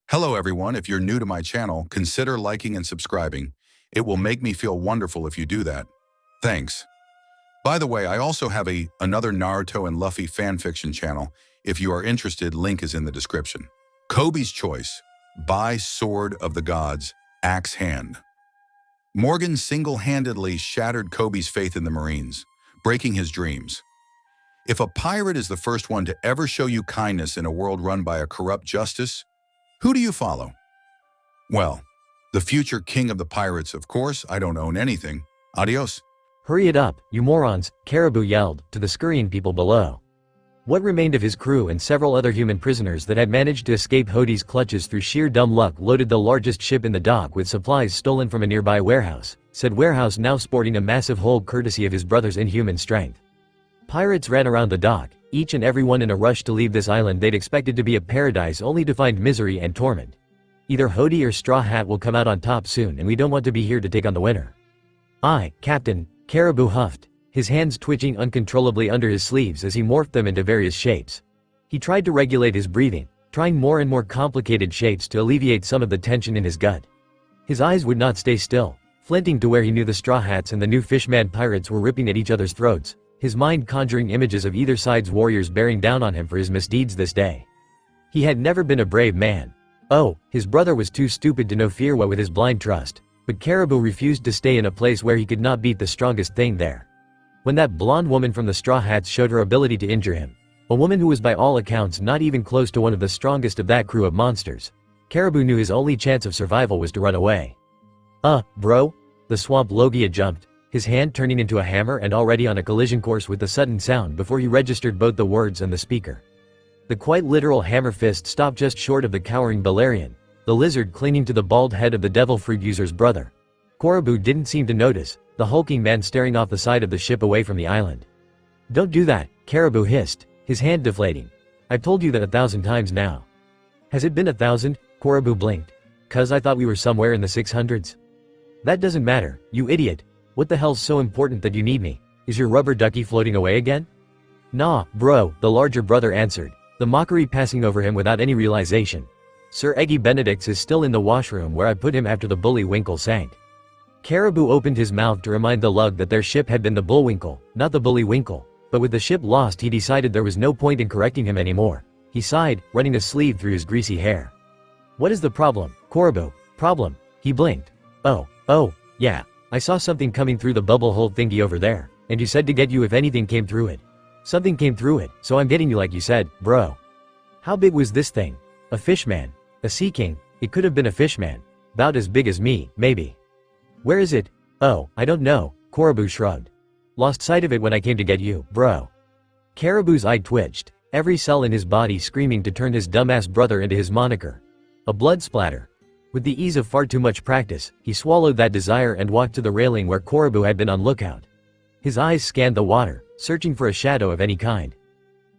Hello everyone, if you're new to my channel, consider liking and subscribing. It will make me feel wonderful if you do that. Thanks. By the way, I also have another Naruto and Luffy fanfiction channel. If you are interested, link is in the description. Koby's Choice by Sword of the Gods, Axe Hand. Morgan single-handedly shattered Koby's faith in the Marines, breaking his dreams. If a pirate is the first one to ever show you kindness in a world run by a corrupt justice, who do you follow? Well, the future king of the pirates, of course. I don't own anything. Adios. Hurry it up, you morons, Caribou yelled, to the scurrying people below. What remained of his crew and several other human prisoners that had managed to escape Hody's clutches through sheer dumb luck loaded the largest ship in the dock with supplies stolen from a nearby warehouse, said warehouse now sporting a massive hold courtesy of his brother's inhuman strength. Pirates ran around the dock, each and every one in a rush to leave this island they'd expected to be a paradise only to find misery and torment. Either Hody or Straw Hat will come out on top soon and we don't want to be here to take on the winner. Captain, Caribou huffed, his hands twitching uncontrollably under his sleeves as he morphed them into various shapes. He tried to regulate his breathing, trying more and more complicated shapes to alleviate some of the tension in his gut. His eyes would not stay still, flinting to where he knew the Straw Hats and the new Fishman pirates were ripping at each other's throats, his mind conjuring images of either side's warriors bearing down on him for his misdeeds this day. He had never been a brave man. His brother was too stupid to know fear what with his blind trust, but Caribou refused to stay in a place where he could not beat the strongest thing there. When that blonde woman from the Straw Hats showed her ability to injure him, a woman who was by all accounts not even close to one of the strongest of that crew of monsters, Caribou knew his only chance of survival was to run away. Bro? The swamp logia jumped, his hand turning into a hammer and already on a collision course with the sudden sound before he registered both the words and the speaker. The quite literal hammer fist stopped just short of the cowering Balerion, the lizard clinging to the bald head of the devil fruit user's brother. Caribou didn't seem to notice, the hulking man staring off the side of the ship away from the island. Don't do that, Caribou hissed, his hand deflating. I've told you that 1,000 times now. Has it been 1,000? Caribou blinked. 'Cause I thought we were somewhere in the 600s. That doesn't matter, you idiot. What the hell's so important that you need me? Is your rubber ducky floating away again? Nah, bro, the larger brother answered, the mockery passing over him without any realization. Sir Eggy Benedict's is still in the washroom where I put him after the Bullywinkel sank. Caribou opened his mouth to remind the lug that their ship had been the Bullwinkle, not the Bullywinkel, but with the ship lost he decided there was no point in correcting him anymore. He sighed, running a sleeve through his greasy hair. What is the problem, Caribou? Problem? He blinked. Yeah. I saw something coming through the bubble hole thingy over there, and you said to get you if anything came through it. Something came through it, so I'm getting you like you said, bro. How big was this thing? A fishman? A sea king? It could have been a fishman. About as big as me, maybe. Where is it? I don't know, Caribou shrugged. Lost sight of it when I came to get you, bro. Caribou's eye twitched, every cell in his body screaming to turn his dumbass brother into his moniker. A blood splatter. With the ease of far too much practice, he swallowed that desire and walked to the railing where Caribou had been on lookout. His eyes scanned the water, searching for a shadow of any kind.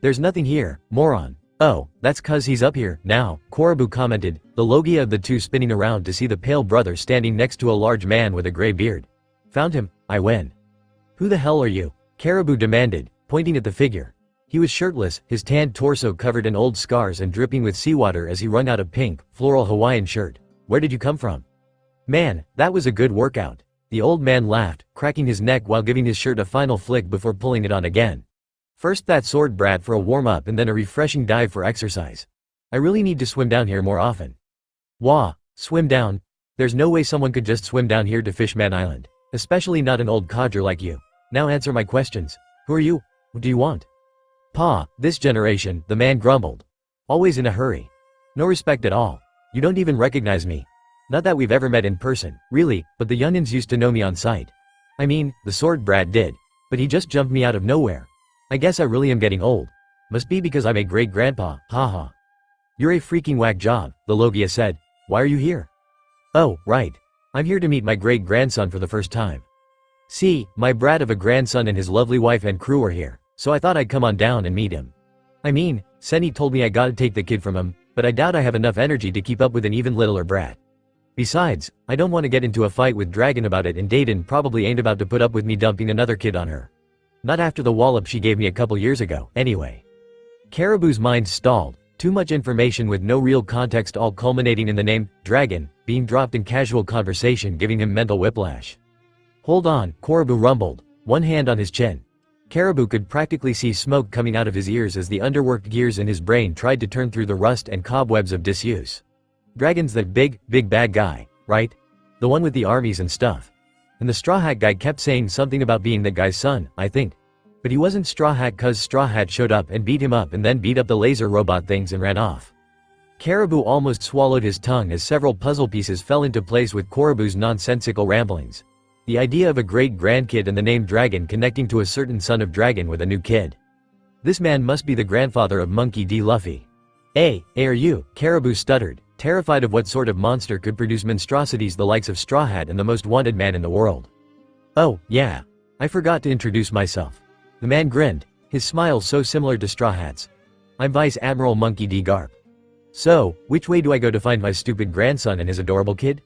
There's nothing here, moron. That's 'cause he's up here, now, Caribou commented, the logia of the two spinning around to see the pale brother standing next to a large man with a gray beard. Found him, I win. Who the hell are you? Caribou demanded, pointing at the figure. He was shirtless, his tanned torso covered in old scars and dripping with seawater as he wrung out a pink, floral Hawaiian shirt. Where did you come from? Man, that was a good workout. The old man laughed, cracking his neck while giving his shirt a final flick before pulling it on again. First that sword brat for a warm-up and then a refreshing dive for exercise. I really need to swim down here more often. Wah, swim down? There's no way someone could just swim down here to Fishman Island. Especially not an old codger like you. Now answer my questions. Who are you? What do you want? Pa, this generation, the man grumbled. Always in a hurry. No respect at all. You don't even recognize me. Not that we've ever met in person, really, but the youngins used to know me on sight. I mean, the sword brat did. But he just jumped me out of nowhere. I guess I really am getting old. Must be because I'm a great-grandpa, haha. You're a freaking whack job, the logia said. Why are you here? Right. I'm here to meet my great-grandson for the first time. See, my brat of a grandson and his lovely wife and crew are here, so I thought I'd come on down and meet him. I mean, Senny told me I gotta take the kid from him, but I doubt I have enough energy to keep up with an even littler brat. Besides, I don't want to get into a fight with Dragon about it and Dayton probably ain't about to put up with me dumping another kid on her. Not after the wallop she gave me a couple years ago, anyway. Caribou's mind stalled, Too much information with no real context, all culminating in the name, dragon, being dropped in casual conversation, giving him mental whiplash. Hold on, Caribou rumbled, one hand on his chin. Caribou could practically see smoke coming out of his ears as the underworked gears in his brain tried to turn through the rust and cobwebs of disuse. Dragon's that big bad guy, right? The one with the armies and stuff. And the Straw Hat guy kept saying something about being that guy's son, I think. But he wasn't Straw Hat, cause Straw Hat showed up and beat him up and then beat up the laser robot things and ran off. Caribou almost swallowed his tongue as several puzzle pieces fell into place with Caribou's nonsensical ramblings. The idea of a great-grandkid and the name Dragon connecting to a certain son of Dragon with a new kid. This man must be the grandfather of Monkey D. Luffy. Are you? Caribou stuttered, terrified of what sort of monster could produce monstrosities the likes of Straw Hat and the most wanted man in the world. Oh, yeah. I forgot to introduce myself. The man grinned, his smile so similar to Straw Hat's. I'm Vice Admiral Monkey D. Garp. So, which way do I go to find my stupid grandson and his adorable kid?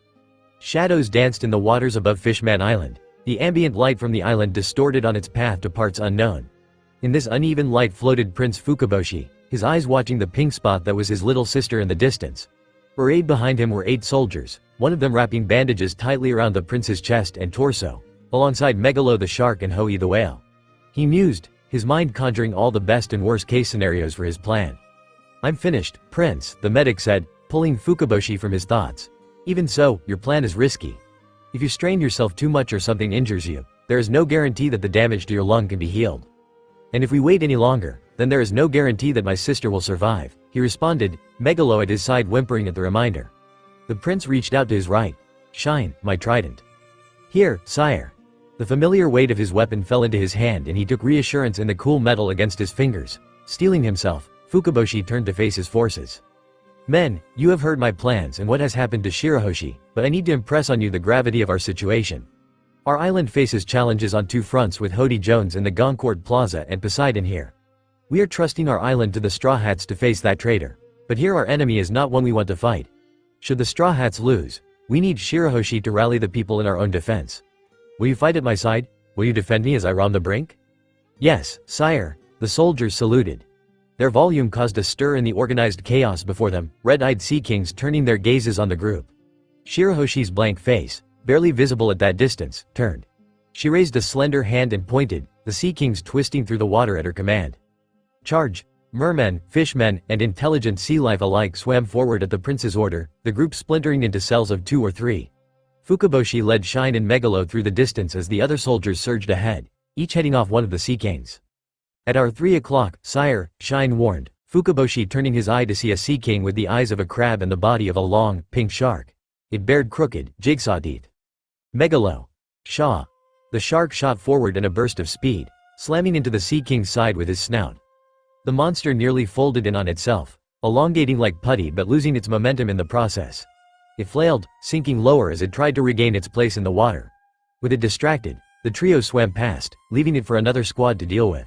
Shadows danced in the waters above Fishman Island, the ambient light from the island distorted on its path to parts unknown. In this uneven light floated Prince Fukaboshi, his eyes watching the pink spot that was his little sister in the distance. Arrayed behind him were 8 soldiers, one of them wrapping bandages tightly around the prince's chest and torso, alongside Megalo the shark and Hoi the whale. He mused, his mind conjuring all the best and worst case scenarios for his plan. I'm finished, Prince, the medic said, pulling Fukaboshi from his thoughts. Even so, your plan is risky. If you strain yourself too much or something injures you, there is no guarantee that the damage to your lung can be healed. And if we wait any longer, then there is no guarantee that my sister will survive, he responded, Megalo at his side whimpering at the reminder. The prince reached out to his right. Shine, my trident. Here, sire. The familiar weight of his weapon fell into his hand and he took reassurance in the cool metal against his fingers. Steeling himself, Fukaboshi turned to face his forces. Men, you have heard my plans and what has happened to Shirahoshi, but I need to impress on you the gravity of our situation. Our island faces challenges on 2 fronts with Hody Jones in the Goncourt Plaza and Poseidon here. We are trusting our island to the Straw Hats to face that traitor. But here our enemy is not one we want to fight. Should the Straw Hats lose, we need Shirahoshi to rally the people in our own defense. Will you fight at my side? Will you defend me as I roam the brink? Yes, sire, the soldiers saluted. Their volume caused a stir in the organized chaos before them, red-eyed sea kings turning their gazes on the group. Shirahoshi's blank face, barely visible at that distance, turned. She raised a slender hand and pointed, the sea kings twisting through the water at her command. Charge! Mermen, fishmen, and intelligent sea life alike swam forward at the prince's order, the group splintering into cells of 2 or 3. Fukaboshi led Shine and Megalo through the distance as the other soldiers surged ahead, each heading off one of the sea kings. At our 3 o'clock, sire, Shine warned, Fukaboshi turning his eye to see a sea king with the eyes of a crab and the body of a long, pink shark. It bared crooked, jigsaw teeth. Megalo. Shaw. The shark shot forward in a burst of speed, slamming into the sea king's side with his snout. The monster nearly folded in on itself, elongating like putty but losing its momentum in the process. It flailed, sinking lower as it tried to regain its place in the water. With it distracted, the trio swam past, leaving it for another squad to deal with.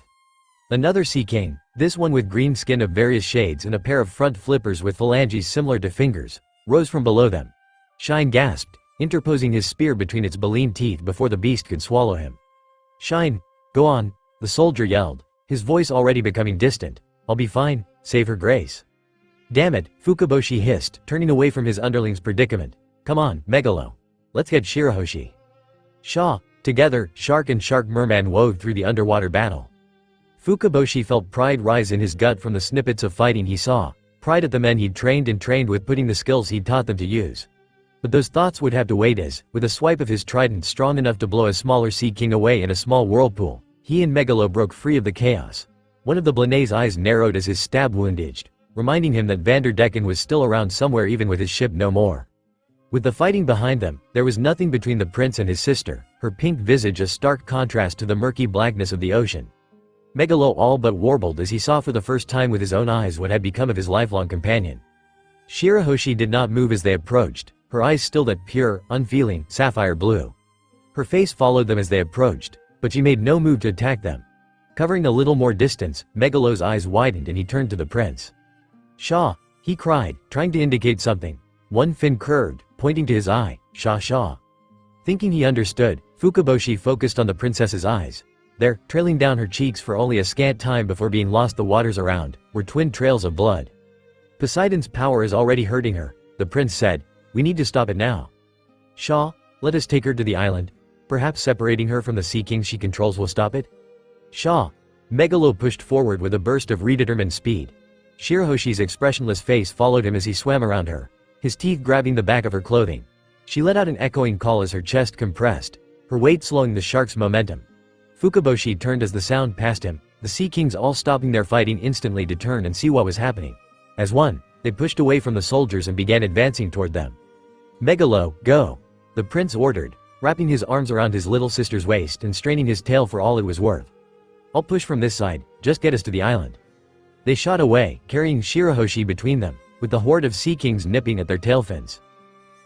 Another sea king, this one with green skin of various shades and a pair of front flippers with phalanges similar to fingers, rose from below them. Shine gasped, interposing his spear between its baleen teeth before the beast could swallow him. Shine, go on, the soldier yelled, his voice already becoming distant. I'll be fine, save her grace. Damn it, Fukaboshi hissed, turning away from his underling's predicament. Come on, Megalo. Let's get Shirahoshi. Shaw. Together, shark and shark merman wove through the underwater battle. Fukaboshi felt pride rise in his gut from the snippets of fighting he saw, pride at the men he'd trained with putting the skills he'd taught them to use. But those thoughts would have to wait as, with a swipe of his trident strong enough to blow a smaller sea king away in a small whirlpool, he and Megalo broke free of the chaos. One of the Blanay's eyes narrowed as his stab wound itched, reminding him that Vanderdecken was still around somewhere even with his ship no more. With the fighting behind them, there was nothing between the prince and his sister, her pink visage a stark contrast to the murky blackness of the ocean. Megalo all but warbled as he saw for the first time with his own eyes what had become of his lifelong companion. Shirahoshi did not move as they approached, her eyes still that pure, unfeeling, sapphire blue. Her face followed them as they approached, but she made no move to attack them. Covering a little more distance, Megalo's eyes widened and he turned to the prince. Shaw, he cried, trying to indicate something. One fin curved, pointing to his eye, Shaw Shaw. Thinking he understood, Fukaboshi focused on the princess's eyes. There, trailing down her cheeks for only a scant time before being lost the waters around, were twin trails of blood. Poseidon's power is already hurting her, the prince said. We need to stop it now. Shaw, let us take her to the island. Perhaps separating her from the Sea King she controls will stop it? Shaw. Megalo pushed forward with a burst of redetermined speed. Shirahoshi's expressionless face followed him as he swam around her, his teeth grabbing the back of her clothing. She let out an echoing call as her chest compressed, her weight slowing the shark's momentum. Fukaboshi turned as the sound passed him, the Sea Kings all stopping their fighting instantly to turn and see what was happening. As one, they pushed away from the soldiers and began advancing toward them. Megalo, go! The prince ordered, wrapping his arms around his little sister's waist and straining his tail for all it was worth. I'll push from this side, just get us to the island. They shot away, carrying Shirahoshi between them, with the horde of Sea Kings nipping at their tail fins.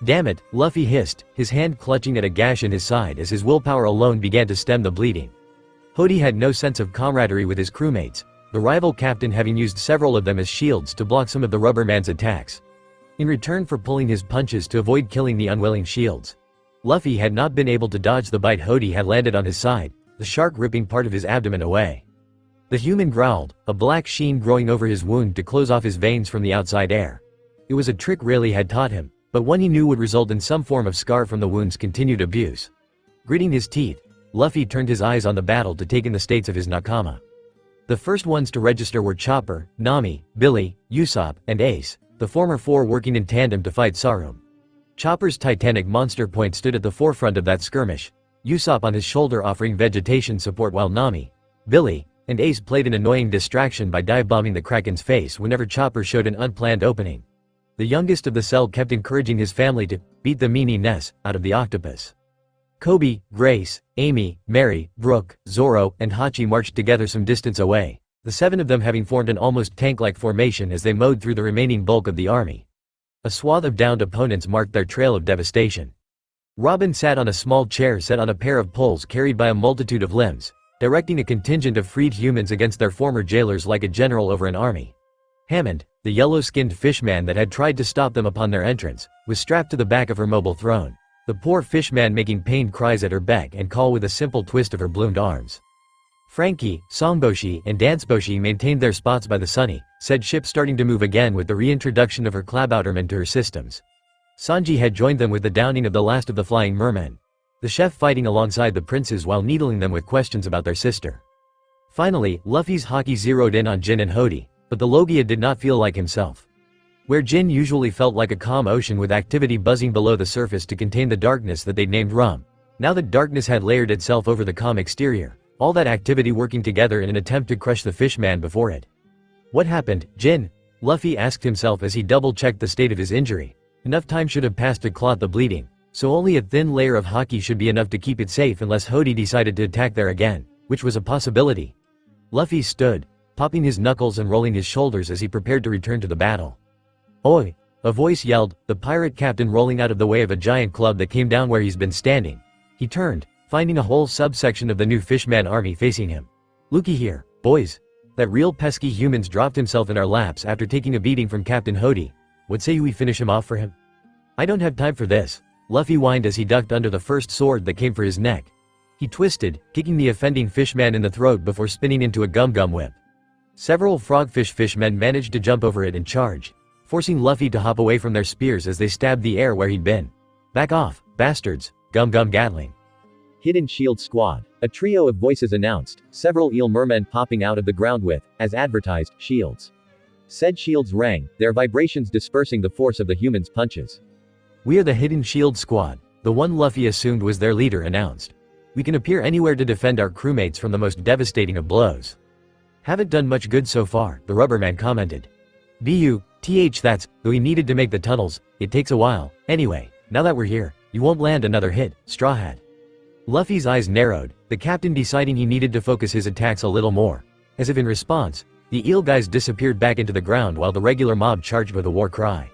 Damn it, Luffy hissed, his hand clutching at a gash in his side as his willpower alone began to stem the bleeding. Hody had no sense of camaraderie with his crewmates, the rival captain having used several of them as shields to block some of the rubber man's attacks. In return for pulling his punches to avoid killing the unwilling shields, Luffy had not been able to dodge the bite Hody had landed on his side, the shark ripping part of his abdomen away. The human growled, a black sheen growing over his wound to close off his veins from the outside air. It was a trick Rayleigh had taught him, but one he knew would result in some form of scar from the wound's continued abuse. Gritting his teeth, Luffy turned his eyes on the battle to take in the states of his nakama. The first ones to register were Chopper, Nami, Billy, Usopp, and Ace, the former four working in tandem to fight Sarum. Chopper's titanic monster point stood at the forefront of that skirmish, Usopp on his shoulder offering vegetation support while Nami, Billy, and Ace played an annoying distraction by dive-bombing the Kraken's face whenever Chopper showed an unplanned opening. The youngest of the cell kept encouraging his family to beat the meanie-ness out of the octopus. Coby, Grace, Amy, Mary, Brooke, Zoro, and Hachi marched together some distance away, the seven of them having formed an almost tank-like formation as they mowed through the remaining bulk of the army. A swath of downed opponents marked their trail of devastation. Robin sat on a small chair set on a pair of poles carried by a multitude of limbs, directing a contingent of freed humans against their former jailers like a general over an army. Hammond, the yellow-skinned fishman that had tried to stop them upon their entrance, was strapped to the back of her mobile throne, the poor fishman making pained cries at her beck and call with a simple twist of her bloomed arms. Frankie, Songboshi, and Danceboshi maintained their spots by the Sunny, said ship starting to move again with the reintroduction of her Klabouterman to her systems. Sanji had joined them with the downing of the last of the flying mermen, the chef fighting alongside the princes while needling them with questions about their sister. Finally, Luffy's haki zeroed in on Jin and Hody, but the Logia did not feel like himself. Where Jin usually felt like a calm ocean with activity buzzing below the surface to contain the darkness that they'd named Rum, now that darkness had layered itself over the calm exterior, all that activity working together in an attempt to crush the fishman before it. What happened, Jin? Luffy asked himself as he double-checked the state of his injury. Enough time should have passed to clot the bleeding, so only a thin layer of haki should be enough to keep it safe unless Hody decided to attack there again, which was a possibility. Luffy stood, popping his knuckles and rolling his shoulders as he prepared to return to the battle. Oi! A voice yelled, the pirate captain rolling out of the way of a giant club that came down where he's been standing. He turned, finding a whole subsection of the new fishman army facing him. Looky here, boys. That real pesky humans dropped himself in our laps after taking a beating from Captain Hody. What say we finish him off for him? I don't have time for this, Luffy whined as he ducked under the first sword that came for his neck. He twisted, kicking the offending fishman in the throat before spinning into a gum-gum whip. Several frogfish fishmen managed to jump over it and charge, forcing Luffy to hop away from their spears as they stabbed the air where he'd been. Back off, bastards, gum-gum gatling. Hidden Shield Squad. A trio of voices announced, several eel mermen popping out of the ground with, as advertised, shields. Said shields rang, their vibrations dispersing the force of the humans' punches. We are the Hidden Shield Squad, the one Luffy assumed was their leader announced. We can appear anywhere to defend our crewmates from the most devastating of blows. Haven't done much good so far, the rubberman commented. That's, though he needed to make the tunnels, it takes a while. Anyway, now that we're here, you won't land another hit, Straw Hat. Luffy's eyes narrowed, the captain deciding he needed to focus his attacks a little more. As if in response, the eel guys disappeared back into the ground while the regular mob charged with a war cry.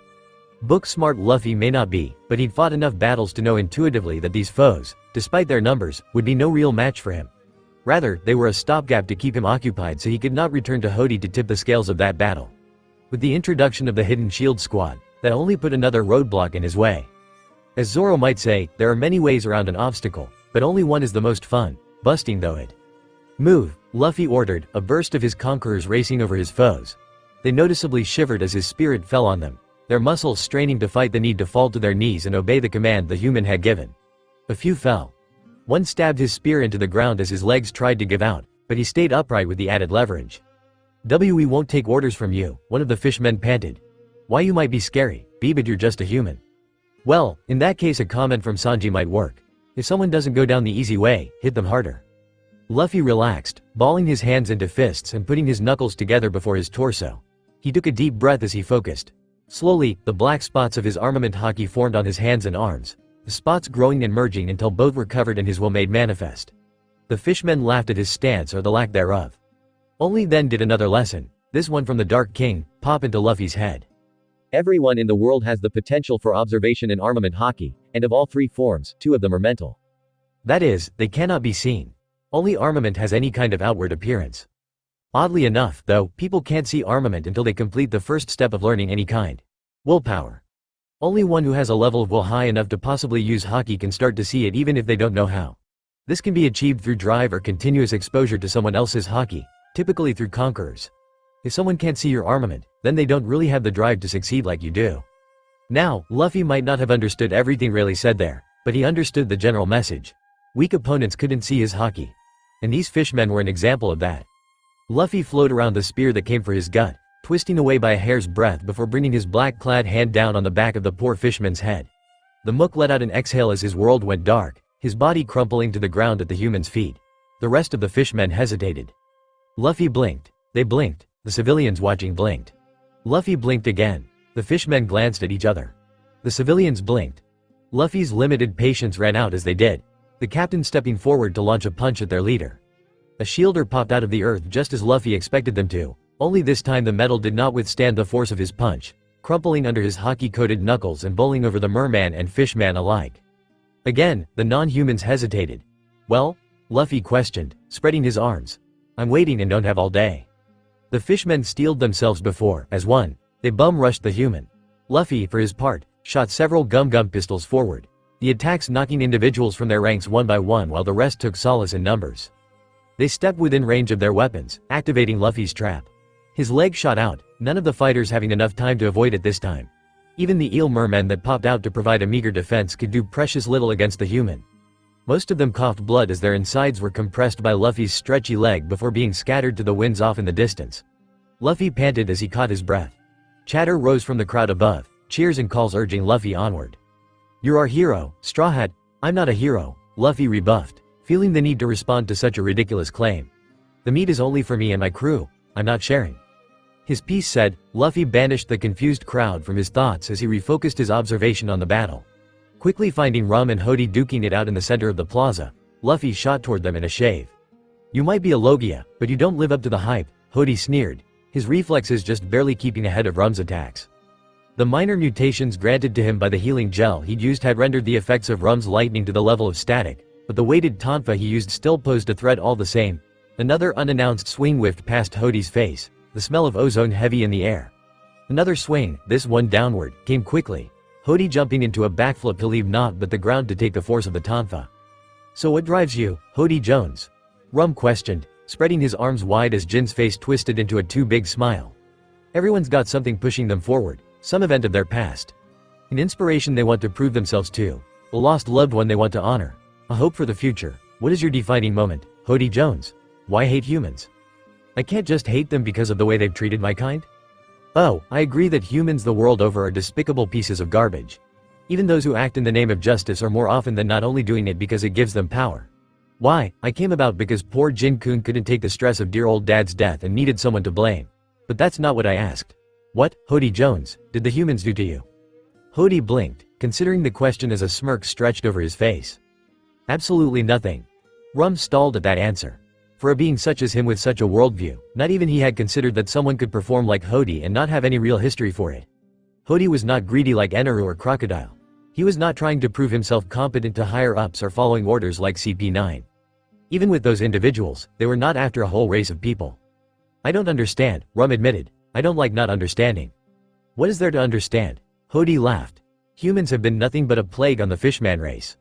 Book-smart Luffy may not be, but he'd fought enough battles to know intuitively that these foes, despite their numbers, would be no real match for him. Rather, they were a stopgap to keep him occupied so he could not return to Hody to tip the scales of that battle. With the introduction of the Hidden Shield Squad, that only put another roadblock in his way. As Zoro might say, there are many ways around an obstacle, but only one is the most fun, busting though it. Move, Luffy ordered, a burst of his conquerors racing over his foes. They noticeably shivered as his spirit fell on them, their muscles straining to fight the need to fall to their knees and obey the command the human had given. A few fell. One stabbed his spear into the ground as his legs tried to give out, but he stayed upright with the added leverage. "We won't take orders from you," one of the fishmen panted. "Why, you might be scary, but you're just a human." "Well, in that case a comment from Sanji might work. If someone doesn't go down the easy way, hit them harder." Luffy relaxed, balling his hands into fists and putting his knuckles together before his torso. He took a deep breath as he focused. Slowly, the black spots of his armament haki formed on his hands and arms, the spots growing and merging until both were covered and his will made manifest. The fishmen laughed at his stance or the lack thereof. Only then did another lesson, this one from the Dark King, pop into Luffy's head. Everyone in the world has the potential for observation in armament haki, and of all three forms, two of them are mental. That is, they cannot be seen. Only armament has any kind of outward appearance. Oddly enough, though, people can't see armament until they complete the first step of learning any kind. Willpower. Only one who has a level of will high enough to possibly use haki can start to see it even if they don't know how. This can be achieved through drive or continuous exposure to someone else's haki, typically through conquerors. If someone can't see your armament, then they don't really have the drive to succeed like you do. Now, Luffy might not have understood everything Rayleigh said there, but he understood the general message. Weak opponents couldn't see his haki. And these fishmen were an example of that. Luffy flowed around the spear that came for his gut, twisting away by a hair's breadth before bringing his black-clad hand down on the back of the poor fishman's head. The mook let out an exhale as his world went dark, his body crumpling to the ground at the human's feet. The rest of the fishmen hesitated. Luffy blinked. They blinked. The civilians watching blinked. Luffy blinked again. The fishmen glanced at each other. The civilians blinked. Luffy's limited patience ran out as they did, the captain stepping forward to launch a punch at their leader. A shielder popped out of the earth just as Luffy expected them to, only this time the metal did not withstand the force of his punch, crumpling under his haki-coated knuckles and bowling over the merman and fishman alike. Again, the non-humans hesitated. "Well?" Luffy questioned, spreading his arms. "I'm waiting and don't have all day." The fishmen steeled themselves before, as one, they bum-rushed the human. Luffy, for his part, shot several gum-gum pistols forward, the attacks knocking individuals from their ranks one by one while the rest took solace in numbers. They stepped within range of their weapons, activating Luffy's trap. His leg shot out, none of the fighters having enough time to avoid it this time. Even the eel mermen that popped out to provide a meager defense could do precious little against the human. Most of them coughed blood as their insides were compressed by Luffy's stretchy leg before being scattered to the winds off in the distance. Luffy panted as he caught his breath. Chatter rose from the crowd above, cheers and calls urging Luffy onward. "You're our hero, Straw Hat." "I'm not a hero," Luffy rebuffed, feeling the need to respond to such a ridiculous claim. "The meat is only for me and my crew, I'm not sharing." His piece said. Luffy banished the confused crowd from his thoughts as he refocused his observation on the battle. Quickly finding Rum and Hody duking it out in the center of the plaza, Luffy shot toward them in a shave. "You might be a logia, but you don't live up to the hype," Hody sneered, his reflexes just barely keeping ahead of Rum's attacks. The minor mutations granted to him by the healing gel he'd used had rendered the effects of Rum's lightning to the level of static, but the weighted tonfa he used still posed a threat all the same. Another unannounced swing whiffed past Hody's face, the smell of ozone heavy in the air. Another swing, this one downward, came quickly, Hody jumping into a backflip to leave naught but the ground to take the force of the tonfa. "So what drives you, Hody Jones?" Rum questioned, spreading his arms wide as Jin's face twisted into a too big smile. "Everyone's got something pushing them forward, some event of their past. An inspiration they want to prove themselves to, a lost loved one they want to honor, a hope for the future. What is your defining moment, Hody Jones? Why hate humans?" "I can't just hate them because of the way they've treated my kind." "Oh, I agree that humans the world over are despicable pieces of garbage. Even those who act in the name of justice are more often than not only doing it because it gives them power. Why, I came about because poor Jin-kun couldn't take the stress of dear old dad's death and needed someone to blame. But that's not what I asked. What, Hody Jones, did the humans do to you?" Hody blinked, considering the question as a smirk stretched over his face. "Absolutely nothing." Rum stalled at that answer. For a being such as him with such a worldview, not even he had considered that someone could perform like Hody and not have any real history for it. Hody was not greedy like Eneru or Crocodile. He was not trying to prove himself competent to higher-ups or following orders like CP9. Even with those individuals, they were not after a whole race of people. "I don't understand," Rum admitted. "I don't like not understanding." "What is there to understand?" Hody laughed. "Humans have been nothing but a plague on the fishman race.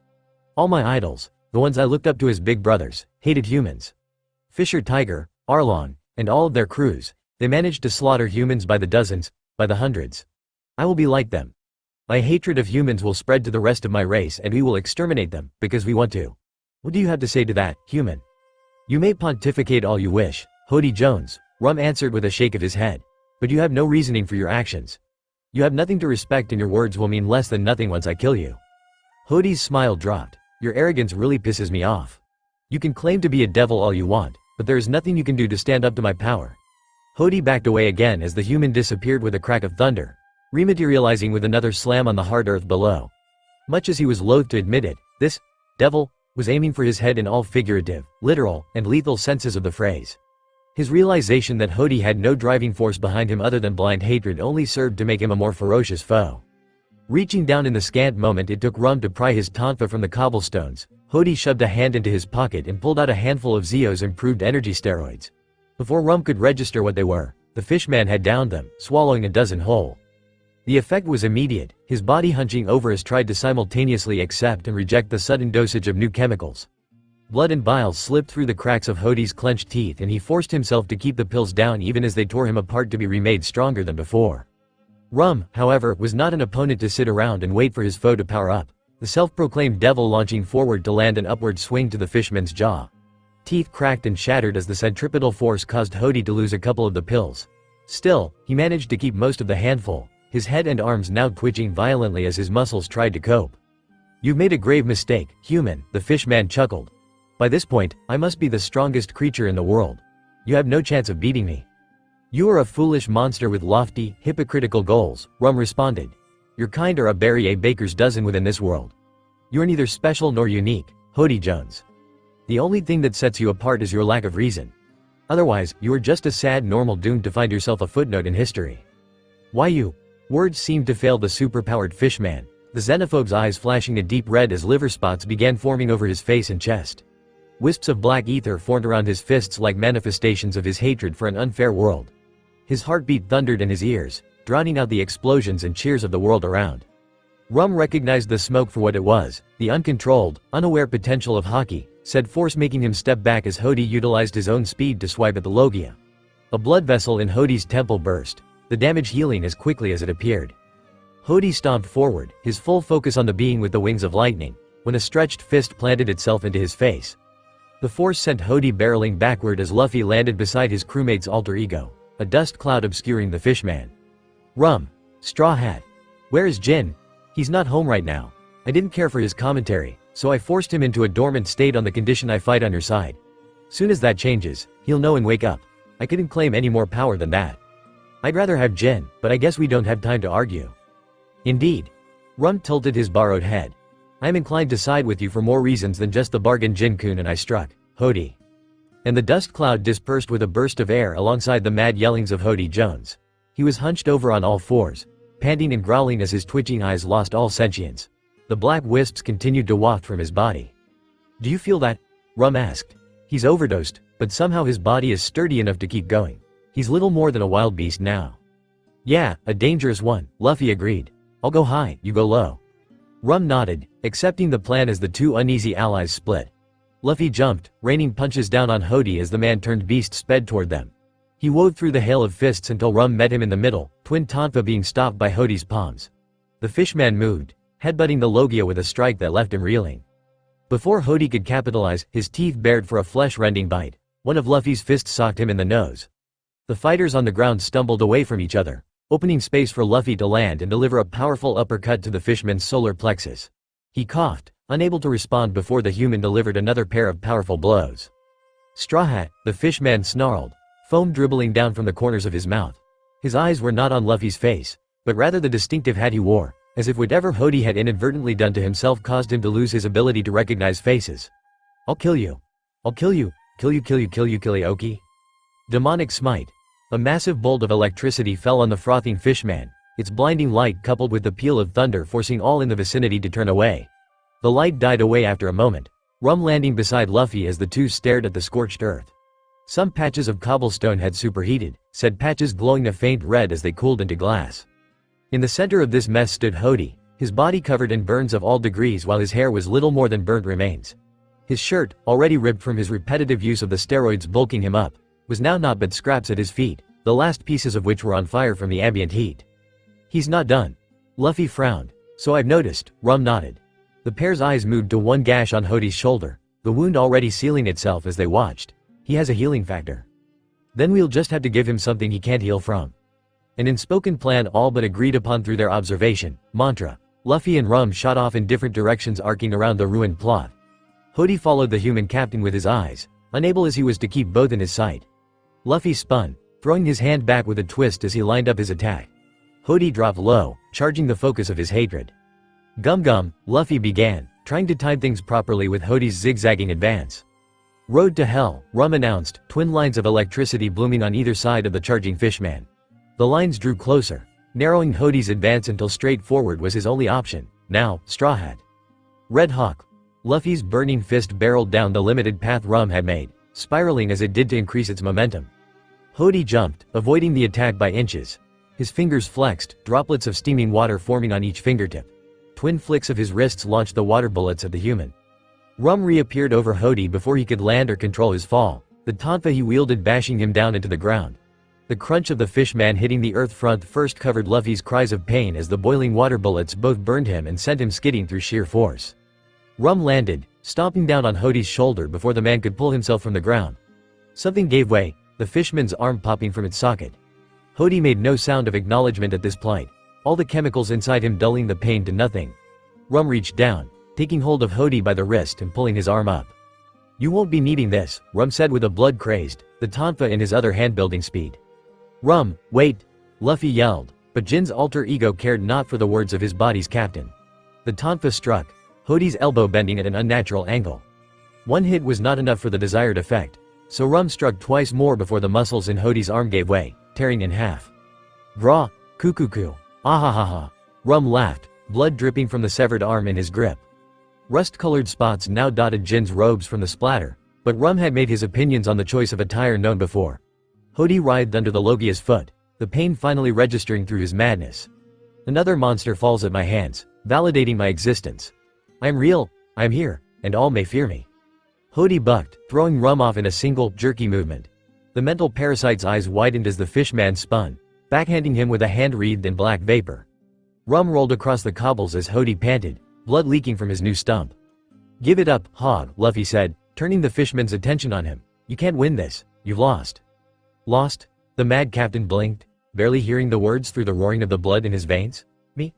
All my idols, the ones I looked up to as big brothers, hated humans. Fisher Tiger, Arlong, and all of their crews, They managed to slaughter humans by the dozens, by the hundreds. I will be like them. My hatred of humans will spread to the rest of my race and we will exterminate them, because we want to. What do you have to say to that, human? You may pontificate all you wish, Hody Jones, Rum answered with a shake of his head. But you have no reasoning for your actions. You have nothing to respect and your words will mean less than nothing once I kill you. Hody's smile dropped. Your arrogance really pisses me off. You can claim to be a devil all you want, but there is nothing you can do to stand up to my power. Hody backed away again as the human disappeared with a crack of thunder, rematerializing with another slam on the hard earth below. Much as he was loath to admit it, this devil was aiming for his head in all figurative, literal, and lethal senses of the phrase. His realization that Hody had no driving force behind him other than blind hatred only served to make him a more ferocious foe. Reaching down in the scant moment it took Rum to pry his tonfa from the cobblestones, Hody shoved a hand into his pocket and pulled out a handful of Zio's improved energy steroids. Before Rum could register what they were, the fishman had downed them, swallowing a dozen whole. The effect was immediate, his body hunching over as tried to simultaneously accept and reject the sudden dosage of new chemicals. Blood and bile slipped through the cracks of Hody's clenched teeth and he forced himself to keep the pills down even as they tore him apart to be remade stronger than before. Rum, however, was not an opponent to sit around and wait for his foe to power up, the self-proclaimed devil launching forward to land an upward swing to the fishman's jaw. Teeth cracked and shattered as the centripetal force caused Hody to lose a couple of the pills. Still, he managed to keep most of the handful, his head and arms now twitching violently as his muscles tried to cope. You've made a grave mistake, human, the fishman chuckled. By this point, I must be the strongest creature in the world. You have no chance of beating me. You are a foolish monster with lofty, hypocritical goals, Rum responded. Your kind are a berry a baker's dozen within this world. You are neither special nor unique, Hody Jones. The only thing that sets you apart is your lack of reason. Otherwise, you are just a sad normal doomed to find yourself a footnote in history. Why you? Words seemed to fail the superpowered fishman, the xenophobe's eyes flashing a deep red as liver spots began forming over his face and chest. Wisps of black ether formed around his fists like manifestations of his hatred for an unfair world. His heartbeat thundered in his ears, drowning out the explosions and cheers of the world around. Rum recognized the smoke for what it was, the uncontrolled, unaware potential of hockey, said force making him step back as Hody utilized his own speed to swipe at the logia. A blood vessel in Hody's temple burst, the damage healing as quickly as it appeared. Hody stomped forward, his full focus on the being with the wings of lightning, when a stretched fist planted itself into his face. The force sent Hody barreling backward as Luffy landed beside his crewmate's alter ego, a dust cloud obscuring the fishman. Rum. Straw Hat. Where is Jin? He's not home right now. I didn't care for his commentary, so I forced him into a dormant state on the condition I fight on your side. Soon as that changes, he'll know and wake up. I couldn't claim any more power than that. I'd rather have Jin, but I guess we don't have time to argue. Indeed. Rum tilted his borrowed head. I am inclined to side with you for more reasons than just the bargain Jin-kun and I struck, Hody. And the dust cloud dispersed with a burst of air alongside the mad yellings of Hody Jones. He was hunched over on all fours, panting and growling as his twitching eyes lost all sentience. The black wisps continued to waft from his body. Do you feel that? Rum asked. He's overdosed, but somehow his body is sturdy enough to keep going. He's little more than a wild beast now. Yeah, a dangerous one, Luffy agreed. I'll go high, you go low. Rum nodded, accepting the plan as the two uneasy allies split. Luffy jumped, raining punches down on Hody as the man-turned-beast sped toward them. He wove through the hail of fists until Rum met him in the middle, twin tonfa being stopped by Hody's palms. The fishman moved, headbutting the logia with a strike that left him reeling. Before Hody could capitalize, his teeth bared for a flesh-rending bite. One of Luffy's fists socked him in the nose. The fighters on the ground stumbled away from each other, opening space for Luffy to land and deliver a powerful uppercut to the fishman's solar plexus. He coughed, unable to respond before the human delivered another pair of powerful blows. Straw Hat, the fishman snarled, foam dribbling down from the corners of his mouth. His eyes were not on Luffy's face, but rather the distinctive hat he wore, as if whatever Hody had inadvertently done to himself caused him to lose his ability to recognize faces. I'll kill you. I'll kill you. Kill you, kill you, kill you, kill you, Oki. Demonic Smite. A massive bolt of electricity fell on the frothing fishman, its blinding light coupled with the peal of thunder forcing all in the vicinity to turn away. The light died away after a moment, Rum landing beside Luffy as the two stared at the scorched earth. Some patches of cobblestone had superheated, said patches glowing a faint red as they cooled into glass. In the center of this mess stood Hody, his body covered in burns of all degrees while his hair was little more than burnt remains. His shirt, already ripped from his repetitive use of the steroids bulking him up, was now naught but scraps at his feet, the last pieces of which were on fire from the ambient heat. "He's not done." Luffy frowned. "So I've noticed," Rum nodded. The pair's eyes moved to one gash on Hody's shoulder, the wound already sealing itself as they watched. "He has a healing factor. Then we'll just have to give him something he can't heal from." An unspoken plan all but agreed upon through their observation, mantra. Luffy and Rum shot off in different directions arcing around the ruined plot. Hody followed the human captain with his eyes, unable as he was to keep both in his sight. Luffy spun, throwing his hand back with a twist as he lined up his attack. Hody dropped low, charging the focus of his hatred. "Gum gum," Luffy began, trying to time things properly with Hody's zigzagging advance. "Road to hell," Rum announced, twin lines of electricity blooming on either side of the charging fishman. The lines drew closer, narrowing Hody's advance until straight forward was his only option. Now, Straw Hat. Red Hawk. Luffy's burning fist barreled down the limited path Rum had made, spiraling as it did to increase its momentum. Hody jumped, avoiding the attack by inches. His fingers flexed, droplets of steaming water forming on each fingertip. Twin flicks of his wrists launched the water bullets at the human. Rum reappeared over Hody before he could land or control his fall, the tonfa he wielded bashing him down into the ground. The crunch of the fishman hitting the earth front first covered Luffy's cries of pain as the boiling water bullets both burned him and sent him skidding through sheer force. Rum landed, stomping down on Hody's shoulder before the man could pull himself from the ground. Something gave way, the fishman's arm popping from its socket. Hody made no sound of acknowledgement at this plight, all the chemicals inside him dulling the pain to nothing. Rum reached down, taking hold of Hody by the wrist and pulling his arm up. "You won't be needing this," Rum said with a blood-crazed, the tonfa in his other hand building speed. "Rum, wait!" Luffy yelled, but Jin's alter ego cared not for the words of his body's captain. The tonfa struck, Hody's elbow bending at an unnatural angle. One hit was not enough for the desired effect, so Rum struck twice more before the muscles in Hody's arm gave way, tearing in half. "Gra! Kukuku! Ahahaha!" Rum laughed, blood dripping from the severed arm in his grip. Rust-colored spots now dotted Jin's robes from the splatter, but Rum had made his opinions on the choice of attire known before. Hody writhed under the logia's foot, the pain finally registering through his madness. "Another monster falls at my hands, validating my existence. I am real, I am here, and all may fear me." Hody bucked, throwing Rum off in a single, jerky movement. The mental parasite's eyes widened as the fishman spun, backhanding him with a hand wreathed in black vapor. Rum rolled across the cobbles as Hody panted, blood leaking from his new stump. "Give it up, Hog," Luffy said, turning the fishman's attention on him. "You can't win this, you've lost." "Lost?" The mad captain blinked, barely hearing the words through the roaring of the blood in his veins. "Me?"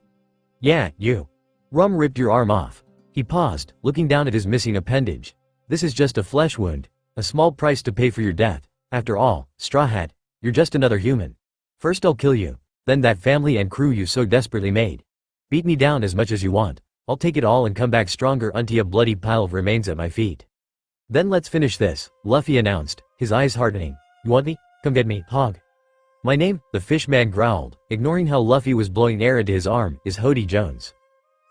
"Yeah, you. Rum ripped your arm off." He paused, looking down at his missing appendage. "This is just a flesh wound, a small price to pay for your death. After all, Straw Hat, you're just another human. First I'll kill you, then that family and crew you so desperately made. Beat me down as much as you want, I'll take it all and come back stronger unto a bloody pile of remains at my feet. Then let's finish this," Luffy announced, his eyes hardening. "You want me? Come get me, Hog." "My name," the fishman growled, ignoring how Luffy was blowing air into his arm, "is Hody Jones."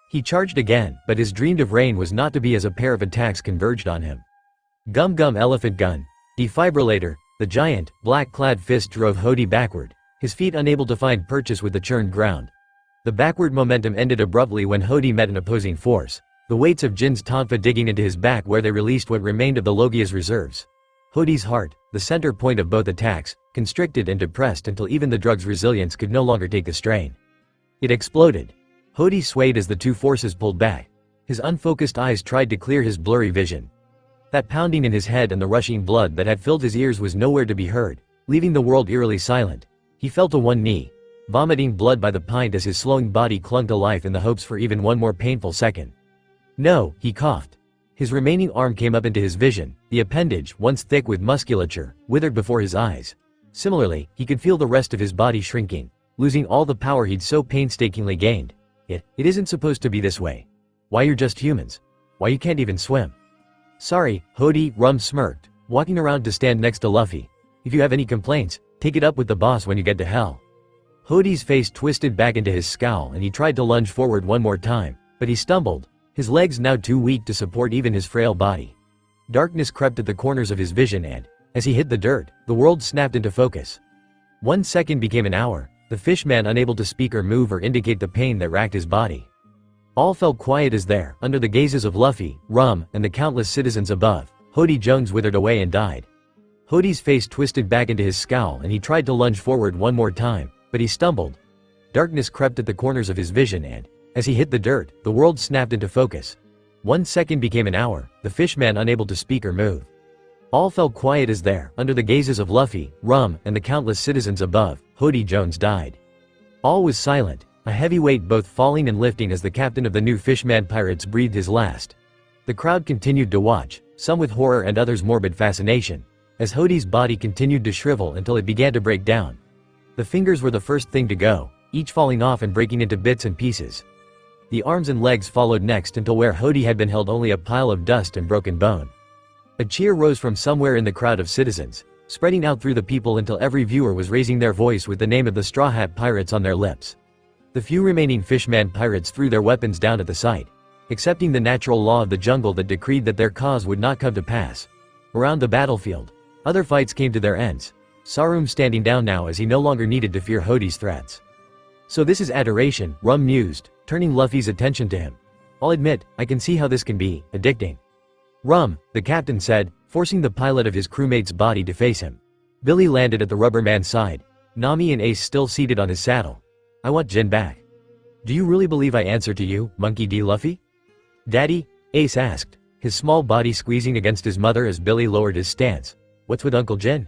He charged again, but his dreamed of rain was not to be as a pair of attacks converged on him. Gum Gum Elephant Gun. Defibrillator. The giant, black-clad fist drove Hody backward, his feet unable to find purchase with the churned ground. The backward momentum ended abruptly when Hody met an opposing force, the weights of Jin's tonfa digging into his back where they released what remained of the logia's reserves. Hody's heart, the center point of both attacks, constricted and depressed until even the drug's resilience could no longer take the strain. It exploded. Hody swayed as the two forces pulled back. His unfocused eyes tried to clear his blurry vision. That pounding in his head and the rushing blood that had filled his ears was nowhere to be heard, leaving the world eerily silent. He fell to one knee, vomiting blood by the pint as his slowing body clung to life in the hopes for even one more painful second. "No," he coughed. His remaining arm came up into his vision, the appendage, once thick with musculature, withered before his eyes. Similarly, he could feel the rest of his body shrinking, losing all the power he'd so painstakingly gained. It isn't supposed to be this way. Why, you're just humans. Why, you can't even swim." "Sorry," Hody, Rum smirked, walking around to stand next to Luffy. "If you have any complaints, take it up with the boss when you get to hell." Hody's face twisted back into his scowl and he tried to lunge forward one more time, but he stumbled, his legs now too weak to support even his frail body. Darkness crept at the corners of his vision and, as he hit the dirt, the world snapped into focus. 1 second became an hour, the fishman unable to speak or move or indicate the pain that racked his body. All fell quiet as there, under the gazes of Luffy, Rum, and the countless citizens above, Hody Jones withered away and died. Hody's face twisted back into his scowl and he tried to lunge forward one more time, but he stumbled. Darkness crept at the corners of his vision and, as he hit the dirt, the world snapped into focus. 1 second became an hour, the fishman unable to speak or move. All fell quiet as there, under the gazes of Luffy, Rum, and the countless citizens above, Hody Jones died. All was silent, a heavy weight both falling and lifting as the captain of the new Fishman Pirates breathed his last. The crowd continued to watch, some with horror and others morbid fascination, as Hody's body continued to shrivel until it began to break down. The fingers were the first thing to go, each falling off and breaking into bits and pieces. The arms and legs followed next until where Hody had been held only a pile of dust and broken bone. A cheer rose from somewhere in the crowd of citizens, spreading out through the people until every viewer was raising their voice with the name of the Straw Hat Pirates on their lips. The few remaining Fishman Pirates threw their weapons down at the sight, accepting the natural law of the jungle that decreed that their cause would not come to pass. Around the battlefield, other fights came to their ends, Sarum standing down now as he no longer needed to fear Hody's threats. So this is adoration, Rum mused, turning Luffy's attention to him. I'll admit, I can see how this can be addicting. Rum, the captain said, forcing the pilot of his crewmate's body to face him. Billy landed at the rubber man's side, Nami and Ace still seated on his saddle. I want Jin back. Do you really believe I answer to you, Monkey D. Luffy? Daddy? Ace asked, his small body squeezing against his mother as Billy lowered his stance. What's with Uncle Jin?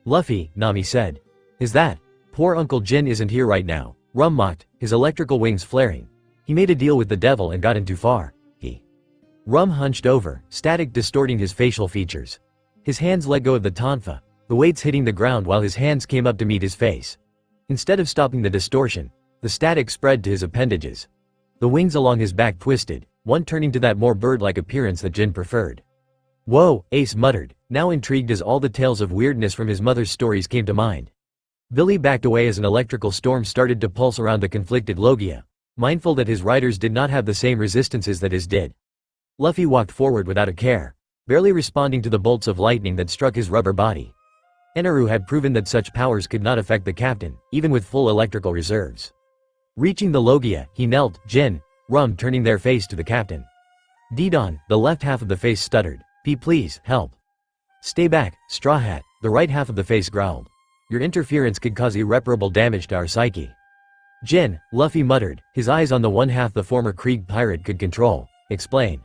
Luffy, Nami said. Is that? Poor Uncle Jin isn't here right now, Rum mocked, his electrical wings flaring. He made a deal with the devil and got in too far. Rum hunched over, static distorting his facial features. His hands let go of the tonfa, the weights hitting the ground while his hands came up to meet his face. Instead of stopping the distortion, the static spread to his appendages. The wings along his back twisted, one turning to that more bird-like appearance that Jin preferred. Whoa, Ace muttered, now intrigued as all the tales of weirdness from his mother's stories came to mind. Billy backed away as an electrical storm started to pulse around the conflicted logia, mindful that his riders did not have the same resistances that his did. Luffy walked forward without a care, barely responding to the bolts of lightning that struck his rubber body. Eneru had proven that such powers could not affect the captain, even with full electrical reserves. Reaching the logia, he knelt, Jin, Rum turning their face to the captain. Didon, the left half of the face stuttered. Please, help. Stay back, Straw Hat, the right half of the face growled. Your interference could cause irreparable damage to our psyche. Jin, Luffy muttered, his eyes on the one half the former Krieg pirate could control. Explain.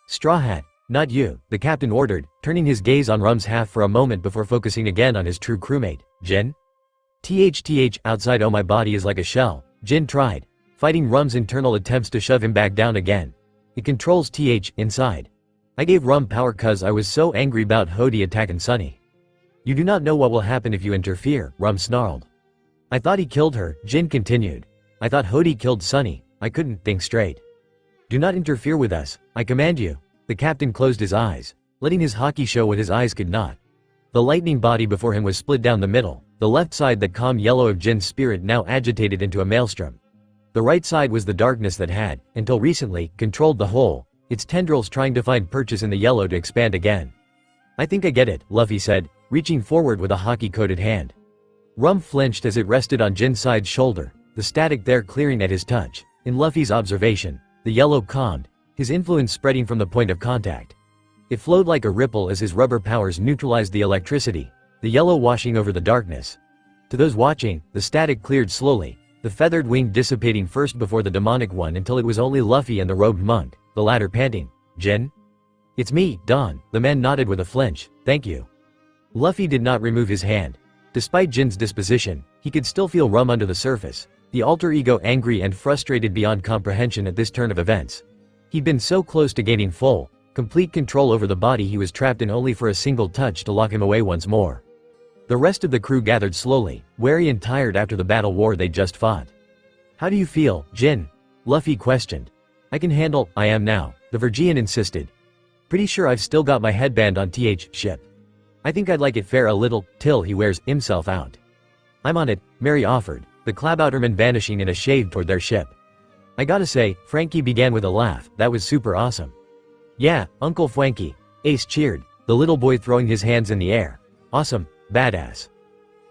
Straw Hat, not you, the captain ordered, turning his gaze on Rum's half for a moment before focusing again on his true crewmate, Jin. Outside my body is like a shell, Jin tried, fighting Rum's internal attempts to shove him back down again. It controls inside. I gave Rum power cuz I was so angry about Hody attacking Sunny. You do not know what will happen if you interfere, Rum snarled. I thought he killed her, Jin continued. I thought Hody killed Sunny, I couldn't think straight. Do not interfere with us, I command you. The captain closed his eyes, letting his haki show what his eyes could not. The lightning body before him was split down the middle, the left side that calm yellow of Jin's spirit now agitated into a maelstrom. The right side was the darkness that had, until recently, controlled the whole, its tendrils trying to find purchase in the yellow to expand again. I think I get it, Luffy said, reaching forward with a haki-coated hand. Rum flinched as it rested on Jin's side shoulder, the static there clearing at his touch. In Luffy's observation, the yellow calmed, his influence spreading from the point of contact. It flowed like a ripple as his rubber powers neutralized the electricity, the yellow washing over the darkness. To those watching, the static cleared slowly, the feathered wing dissipating first before the demonic one until it was only Luffy and the robed monk, the latter panting, Jin? It's me, Don, the man nodded with a flinch, thank you. Luffy did not remove his hand. Despite Jin's disposition, he could still feel Rum under the surface, the alter ego angry and frustrated beyond comprehension at this turn of events. He'd been so close to gaining full, complete control over the body he was trapped in only for a single touch to lock him away once more. The rest of the crew gathered slowly, weary and tired after the battle war they just fought. How do you feel, Jin? Luffy questioned. I can handle, I am now, the Virgian insisted. Pretty sure I've still got my headband on ship. I think I'd like it fair a little, till he wears himself out. I'm on it, Mary offered, the Klaboutermen vanishing in a shave toward their ship. I gotta say, Frankie began with a laugh, that was super awesome. Yeah, Uncle Frankie, Ace cheered, the little boy throwing his hands in the air. Awesome, badass.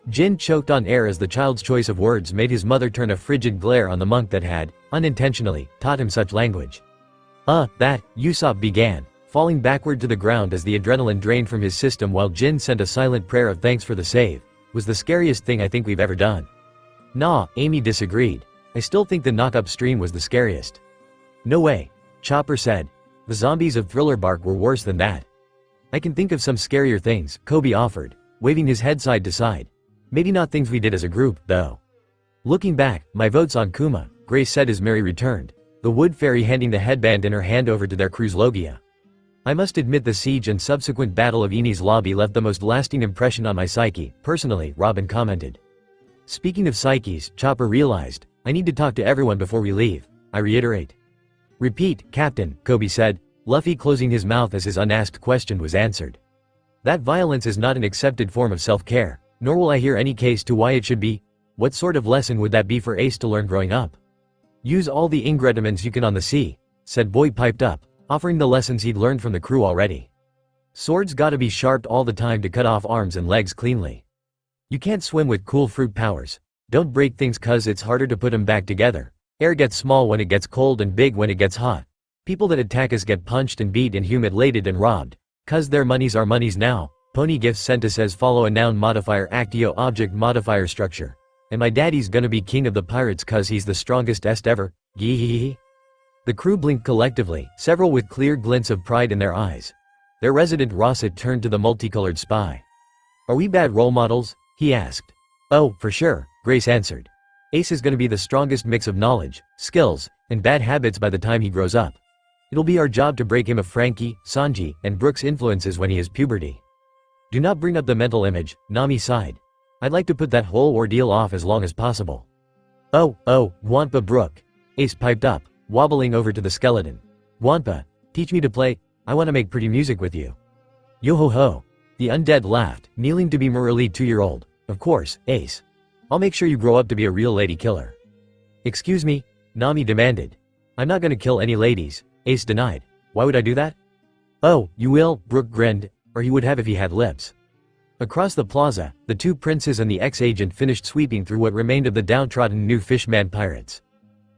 Jin choked on air as the child's choice of words made his mother turn a frigid glare on the monk that had, unintentionally, taught him such language. That, Usopp began, falling backward to the ground as the adrenaline drained from his system while Jin sent a silent prayer of thanks for the save, was the scariest thing I think we've ever done. Nah, Amy disagreed. I still think the knock upstream was the scariest. No way, Chopper said. The zombies of Thriller Bark were worse than that. I can think of some scarier things, Coby offered, waving his head side to side. Maybe not things we did as a group, though. Looking back, my vote's on Kuma, Grace said as Mary returned, the wood fairy handing the headband in her hand over to their crew's logia. I must admit the siege and subsequent battle of Eni's lobby left the most lasting impression on my psyche, personally, Robin commented. Speaking of psyches, Chopper realized, I need to talk to everyone before we leave, I reiterate. Repeat, Captain, Coby said, Luffy closing his mouth as his unasked question was answered. That violence is not an accepted form of self-care, nor will I hear any case to why it should be. What sort of lesson would that be for Ace to learn growing up? Use all the ingrediments you can on the sea, said Boy piped up, offering the lessons he'd learned from the crew already. Swords gotta be sharp all the time to cut off arms and legs cleanly. You can't swim with cool fruit powers. Don't break things cause it's harder to put them back together. Air gets small when it gets cold and big when it gets hot. People that attack us get punched and beat and humiliated and robbed. Cause their monies are monies now. Pony gifts sent us as follow a noun modifier actio object modifier structure. And my daddy's gonna be king of the pirates cause he's the strongest est ever. Gee. The crew blinked collectively, several with clear glints of pride in their eyes. Their resident Rossett turned to the multicolored spy. Are we bad role models? He asked. Oh, for sure, Grace answered. Ace is gonna be the strongest mix of knowledge, skills, and bad habits by the time he grows up. It'll be our job to break him of Frankie, Sanji, and Brooks' influences when he has puberty. Do not bring up the mental image, Nami sighed. I'd like to put that whole ordeal off as long as possible. Oh, Wampa Brook. Ace piped up, wobbling over to the skeleton. Wampa, teach me to play, I want to make pretty music with you. Yo-ho-ho. The undead laughed, kneeling to be Merrily 2-year-old. Of course, Ace. I'll make sure you grow up to be a real lady killer. Excuse me? Nami demanded. I'm not gonna kill any ladies, Ace denied. Why would I do that? Oh, you will, Brook grinned, or he would have if he had lips. Across the plaza, the two princes and the ex-agent finished sweeping through what remained of the downtrodden new fishman pirates.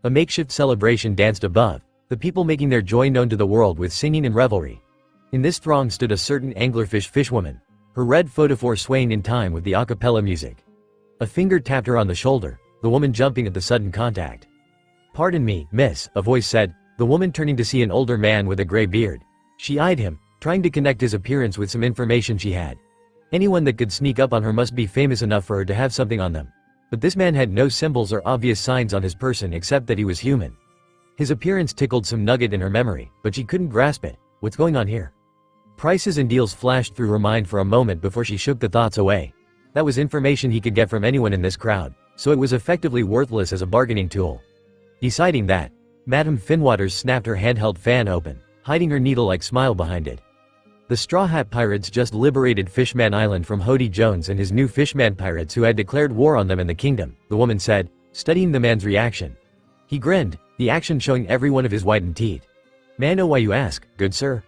A makeshift celebration danced above, the people making their joy known to the world with singing and revelry. In this throng stood a certain anglerfish fishwoman, her red photophore swaying in time with the a cappella music. A finger tapped her on the shoulder, the woman jumping at the sudden contact. Pardon me, miss, a voice said, the woman turning to see an older man with a gray beard. She eyed him, trying to connect his appearance with some information she had. Anyone that could sneak up on her must be famous enough for her to have something on them. But this man had no symbols or obvious signs on his person except that he was human. His appearance tickled some nugget in her memory, but she couldn't grasp it. What's going on here? Prices and deals flashed through her mind for a moment before she shook the thoughts away. That was information he could get from anyone in this crowd, so it was effectively worthless as a bargaining tool. Deciding that, Madame Finwaters snapped her handheld fan open, hiding her needle-like smile behind it. The Straw Hat Pirates just liberated Fishman Island from Hody Jones and his new Fishman Pirates who had declared war on them and the kingdom, the woman said, studying the man's reaction. He grinned, the action showing every one of his whitened teeth. May I know why you ask, good sir?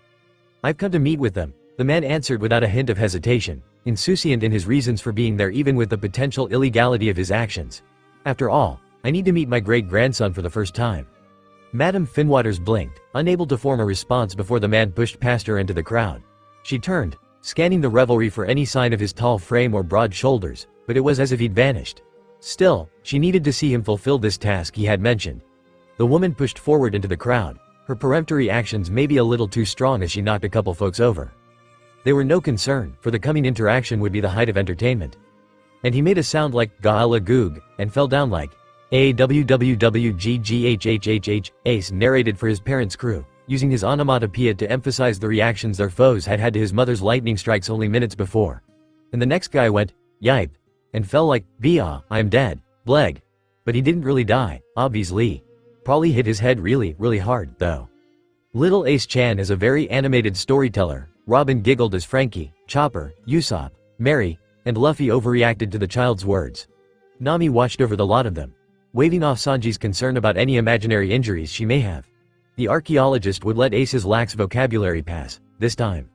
I've come to meet with them, the man answered without a hint of hesitation, insouciant in his reasons for being there even with the potential illegality of his actions. After all, I need to meet my great-grandson for the first time. Madame Finwaters blinked, unable to form a response before the man pushed past her into the crowd. She turned, scanning the revelry for any sign of his tall frame or broad shoulders, but it was as if he'd vanished. Still, she needed to see him fulfill this task he had mentioned. The woman pushed forward into the crowd, her peremptory actions maybe a little too strong as she knocked a couple folks over. They were no concern, for the coming interaction would be the height of entertainment. And he made a sound like Gaala Goog, and fell down like AWWWGGHHHH, Ace narrated for his parents' crew, using his onomatopoeia to emphasize the reactions their foes had had to his mother's lightning strikes only minutes before. And the next guy went, yipe, and fell like, Bia, I'm dead, bleg. But he didn't really die, obviously. Probably hit his head really, really hard, though. Little Ace Chan is a very animated storyteller. Robin giggled as Frankie, Chopper, Usopp, Mary, and Luffy overreacted to the child's words. Nami watched over the lot of them, waving off Sanji's concern about any imaginary injuries she may have. The archaeologist would let Ace's lax vocabulary pass, this time.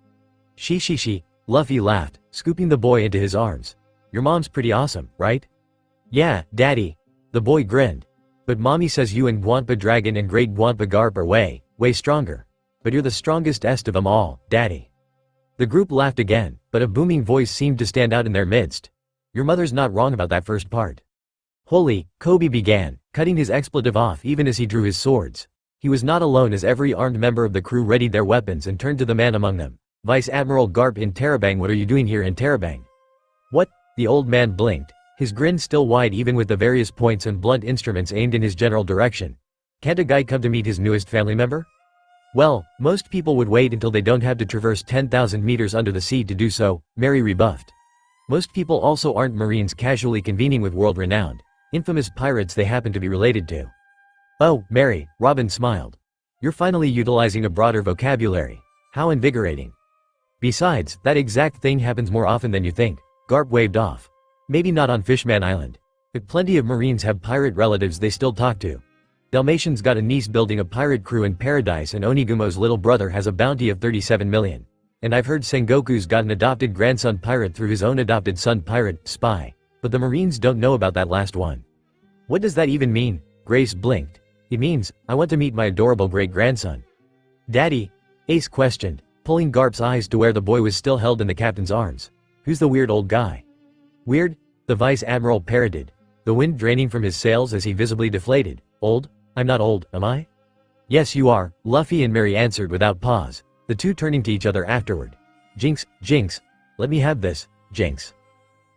She, Luffy laughed, scooping the boy into his arms. Your mom's pretty awesome, right? Yeah, daddy. The boy grinned. But mommy says you and Guampa Dragon and Great Guampa Garp are way stronger. But you're the strongest of them all, Daddy. The group laughed again, but a booming voice seemed to stand out in their midst. Your mother's not wrong about that first part. Holy, Coby began, cutting his expletive off even as he drew his swords. He was not alone as every armed member of the crew readied their weapons and turned to the man among them. Vice Admiral Garp in Terabang, what are you doing here in Terabang? What? The old man blinked, his grin still wide even with the various points and blunt instruments aimed in his general direction. Can't a guy come to meet his newest family member? Well, most people would wait until they don't have to traverse 10,000 meters under the sea to do so, Mary rebuffed. Most people also aren't Marines casually convening with world-renowned, infamous pirates they happen to be related to. Oh, Mary, Robin smiled. You're finally utilizing a broader vocabulary. How invigorating. Besides, that exact thing happens more often than you think, Garp waved off. Maybe not on Fishman Island. But plenty of Marines have pirate relatives they still talk to. Dalmatian's got a niece building a pirate crew in paradise and Onigumo's little brother has a bounty of 37 million. And I've heard Sengoku's got an adopted grandson pirate through his own adopted son pirate, spy. But the Marines don't know about that last one. What does that even mean? Grace blinked. It means, I want to meet my adorable great-grandson. Daddy? Ace questioned, pulling Garp's eyes to where the boy was still held in the captain's arms. Who's the weird old guy? Weird? The vice admiral parroted, the wind draining from his sails as he visibly deflated. Old? I'm not old, am I? Yes you are, Luffy and Mary answered without pause, the two turning to each other afterward. Jinx, Jinx. Let me have this, Jinx.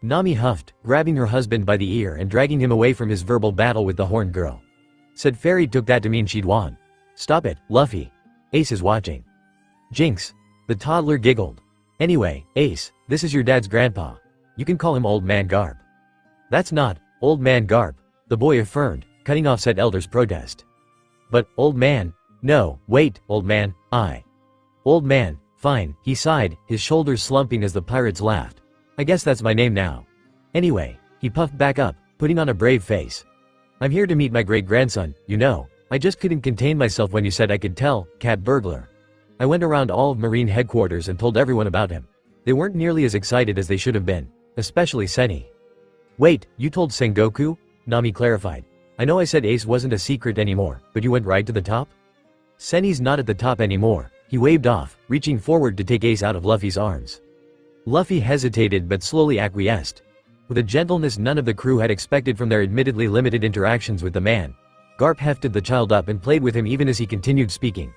Nami huffed, grabbing her husband by the ear and dragging him away from his verbal battle with the horned girl. Said Fairy took that to mean she'd won. Stop it, Luffy. Ace is watching. Jinx. The toddler giggled. Anyway, Ace, this is your dad's grandpa. You can call him Old Man Garp. That's not, Old Man Garp, the boy affirmed, cutting off said elder's protest. But, old man, no, wait, old man, Old man, fine, he sighed, his shoulders slumping as the pirates laughed. I guess that's my name now. Anyway, he puffed back up, putting on a brave face. I'm here to meet my great-grandson, you know. I just couldn't contain myself when you said I could tell, cat burglar. I went around all of Marine headquarters and told everyone about him. They weren't nearly as excited as they should have been, especially Senny. Wait, you told Sengoku? Nami clarified. I know I said Ace wasn't a secret anymore, but you went right to the top? Senny's not at the top anymore, he waved off, reaching forward to take Ace out of Luffy's arms. Luffy hesitated but slowly acquiesced. With a gentleness none of the crew had expected from their admittedly limited interactions with the man, Garp hefted the child up and played with him even as he continued speaking.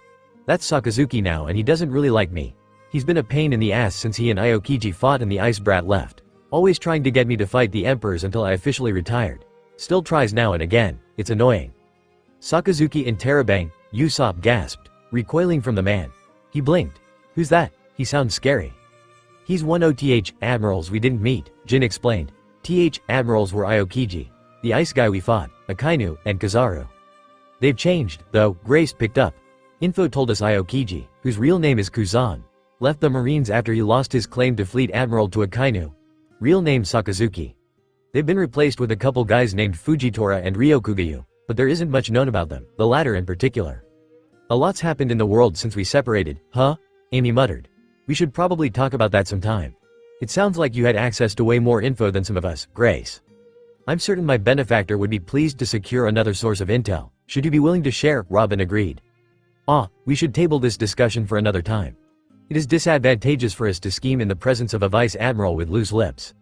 That's Sakazuki now and he doesn't really like me. He's been a pain in the ass since he and Aokiji fought and the ice brat left. Always trying to get me to fight the emperors until I officially retired. Still tries now and again, it's annoying. Sakazuki in Terabang, Usopp gasped, recoiling from the man. He blinked. Who's that? He sounds scary. He's one OTH admirals we didn't meet, Jin explained. TH admirals were Aokiji, the ice guy we fought, Akainu, and Kizaru. They've changed, though, Grace picked up. Info told us Aokiji, whose real name is Kuzan, left the Marines after he lost his claim to fleet admiral to Akainu. Real name Sakazuki. They've been replaced with a couple guys named Fujitora and Ryokugayu, but there isn't much known about them, the latter in particular. A lot's happened in the world since we separated, huh? Amy muttered. We should probably talk about that sometime. It sounds like you had access to way more info than some of us, Grace. I'm certain my benefactor would be pleased to secure another source of intel. Should you be willing to share? Robin agreed. We should table this discussion for another time. It is disadvantageous for us to scheme in the presence of a vice admiral with loose lips.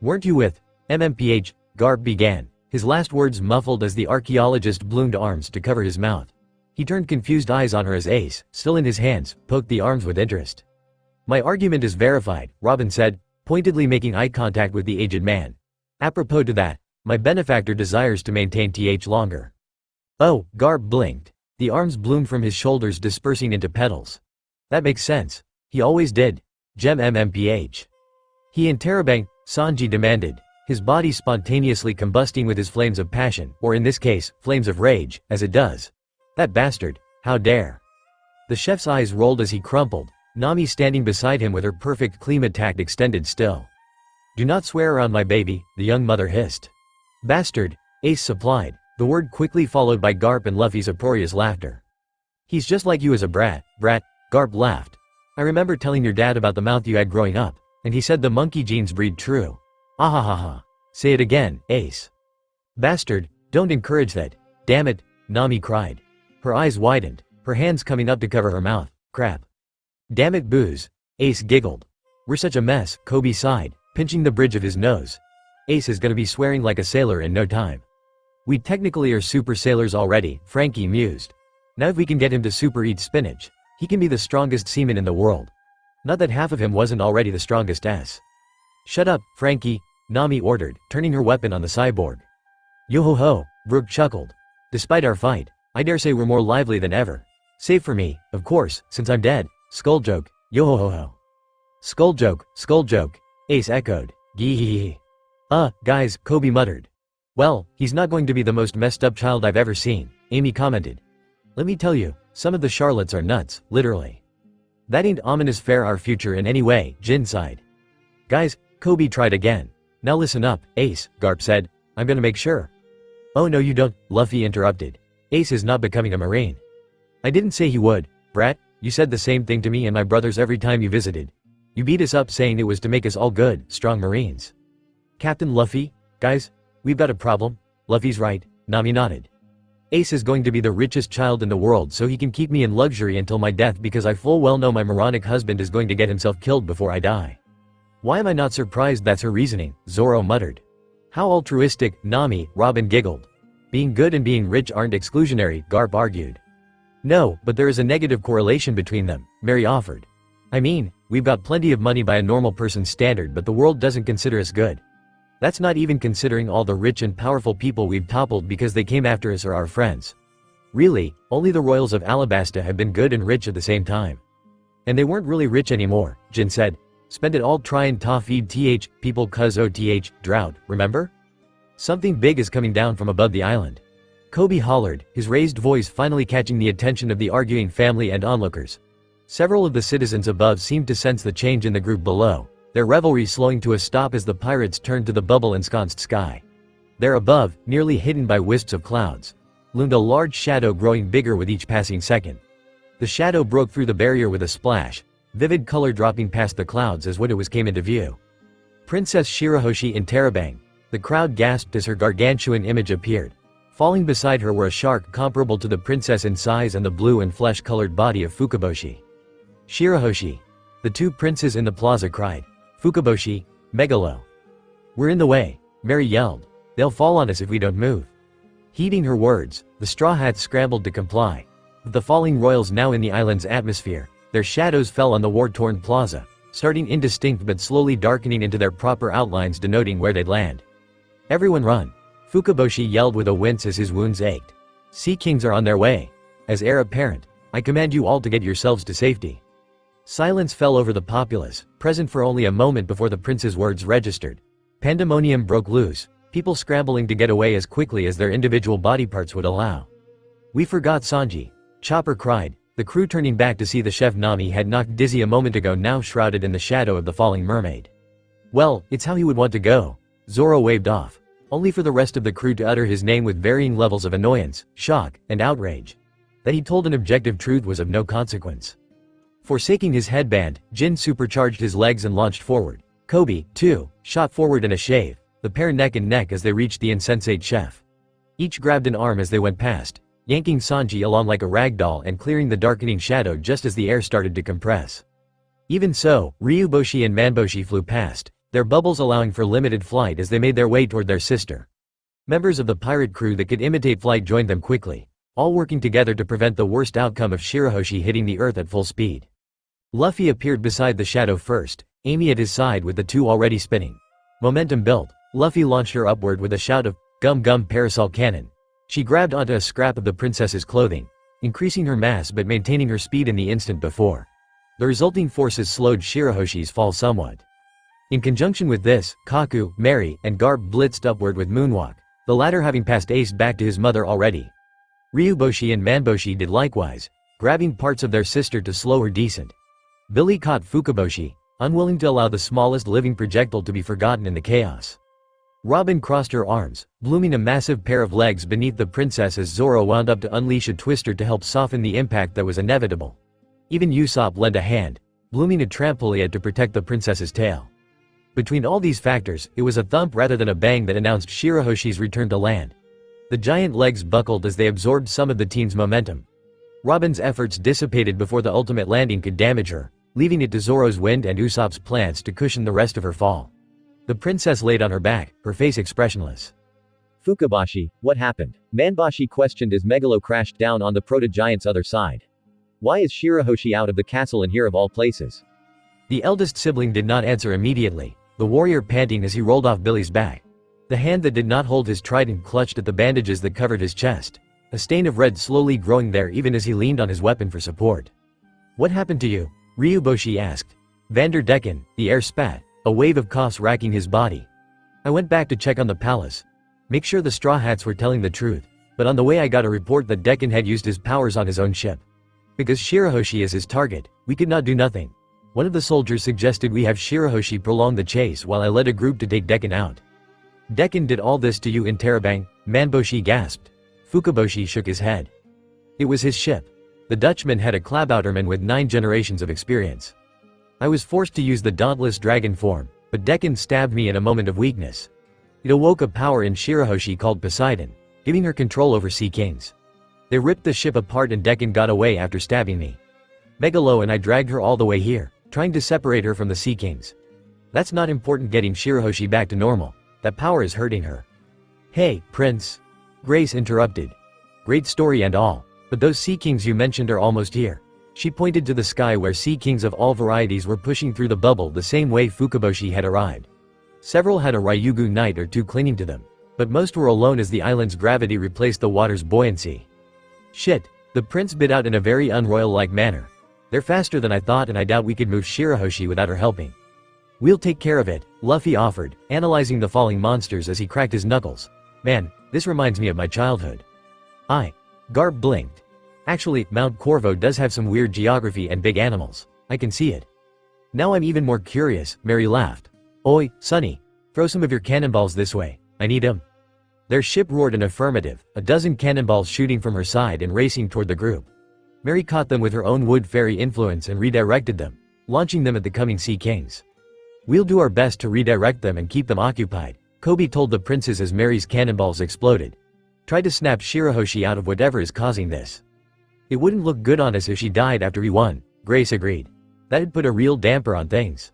Weren't you with MMPH? Garp began, his last words muffled as the archaeologist bloomed arms to cover his mouth. He turned confused eyes on her as Ace, still in his hands, poked the arms with interest. My argument is verified, Robin said, pointedly making eye contact with the aged man. Apropos to that, my benefactor desires to maintain TH longer. Oh, Garp blinked. The arms bloomed from his shoulders dispersing into petals. That makes sense. He always did. Gem MMPH. He interrobang, Sanji demanded, his body spontaneously combusting with his flames of passion, or in this case, flames of rage, as it does. That bastard, how dare. The chef's eyes rolled as he crumpled, Nami standing beside him with her perfect klima tact extended still. Do not swear around my baby, the young mother hissed. Bastard, Ace supplied, the word quickly followed by Garp and Luffy's uproarious laughter. He's just like you as a brat, Garp laughed. I remember telling your dad about the mouth you had growing up, and he said the monkey genes breed true. Ahahaha. Say it again, Ace. Bastard, don't encourage that. Damn it, Nami cried. Her eyes widened, her hands coming up to cover her mouth. Crap. Damn it, Booze. Ace giggled. We're such a mess, Coby sighed, pinching the bridge of his nose. Ace is gonna be swearing like a sailor in no time. We technically are super sailors already, Frankie mused. Now if we can get him to super eat spinach, he can be the strongest seaman in the world. Not that half of him wasn't already the strongest S. Shut up, Frankie, Nami ordered, turning her weapon on the cyborg. Yo-ho-ho, Brooke chuckled. Despite our fight, I dare say we're more lively than ever. Save for me, of course, since I'm dead. Skull joke, yo-ho-ho-ho. Skull joke, Ace echoed. Gee. Guys, Coby muttered. Well, he's not going to be the most messed up child I've ever seen, Amy commented. Let me tell you, some of the Charlottes are nuts, literally. That ain't ominous fair our future in any way, Jin sighed. Guys, Coby tried again. Now listen up, Ace, Garp said. I'm gonna make sure. Oh no you don't, Luffy interrupted. Ace is not becoming a Marine. I didn't say he would, brat, you said the same thing to me and my brothers every time you visited. You beat us up saying it was to make us all good, strong Marines. Captain Luffy, guys, we've got a problem. Luffy's right, Nami nodded. Ace is going to be the richest child in the world so he can keep me in luxury until my death because I full well know my moronic husband is going to get himself killed before I die. Why am I not surprised that's her reasoning, Zoro muttered. How altruistic, Nami, Robin giggled. Being good and being rich aren't exclusionary, Garp argued. No, but there is a negative correlation between them, Mary offered. I mean, we've got plenty of money by a normal person's standard but the world doesn't consider us good. That's not even considering all the rich and powerful people we've toppled because they came after us or our friends. Really, only the royals of Alabasta have been good and rich at the same time. And they weren't really rich anymore, Jin said. Spend it all trying to feed people cuz oth, drought, remember? Something big is coming down from above the island. Coby hollered, his raised voice finally catching the attention of the arguing family and onlookers. Several of the citizens above seemed to sense the change in the group below, their revelry slowing to a stop as the pirates turned to the bubble-ensconced sky. There above, nearly hidden by wisps of clouds, loomed a large shadow growing bigger with each passing second. The shadow broke through the barrier with a splash, vivid color dropping past the clouds as when it came into view. Princess Shirahoshi in Terabang. The crowd gasped as her gargantuan image appeared. Falling beside her were a shark comparable to the princess in size and the blue and flesh-colored body of Fukaboshi. Shirahoshi. The two princes in the plaza cried. Fukaboshi, Megalo. We're in the way, Mary yelled. They'll fall on us if we don't move. Heeding her words, the Straw Hats scrambled to comply. With the falling royals now in the island's atmosphere, their shadows fell on the war-torn plaza, starting indistinct but slowly darkening into their proper outlines denoting where they'd land. Everyone run! Fukaboshi yelled with a wince as his wounds ached. Sea Kings are on their way. As heir apparent, I command you all to get yourselves to safety. Silence fell over the populace, present for only a moment before the prince's words registered. Pandemonium broke loose, people scrambling to get away as quickly as their individual body parts would allow. We forgot Sanji, Chopper cried, the crew turning back to see the chef Nami had knocked dizzy a moment ago now shrouded in the shadow of the falling mermaid. Well, it's how he would want to go. Zoro waved off, only for the rest of the crew to utter his name with varying levels of annoyance, shock, and outrage. That he told an objective truth was of no consequence. Forsaking his headband, Jin supercharged his legs and launched forward. Coby, too, shot forward in a shave, the pair neck and neck as they reached the insensate chef. Each grabbed an arm as they went past, yanking Sanji along like a rag doll and clearing the darkening shadow just as the air started to compress. Even so, Ryuboshi and Manboshi flew past, their bubbles allowing for limited flight as they made their way toward their sister. Members of the pirate crew that could imitate flight joined them quickly, all working together to prevent the worst outcome of Shirahoshi hitting the earth at full speed. Luffy appeared beside the shadow first, Amy at his side with the two already spinning. Momentum built, Luffy launched her upward with a shout of, "Gum Gum Parasol Cannon." She grabbed onto a scrap of the princess's clothing, increasing her mass but maintaining her speed in the instant before. The resulting forces slowed Shirahoshi's fall somewhat. In conjunction with this, Kaku, Mary, and Garp blitzed upward with Moonwalk, the latter having passed Ace back to his mother already. Ryuboshi and Manboshi did likewise, grabbing parts of their sister to slow her descent. Billy caught Fukaboshi, unwilling to allow the smallest living projectile to be forgotten in the chaos. Robin crossed her arms, blooming a massive pair of legs beneath the princess as Zoro wound up to unleash a twister to help soften the impact that was inevitable. Even Usopp lent a hand, blooming a trampoline to protect the princess's tail. Between all these factors, it was a thump rather than a bang that announced Shirahoshi's return to land. The giant legs buckled as they absorbed some of the teen's momentum. Robin's efforts dissipated before the ultimate landing could damage her, leaving it to Zoro's wind and Usopp's plans to cushion the rest of her fall. The princess laid on her back, her face expressionless. Fukabashi, what happened? Manbashi questioned as Megalo crashed down on the proto-giant's other side. Why is Shirahoshi out of the castle and here of all places? The eldest sibling did not answer immediately, the warrior panting as he rolled off Billy's back. The hand that did not hold his trident clutched at the bandages that covered his chest, a stain of red slowly growing there even as he leaned on his weapon for support. What happened to you? Ryuboshi asked. Vanderdecken, the heir spat, a wave of coughs racking his body. I went back to check on the palace. Make sure the Straw Hats were telling the truth, but on the way I got a report that Decken had used his powers on his own ship. Because Shirahoshi is his target, we could not do nothing. One of the soldiers suggested we have Shirahoshi prolong the chase while I led a group to take Decken out. Decken did all this to you in Terabang? Manboshi gasped. Fukaboshi shook his head. It was his ship. The Dutchman had a Klabouterman with 9 generations of experience. I was forced to use the dauntless dragon form, but Decken stabbed me in a moment of weakness. It awoke a power in Shirahoshi called Poseidon, giving her control over Sea Kings. They ripped the ship apart and Decken got away after stabbing me. Megalo and I dragged her all the way here, trying to separate her from the Sea Kings. That's not important getting Shirahoshi back to normal. That power is hurting her. Hey, Prince. Grace interrupted. Great story and all, but those Sea Kings you mentioned are almost here. She pointed to the sky where Sea Kings of all varieties were pushing through the bubble the same way Fukaboshi had arrived. Several had a Ryugu knight or two clinging to them, but most were alone as the island's gravity replaced the water's buoyancy. Shit, the prince bit out in a very unroyal-like manner. They're faster than I thought and I doubt we could move Shirahoshi without her helping. We'll take care of it, Luffy offered, analyzing the falling monsters as he cracked his knuckles. Man, this reminds me of my childhood. Garb blinked. Actually, Mount Corvo does have some weird geography and big animals. I can see it. Now I'm even more curious, Mary laughed. Oi, Sonny. Throw some of your cannonballs this way. I need 'em. Their ship roared an affirmative, a dozen cannonballs shooting from her side and racing toward the group. Mary caught them with her own wood fairy influence and redirected them, launching them at the coming Sea Kings. We'll do our best to redirect them and keep them occupied, Coby told the princes as Mary's cannonballs exploded. Try to snap Shirahoshi out of whatever is causing this. It wouldn't look good on us if she died after we won, Grace agreed. That'd put a real damper on things.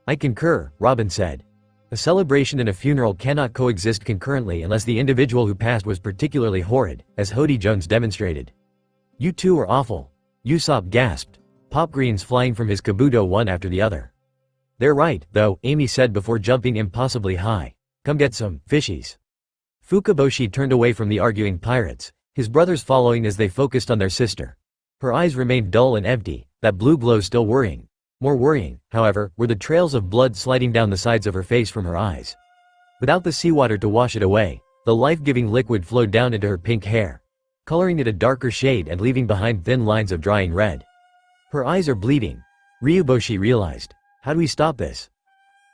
I concur, Robin said. A celebration and a funeral cannot coexist concurrently unless the individual who passed was particularly horrid, as Hody Jones demonstrated. You two are awful. Usopp gasped, pop greens flying from his kabuto one after the other. They're right, though, Amy said before jumping impossibly high. Come get some fishies. Fukaboshi turned away from the arguing pirates, his brothers following as they focused on their sister. Her eyes remained dull and empty, that blue glow still worrying. More worrying, however, were the trails of blood sliding down the sides of her face from her eyes. Without the seawater to wash it away, the life-giving liquid flowed down into her pink hair, coloring it a darker shade and leaving behind thin lines of drying red. Her eyes are bleeding, Ryuboshi realized. How do we stop this?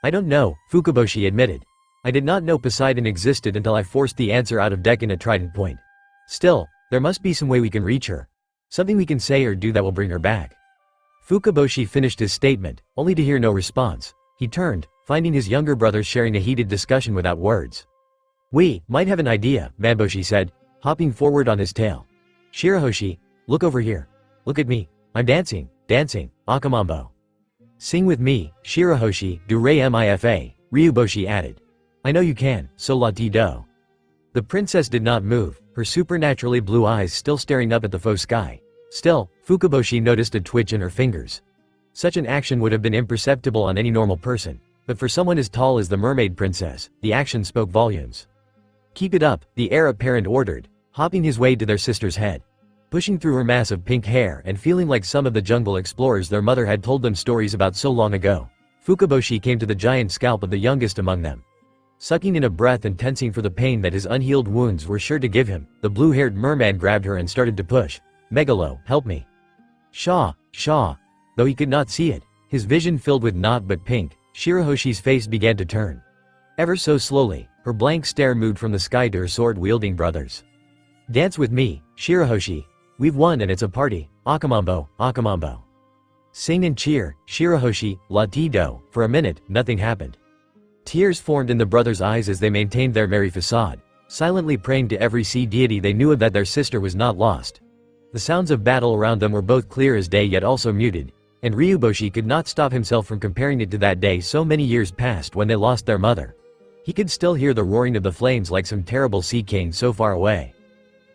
I don't know, Fukaboshi admitted. I did not know Poseidon existed until I forced the answer out of Decken at Trident Point. Still, there must be some way we can reach her. Something we can say or do that will bring her back. Fukaboshi finished his statement, only to hear no response. He turned, finding his younger brothers sharing a heated discussion without words. We might have an idea, Manboshi said, hopping forward on his tail. Shirahoshi, look over here. Look at me. I'm dancing, Akamambo. Sing with me, Shirahoshi, do re mifa, Ryuboshi added. I know you can, so la ti do. The princess did not move, her supernaturally blue eyes still staring up at the faux sky. Still, Fukaboshi noticed a twitch in her fingers. Such an action would have been imperceptible on any normal person, but for someone as tall as the mermaid princess, the action spoke volumes. Keep it up, the heir apparent ordered, hopping his way to their sister's head. Pushing through her mass of pink hair and feeling like some of the jungle explorers their mother had told them stories about so long ago, Fukaboshi came to the giant scalp of the youngest among them. Sucking in a breath and tensing for the pain that his unhealed wounds were sure to give him, the blue-haired merman grabbed her and started to push. Megalo, help me. Shaw. Though he could not see it, his vision filled with naught but pink, Shirahoshi's face began to turn. Ever so slowly, her blank stare moved from the sky to her sword-wielding brothers. Dance with me, Shirahoshi. We've won and it's a party, Akamambo. Sing and cheer, Shirahoshi, latido. For a minute, nothing happened. Tears formed in the brothers' eyes as they maintained their merry facade, silently praying to every sea deity they knew of that their sister was not lost. The sounds of battle around them were both clear as day yet also muted, and Ryuboshi could not stop himself from comparing it to that day so many years past when they lost their mother. He could still hear the roaring of the flames like some terrible sea king so far away.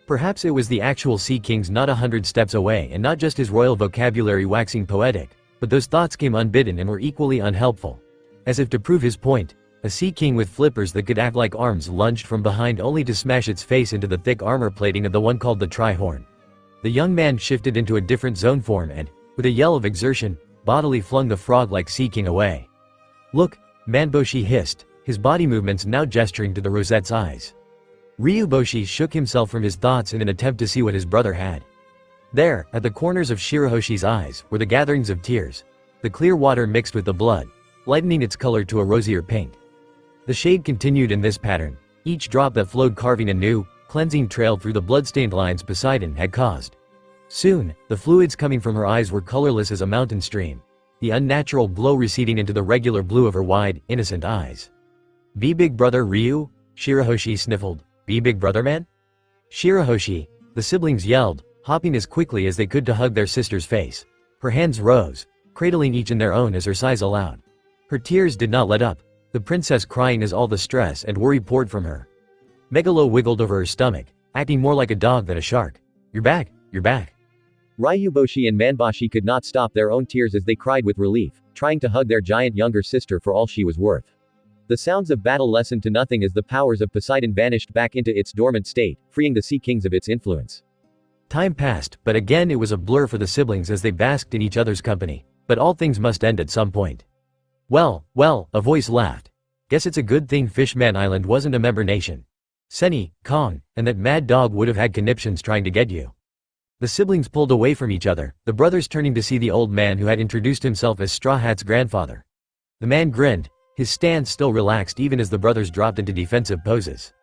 Perhaps it was the actual sea kings not 100 steps away and not just his royal vocabulary waxing poetic, but those thoughts came unbidden and were equally unhelpful. As if to prove his point, a sea king with flippers that could act like arms lunged from behind only to smash its face into the thick armor plating of the one called the Tri-Horn. The young man shifted into a different zone form and, with a yell of exertion, bodily flung the frog-like sea king away. "Look," Manboshi hissed, his body movements now gesturing to the rosette's eyes. Ryuboshi shook himself from his thoughts in an attempt to see what his brother had. There, at the corners of Shirahoshi's eyes, were the gatherings of tears. The clear water mixed with the blood, lightening its color to a rosier pink. The shade continued in this pattern, each drop that flowed carving a new, cleansing trail through the blood-stained lines Poseidon had caused. Soon, the fluids coming from her eyes were colorless as a mountain stream, the unnatural glow receding into the regular blue of her wide, innocent eyes. "Be big brother Ryu?" Shirahoshi sniffled. "Be big brother man?" "Shirahoshi," the siblings yelled, hopping as quickly as they could to hug their sister's face. Her hands rose, cradling each in their own as her sighs allowed. Her tears did not let up, the princess crying as all the stress and worry poured from her. Megalo wiggled over her stomach, acting more like a dog than a shark. "You're back, you're back." Ryuboshi and Manboshi could not stop their own tears as they cried with relief, trying to hug their giant younger sister for all she was worth. The sounds of battle lessened to nothing as the powers of Poseidon vanished back into its dormant state, freeing the sea kings of its influence. Time passed, but again it was a blur for the siblings as they basked in each other's company. But all things must end at some point. Well, a voice laughed. "Guess it's a good thing Fishman Island wasn't a member nation. Senny, Kong, and that mad dog would have had conniptions trying to get you." The siblings pulled away from each other, the brothers turning to see the old man who had introduced himself as Straw Hat's grandfather. The man grinned, his stance still relaxed even as the brothers dropped into defensive poses.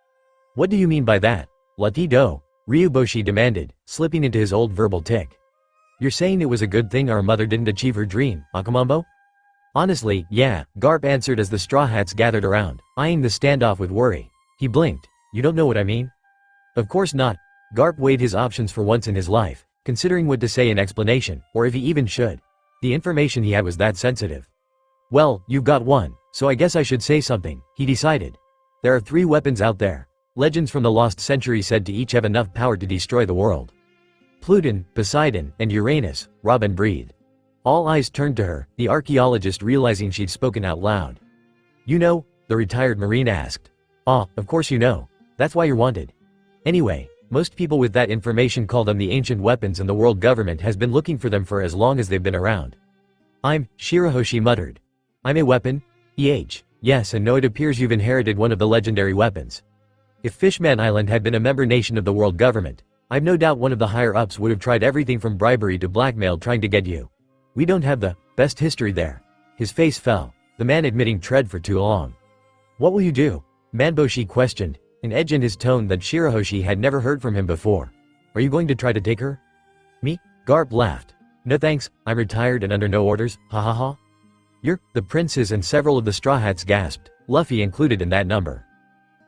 "What do you mean by that, Latido?" Ryuboshi demanded, slipping into his old verbal tick. "You're saying it was a good thing our mother didn't achieve her dream, Akamambo?" "Honestly, yeah," Garp answered as the Straw Hats gathered around, eyeing the standoff with worry. He blinked. "You don't know what I mean?" "Of course not." Garp weighed his options for once in his life, considering what to say in explanation, or if he even should. The information he had was that sensitive. "Well, you've got one, so I guess I should say something," he decided. "There are 3 weapons out there. Legends from the lost century said to each have enough power to destroy the world. Pluton, Poseidon, and Uranus," Robin breathed. All eyes turned to her, the archaeologist realizing she'd spoken out loud. "You know?" the retired Marine asked. "Ah, of course you know. That's why you're wanted. Anyway, most people with that information call them the ancient weapons and the world government has been looking for them for as long as they've been around." Shirahoshi muttered. "I'm a weapon? Yes and no, it appears you've inherited one of the legendary weapons. If Fishman Island had been a member nation of the world government, I've no doubt one of the higher-ups would have tried everything from bribery to blackmail trying to get you. We don't have the best history there." His face fell, the man admitting tread for too long. "What will you do?" Manboshi questioned, an edge in his tone that Shirahoshi had never heard from him before. "Are you going to try to take her?" "Me?" Garp laughed. "No thanks, I'm retired and under no orders, ha ha ha." "You're..." The princes and several of the Straw Hats gasped, Luffy included in that number.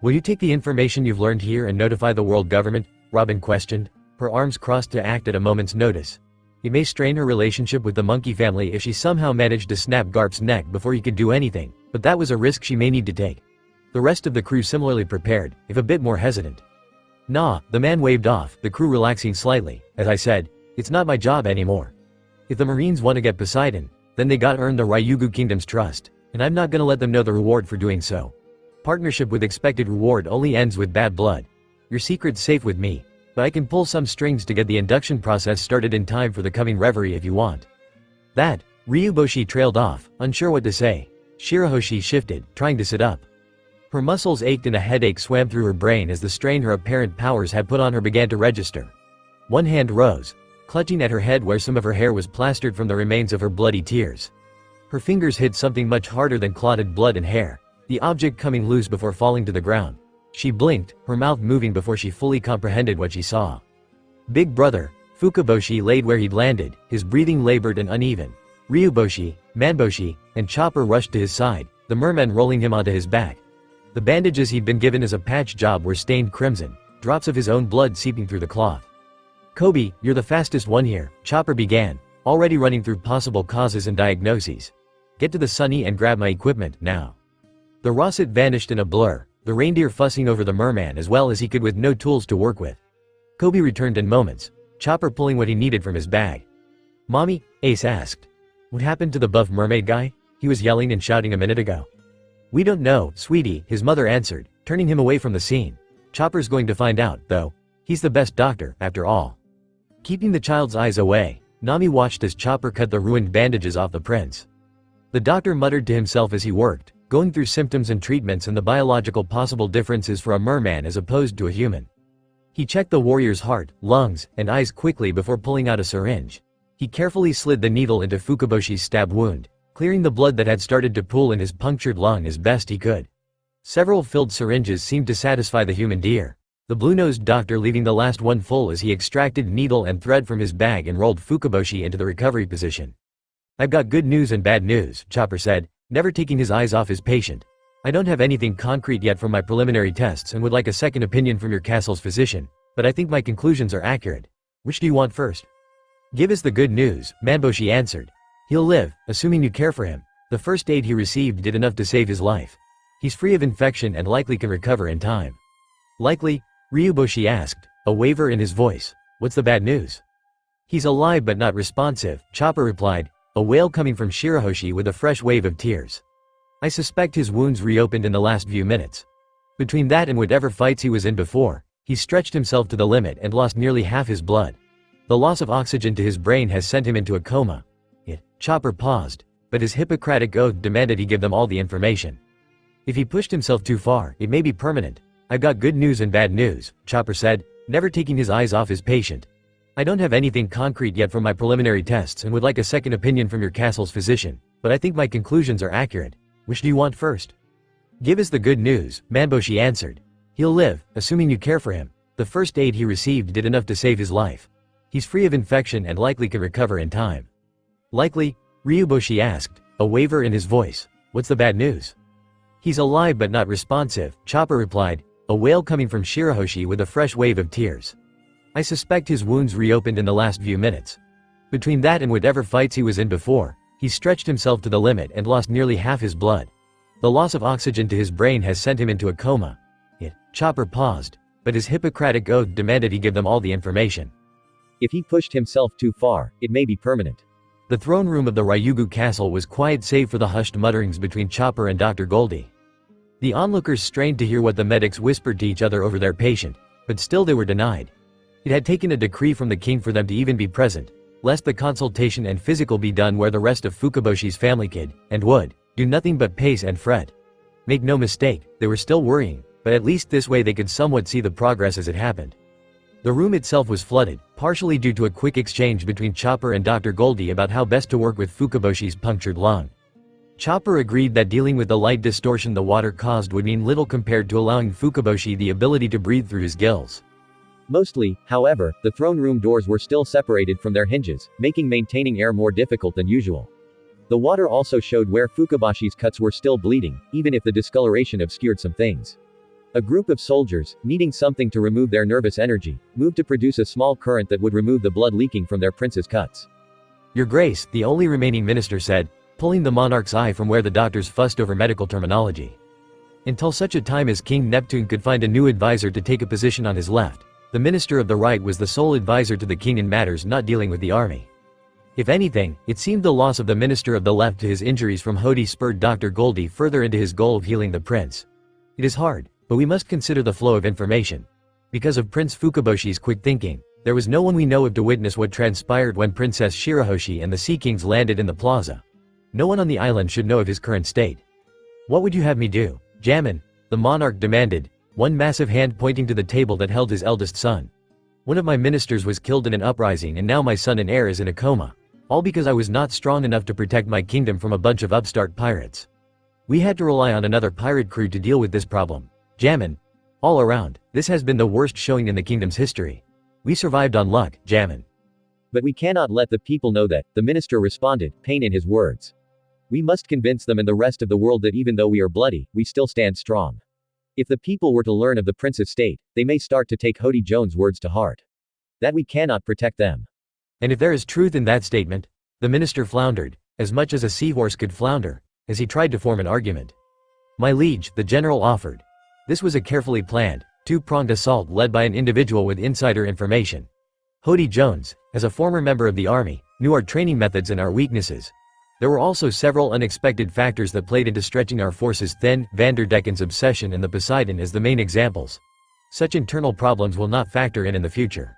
"Will you take the information you've learned here and notify the world government?" Robin questioned, her arms crossed to act at a moment's notice. It may strain her relationship with the monkey family if she somehow managed to snap Garp's neck before he could do anything, but that was a risk she may need to take. The rest of the crew similarly prepared, if a bit more hesitant. "Nah," the man waved off, the crew relaxing slightly. "As I said, it's not my job anymore. If the Marines want to get Poseidon, then they gotta earn the Ryugu Kingdom's trust, and I'm not gonna let them know the reward for doing so. Partnership with expected reward only ends with bad blood. Your secret's safe with me, but I can pull some strings to get the induction process started in time for the coming reverie if you want." That, Ryuboshi trailed off, unsure what to say. Shirahoshi shifted, trying to sit up. Her muscles ached and a headache swam through her brain as the strain her apparent powers had put on her began to register. One hand rose, clutching at her head where some of her hair was plastered from the remains of her bloody tears. Her fingers hit something much harder than clotted blood and hair, the object coming loose before falling to the ground. She blinked, her mouth moving before she fully comprehended what she saw. Big brother, Fukaboshi laid where he'd landed, his breathing labored and uneven. Ryuboshi, Manboshi, and Chopper rushed to his side, the merman rolling him onto his back. The bandages he'd been given as a patch job were stained crimson, drops of his own blood seeping through the cloth. Coby, you're the fastest one here, Chopper began, already running through possible causes and diagnoses. Get to the sunny and grab my equipment, now. The Rosset vanished in a blur, the reindeer fussing over the merman as well as he could with no tools to work with. Coby returned in moments, Chopper pulling what he needed from his bag. Mommy, Ace asked. What happened to the buff mermaid guy? He was yelling and shouting a minute ago. We don't know, sweetie, his mother answered, turning him away from the scene. Chopper's going to find out, though. He's the best doctor, after all. Keeping the child's eyes away, Nami watched as Chopper cut the ruined bandages off the prince. The doctor muttered to himself as he worked, going through symptoms and treatments and the biological possible differences for a merman as opposed to a human. He checked the warrior's heart, lungs, and eyes quickly before pulling out a syringe. He carefully slid the needle into Fukaboshi's stab wound, clearing the blood that had started to pool in his punctured lung as best he could. Several filled syringes seemed to satisfy the human deer. The blue-nosed doctor leaving the last one full as he extracted needle and thread from his bag and rolled Fukaboshi into the recovery position. I've got good news and bad news, Chopper said, never taking his eyes off his patient. I don't have anything concrete yet from my preliminary tests and would like a second opinion from your castle's physician, but I think my conclusions are accurate. Which do you want first? Give us the good news, Manboshi answered. He'll live, assuming you care for him. The first aid he received did enough to save his life. He's free of infection and likely can recover in time. Likely? Ryuboshi asked, a waver in his voice. What's the bad news? He's alive but not responsive, Chopper replied, a wail coming from Shirahoshi with a fresh wave of tears. I suspect his wounds reopened in the last few minutes. Between that and whatever fights he was in before, he stretched himself to the limit and lost nearly half his blood. The loss of oxygen to his brain has sent him into a coma. Chopper paused, but his Hippocratic oath demanded he give them all the information. If he pushed himself too far, it may be permanent. I've got good news and bad news, Chopper said, never taking his eyes off his patient. I don't have anything concrete yet from my preliminary tests and would like a second opinion from your castle's physician, but I think my conclusions are accurate. Which do you want first? Give us the good news, Manboshi answered. He'll live, assuming you care for him. The first aid he received did enough to save his life. He's free of infection and likely can recover in time. Likely? Ryuboshi asked, a waver in his voice. What's the bad news? He's alive but not responsive, Chopper replied, a wail coming from Shirahoshi with a fresh wave of tears. I suspect his wounds reopened in the last few minutes. Between that and whatever fights he was in before, he stretched himself to the limit and lost nearly half his blood. The loss of oxygen to his brain has sent him into a coma. Chopper paused, but his Hippocratic oath demanded he give them all the information. If he pushed himself too far, it may be permanent. The throne room of the Ryugu castle was quiet save for the hushed mutterings between Chopper and Dr. Goldie. The onlookers strained to hear what the medics whispered to each other over their patient, but still they were denied. It had taken a decree from the king for them to even be present, lest the consultation and physical be done where the rest of Fukaboshi's family could, and would, do nothing but pace and fret. Make no mistake, they were still worrying, but at least this way they could somewhat see the progress as it happened. The room itself was flooded, partially due to a quick exchange between Chopper and Dr. Goldie about how best to work with Fukaboshi's punctured lung. Chopper agreed that dealing with the light distortion the water caused would mean little compared to allowing Fukaboshi the ability to breathe through his gills. Mostly, however, the throne room doors were still separated from their hinges, making maintaining air more difficult than usual. The water also showed where Fukaboshi's cuts were still bleeding, even if the discoloration obscured some things. A group of soldiers, needing something to remove their nervous energy, moved to produce a small current that would remove the blood leaking from their prince's cuts. Your Grace, the only remaining minister said, pulling the monarch's eye from where the doctors fussed over medical terminology. Until such a time as King Neptune could find a new advisor to take a position on his left, the minister of the right was the sole advisor to the king in matters not dealing with the army. If anything, it seemed the loss of the minister of the left to his injuries from Hody spurred Dr. Goldie further into his goal of healing the prince. It is hard, but we must consider the flow of information. Because of Prince Fukaboshi's quick thinking, there was no one we know of to witness what transpired when Princess Shirahoshi and the Sea Kings landed in the plaza. No one on the island should know of his current state. What would you have me do, Jamin? The monarch demanded, one massive hand pointing to the table that held his eldest son. One of my ministers was killed in an uprising and now my son and heir is in a coma. All because I was not strong enough to protect my kingdom from a bunch of upstart pirates. We had to rely on another pirate crew to deal with this problem. Jamin. All around, this has been the worst showing in the kingdom's history. We survived on luck, Jamin. But we cannot let the people know that, the minister responded, pain in his words. We must convince them and the rest of the world that even though we are bloody, we still stand strong. If the people were to learn of the prince's state, they may start to take Hody Jones' words to heart. That we cannot protect them. And if there is truth in that statement, the minister floundered, as much as a seahorse could flounder, as he tried to form an argument. My liege, the general offered. This was a carefully planned, two-pronged assault led by an individual with insider information. Hody Jones, as a former member of the army, knew our training methods and our weaknesses. There were also several unexpected factors that played into stretching our forces thin, Vanderdecken's obsession and the Poseidon as the main examples. Such internal problems will not factor in the future.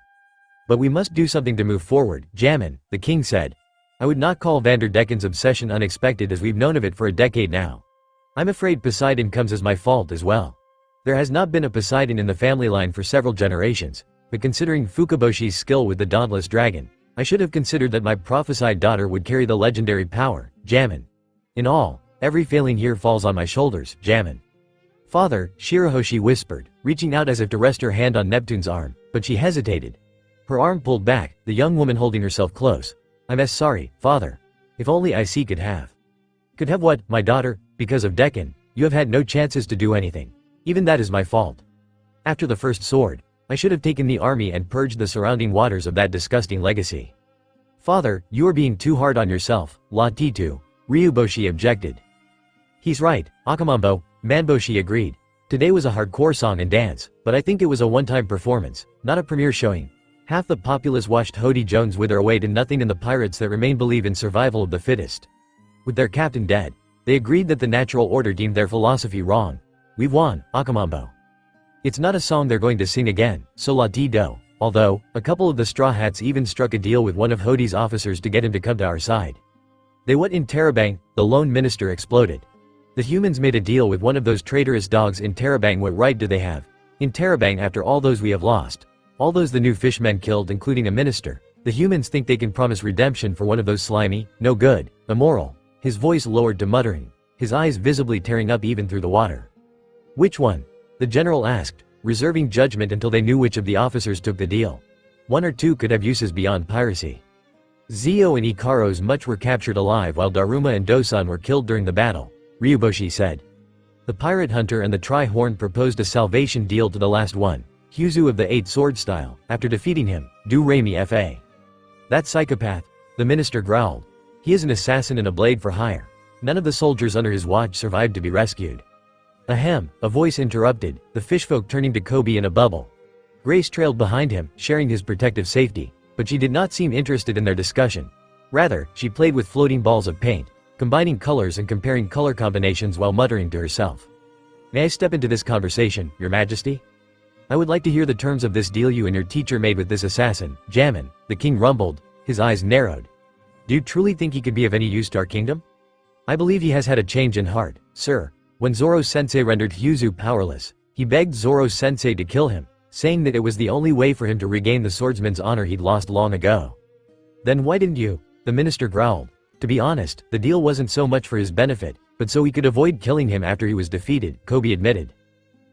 But we must do something to move forward, Jammin, the king said. I would not call Vanderdecken's obsession unexpected as we've known of it for a decade now. I'm afraid Poseidon comes as my fault as well. There has not been a Poseidon in the family line for several generations, but considering Fukuboshi's skill with the dauntless dragon, I should have considered that my prophesied daughter would carry the legendary power, Jammin. In all, every failing here falls on my shoulders, Jammin. Father, Shirahoshi whispered, reaching out as if to rest her hand on Neptune's arm, but she hesitated. Her arm pulled back, the young woman holding herself close. I'm sorry, father. If only I could have. Could have what, my daughter? Because of Decken, you have had no chances to do anything. Even that is my fault. After the first sword, I should have taken the army and purged the surrounding waters of that disgusting legacy. Father, you are being too hard on yourself, Latitu, Ryuboshi objected. He's right, Akamambo, Manboshi agreed. Today was a hardcore song and dance, but I think it was a one-time performance, not a premiere showing. Half the populace watched Hody Jones wither away to nothing and the pirates that remain believe in survival of the fittest. With their captain dead, they agreed that the natural order deemed their philosophy wrong. We've won, Akamambo. It's not a song they're going to sing again, so Latido, although, a couple of the Straw Hats even struck a deal with one of Hody's officers to get him to come to our side. They what in Terabang, the lone minister exploded. The humans made a deal with one of those traitorous dogs in Terabang. What right do they have? In Terabang after all those we have lost. All those the new fishmen killed including a minister, the humans think they can promise redemption for one of those slimy, no good, immoral. His voice lowered to muttering, his eyes visibly tearing up even through the water. Which one? The general asked, reserving judgment until they knew which of the officers took the deal. One or two could have uses beyond piracy. Zio and Ikaro's much were captured alive while Daruma and Dosan were killed during the battle, Ryuboshi said. The pirate hunter and the Tri-Horn proposed a salvation deal to the last one, Hyuzu of the 8 sword style, after defeating him, Do Rami Fa. That psychopath, the minister growled. He is an assassin and a blade for hire. None of the soldiers under his watch survived to be rescued. Ahem, a voice interrupted, the fishfolk turning to Coby in a bubble. Grace trailed behind him, sharing his protective safety, but she did not seem interested in their discussion. Rather, she played with floating balls of paint, combining colors and comparing color combinations while muttering to herself. May I step into this conversation, Your Majesty? I would like to hear the terms of this deal you and your teacher made with this assassin, Jammin, the king rumbled, his eyes narrowed. Do you truly think he could be of any use to our kingdom? I believe he has had a change in heart, sir. When Zoro-sensei rendered Hyuzu powerless, he begged Zoro-sensei to kill him, saying that it was the only way for him to regain the swordsman's honor he'd lost long ago. Then why didn't you? The minister growled. To be honest, the deal wasn't so much for his benefit, but so he could avoid killing him after he was defeated, Coby admitted.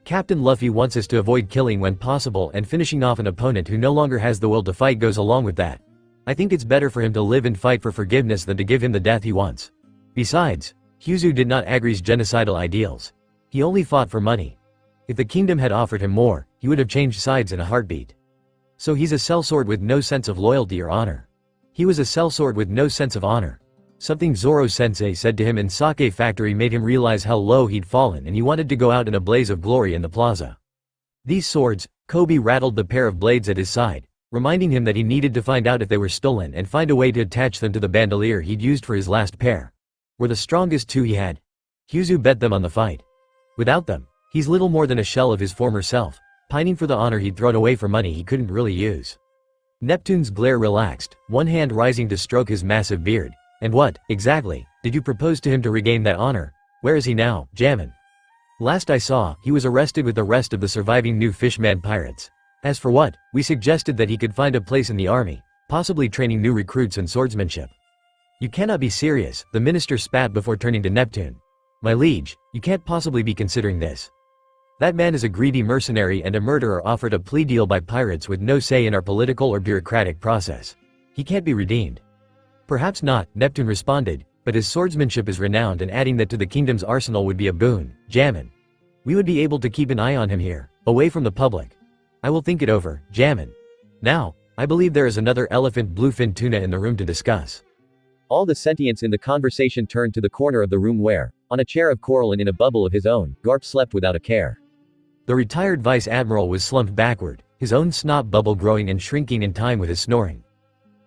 Captain Luffy wants us to avoid killing when possible, and finishing off an opponent who no longer has the will to fight goes along with that. I think it's better for him to live and fight for forgiveness than to give him the death he wants. Besides, Hyuzu did not agree with genocidal ideals. He only fought for money. If the kingdom had offered him more, he would have changed sides in a heartbeat. So he's a sellsword with no sense of loyalty or honor. He was a sellsword with no sense of honor. Something Zoro-sensei said to him in Sake Factory made him realize how low he'd fallen, and he wanted to go out in a blaze of glory in the plaza. These swords, Coby rattled the pair of blades at his side, reminding him that he needed to find out if they were stolen and find a way to attach them to the bandolier he'd used for his last pair. Were the strongest two he had. Hyuzu bet them on the fight. Without them, he's little more than a shell of his former self, pining for the honor he'd thrown away for money he couldn't really use. Neptune's glare relaxed, one hand rising to stroke his massive beard. And what, exactly, did you propose to him to regain that honor? Where is he now, Jammin? Last I saw, he was arrested with the rest of the surviving new fishman pirates. As for what, we suggested that he could find a place in the army, possibly training new recruits in swordsmanship. You cannot be serious, the minister spat before turning to Neptune. My liege, you can't possibly be considering this. That man is a greedy mercenary and a murderer offered a plea deal by pirates with no say in our political or bureaucratic process. He can't be redeemed. Perhaps not, Neptune responded, but his swordsmanship is renowned, and adding that to the kingdom's arsenal would be a boon, Jammin. We would be able to keep an eye on him here, away from the public. I will think it over, Jammin. Now, I believe there is another elephant bluefin tuna in the room to discuss. All the sentients in the conversation turned to the corner of the room where, on a chair of coral and in a bubble of his own, Garp slept without a care. The retired vice admiral was slumped backward, his own snot bubble growing and shrinking in time with his snoring.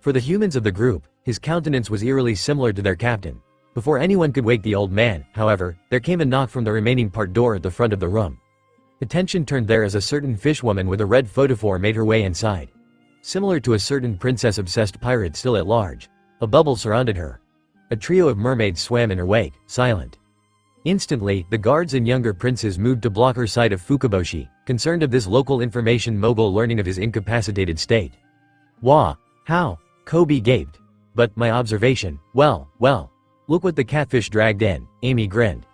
For the humans of the group, his countenance was eerily similar to their captain. Before anyone could wake the old man, however, there came a knock from the remaining part door at the front of the room. Attention turned there as a certain fishwoman with a red photophore made her way inside. Similar to a certain princess-obsessed pirate still at large, a bubble surrounded her. A trio of mermaids swam in her wake, silent. Instantly, the guards and younger princes moved to block her sight of Fukaboshi, concerned of this local information mogul learning of his incapacitated state. Wah! How? Coby gaped. But, my observation, well, look what the catfish dragged in, Amy grinned.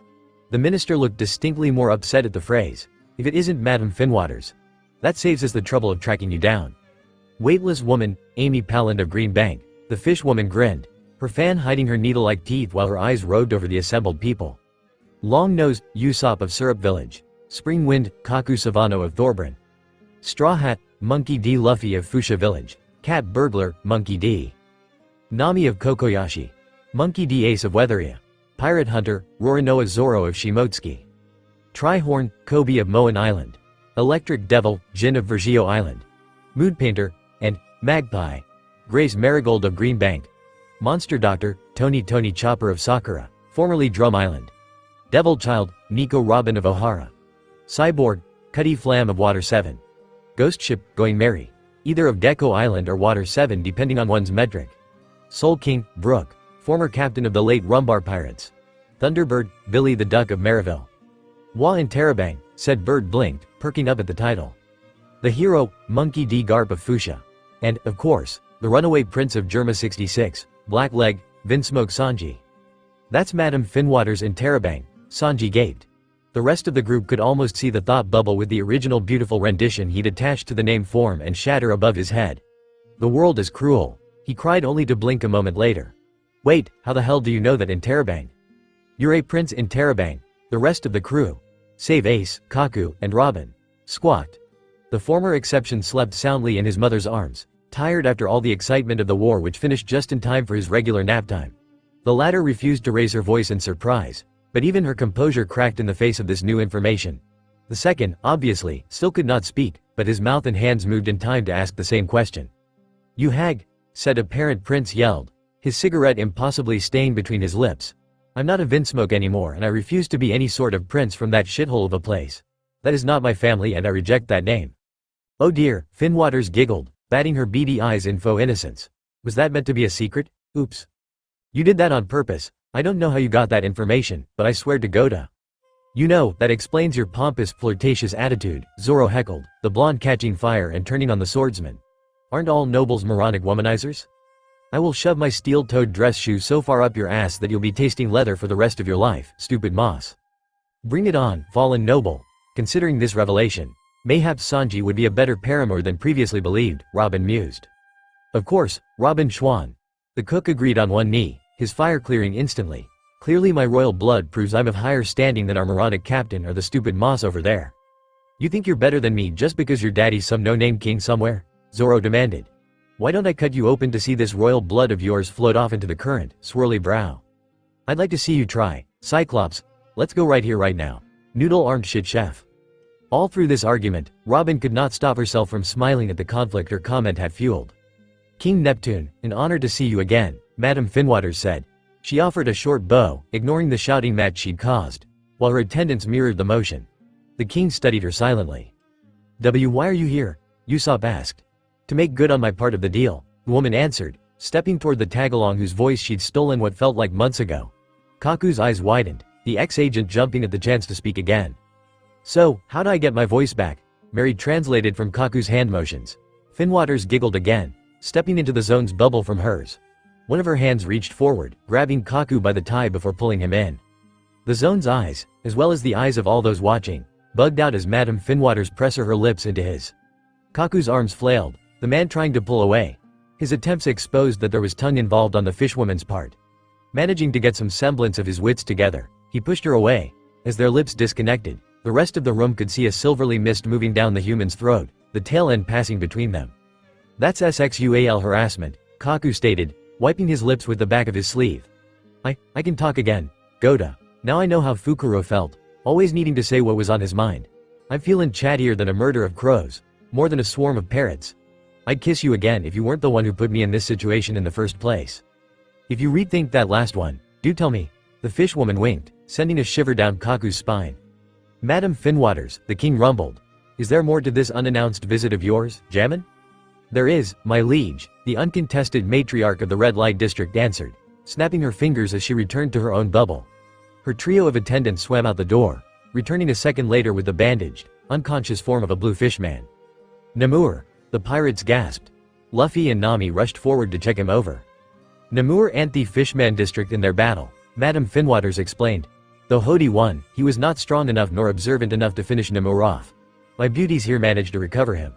The minister looked distinctly more upset at the phrase. If it isn't Madame Finwaters. That saves us the trouble of tracking you down. Weightless woman, Amy Palland of Green Bank. The fishwoman grinned, her fan hiding her needle-like teeth while her eyes roved over the assembled people. Long-nosed, Usopp of Syrup Village. Spring Wind, Kaku Savano of Thorbrun. Straw Hat, Monkey D. Luffy of Fuchsia Village. Cat Burglar, Monkey D. Nami of Kokoyashi. Monkey D. Ace of Weatheria. Pirate Hunter, Rorinoa Zoro of Shimotsuki. Trihorn, Coby of Moan Island. Electric Devil, Jin of Vergio Island. Mood Painter, and Magpie. Grace Marigold of Green Bank. Monster Doctor, Tony Chopper of Sakura, formerly Drum Island. Devil Child, Nico Robin of Ohara. Cyborg, Cuddy Flam of Water 7. Ghost Ship, Going Merry. Either of Gecko Island or Water 7 depending on one's metric. Soul King, Brooke, former captain of the late Rumbar Pirates. Thunderbird, Billy the Duck of Maryville. Wah and Terabang, said Bird blinked, perking up at the title. The hero, Monkey D. Garp of Fuchsia. And, of course, the runaway prince of Germa 66, Blackleg, Vinsmoke Sanji. That's Madame Finwaters and Terabang, Sanji gaped. The rest of the group could almost see the thought bubble with the original beautiful rendition he'd attached to the name form and shatter above his head. The world is cruel, he cried only to blink a moment later. Wait, how the hell do you know that Interrobang? You're a prince in Terabang, the rest of the crew, save Ace, Kaku, and Robin, squawked. The former exception slept soundly in his mother's arms, tired after all the excitement of the war which finished just in time for his regular nap time. The latter refused to raise her voice in surprise, but even her composure cracked in the face of this new information. The second, obviously, still could not speak, but his mouth and hands moved in time to ask the same question. You hag, said a parent prince yelled, his cigarette impossibly stained between his lips. I'm not a Vinsmoke anymore and I refuse to be any sort of prince from that shithole of a place. That is not my family and I reject that name. Oh dear, Finwaters giggled, batting her beady eyes in faux innocence. Was that meant to be a secret? Oops. You did that on purpose. I don't know how you got that information, but I swear to Goda. You know, that explains your pompous, flirtatious attitude, Zoro heckled, the blonde catching fire and turning on the swordsman. Aren't all nobles moronic womanizers? I will shove my steel-toed dress shoe so far up your ass that you'll be tasting leather for the rest of your life, stupid moss. Bring it on, fallen noble. Considering this revelation, mayhaps Sanji would be a better paramour than previously believed, Robin mused. Of course, Robin Schwan. The cook agreed on one knee, his fire clearing instantly. Clearly my royal blood proves I'm of higher standing than our moronic captain or the stupid moss over there. You think you're better than me just because your daddy's some no-name king somewhere? Zoro demanded. Why don't I cut you open to see this royal blood of yours float off into the current, swirly brow? I'd like to see you try, Cyclops. Let's go right here right now. Noodle-armed shit chef. All through this argument, Robin could not stop herself from smiling at the conflict her comment had fueled. King Neptune, an honor to see you again, Madame Finwaters said. She offered a short bow, ignoring the shouting match she'd caused, while her attendants mirrored the motion. The king studied her silently. Why are you here? Usopp asked. To make good on my part of the deal, the woman answered, stepping toward the tagalong whose voice she'd stolen what felt like months ago. Kaku's eyes widened, the ex-agent jumping at the chance to speak again. So, how'd I get my voice back? Mary translated from Kaku's hand motions. Finwaters giggled again, stepping into the zone's bubble from hers. One of her hands reached forward, grabbing Kaku by the tie before pulling him in. The zone's eyes, as well as the eyes of all those watching, bugged out as Madame Finwaters pressed her lips into his. Kaku's arms flailed, the man trying to pull away. His attempts exposed that there was tongue involved on the fishwoman's part. Managing to get some semblance of his wits together, he pushed her away. As their lips disconnected, the rest of the room could see a silvery mist moving down the human's throat, the tail end passing between them. That's sexual harassment, Kaku stated, wiping his lips with the back of his sleeve. I can talk again. Goda. Now I know how Fukuro felt, always needing to say what was on his mind. I'm feeling chattier than a murder of crows, more than a swarm of parrots. I'd kiss you again if you weren't the one who put me in this situation in the first place. If you rethink that last one, do tell me. The fishwoman winked, sending a shiver down Kaku's spine. Madam Finwaters, the king rumbled. Is there more to this unannounced visit of yours, Jammin? There is, my liege, the uncontested matriarch of the red light district answered, snapping her fingers as she returned to her own bubble. Her trio of attendants swam out the door, returning a second later with the bandaged, unconscious form of a blue fishman. Namur, the pirates gasped. Luffy and Nami rushed forward to check him over. Namur and the fishman district in their battle, Madam Finwaters explained. Though Hody won, he was not strong enough nor observant enough to finish Namur off. My beauties here managed to recover him.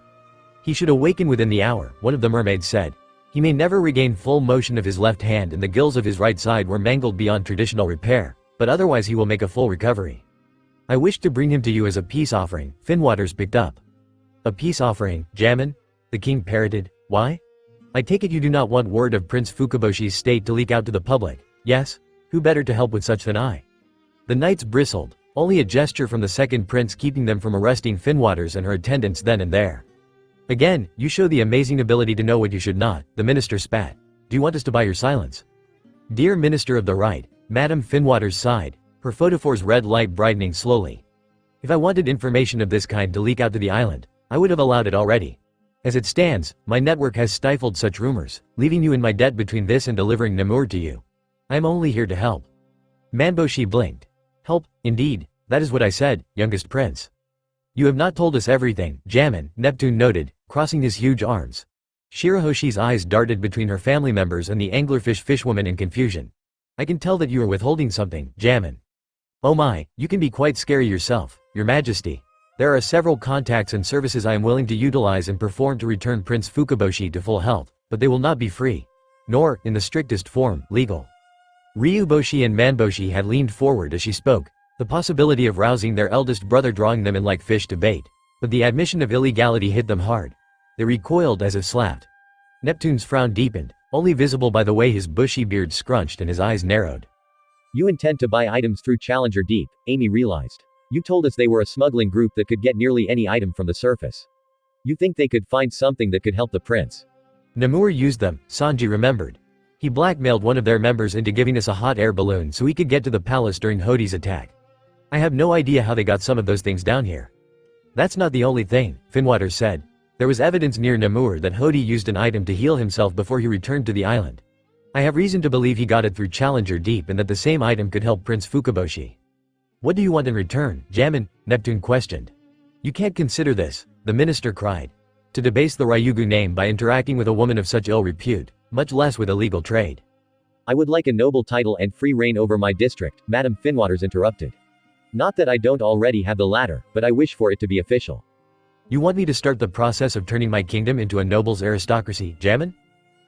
He should awaken within the hour, one of the mermaids said. He may never regain full motion of his left hand and the gills of his right side were mangled beyond traditional repair, but otherwise he will make a full recovery. I wish to bring him to you as a peace offering, Finwaters picked up. A peace offering, Jammin? The king parroted. Why? I take it you do not want word of Prince Fukuboshi's state to leak out to the public, yes? Who better to help with such than I? The knights bristled, only a gesture from the second prince keeping them from arresting Finwaters and her attendants then and there. Again, you show the amazing ability to know what you should not, the minister spat. Do you want us to buy your silence? Dear Minister of the Right, Madam Finwaters sighed, her photophore's red light brightening slowly. If I wanted information of this kind to leak out to the island, I would have allowed it already. As it stands, my network has stifled such rumors, leaving you in my debt between this and delivering Namur to you. I am only here to help. Manboshi blinked. Help, indeed, that is what I said, youngest prince. You have not told us everything, Jammin, Neptune noted, crossing his huge arms. Shirahoshi's eyes darted between her family members and the anglerfish fishwoman in confusion. I can tell that you are withholding something, Jammin. Oh my, you can be quite scary yourself, your majesty. There are several contacts and services I am willing to utilize and perform to return Prince Fukuboshi to full health, but they will not be free. Nor, in the strictest form, legal. Ryuboshi and Manboshi had leaned forward as she spoke, the possibility of rousing their eldest brother drawing them in like fish to bait. But the admission of illegality hit them hard. They recoiled as if slapped. Neptune's frown deepened, only visible by the way his bushy beard scrunched and his eyes narrowed. You intend to buy items through Challenger Deep, Amy realized. You told us they were a smuggling group that could get nearly any item from the surface. You think they could find something that could help the prince? Namur used them, Sanji remembered. He blackmailed one of their members into giving us a hot air balloon so he could get to the palace during Hody's attack. I have no idea how they got some of those things down here. That's not the only thing, Finwaters said. There was evidence near Namur that Hody used an item to heal himself before he returned to the island. I have reason to believe he got it through Challenger Deep and that the same item could help Prince Fukuboshi. What do you want in return, Jammin? Neptune questioned. You can't consider this, the minister cried. To debase the Ryugu name by interacting with a woman of such ill repute, much less with illegal trade. I would like a noble title and free reign over my district, Madam Finwaters interrupted. Not that I don't already have the latter, but I wish for it to be official. You want me to start the process of turning my kingdom into a noble's aristocracy, Jammin?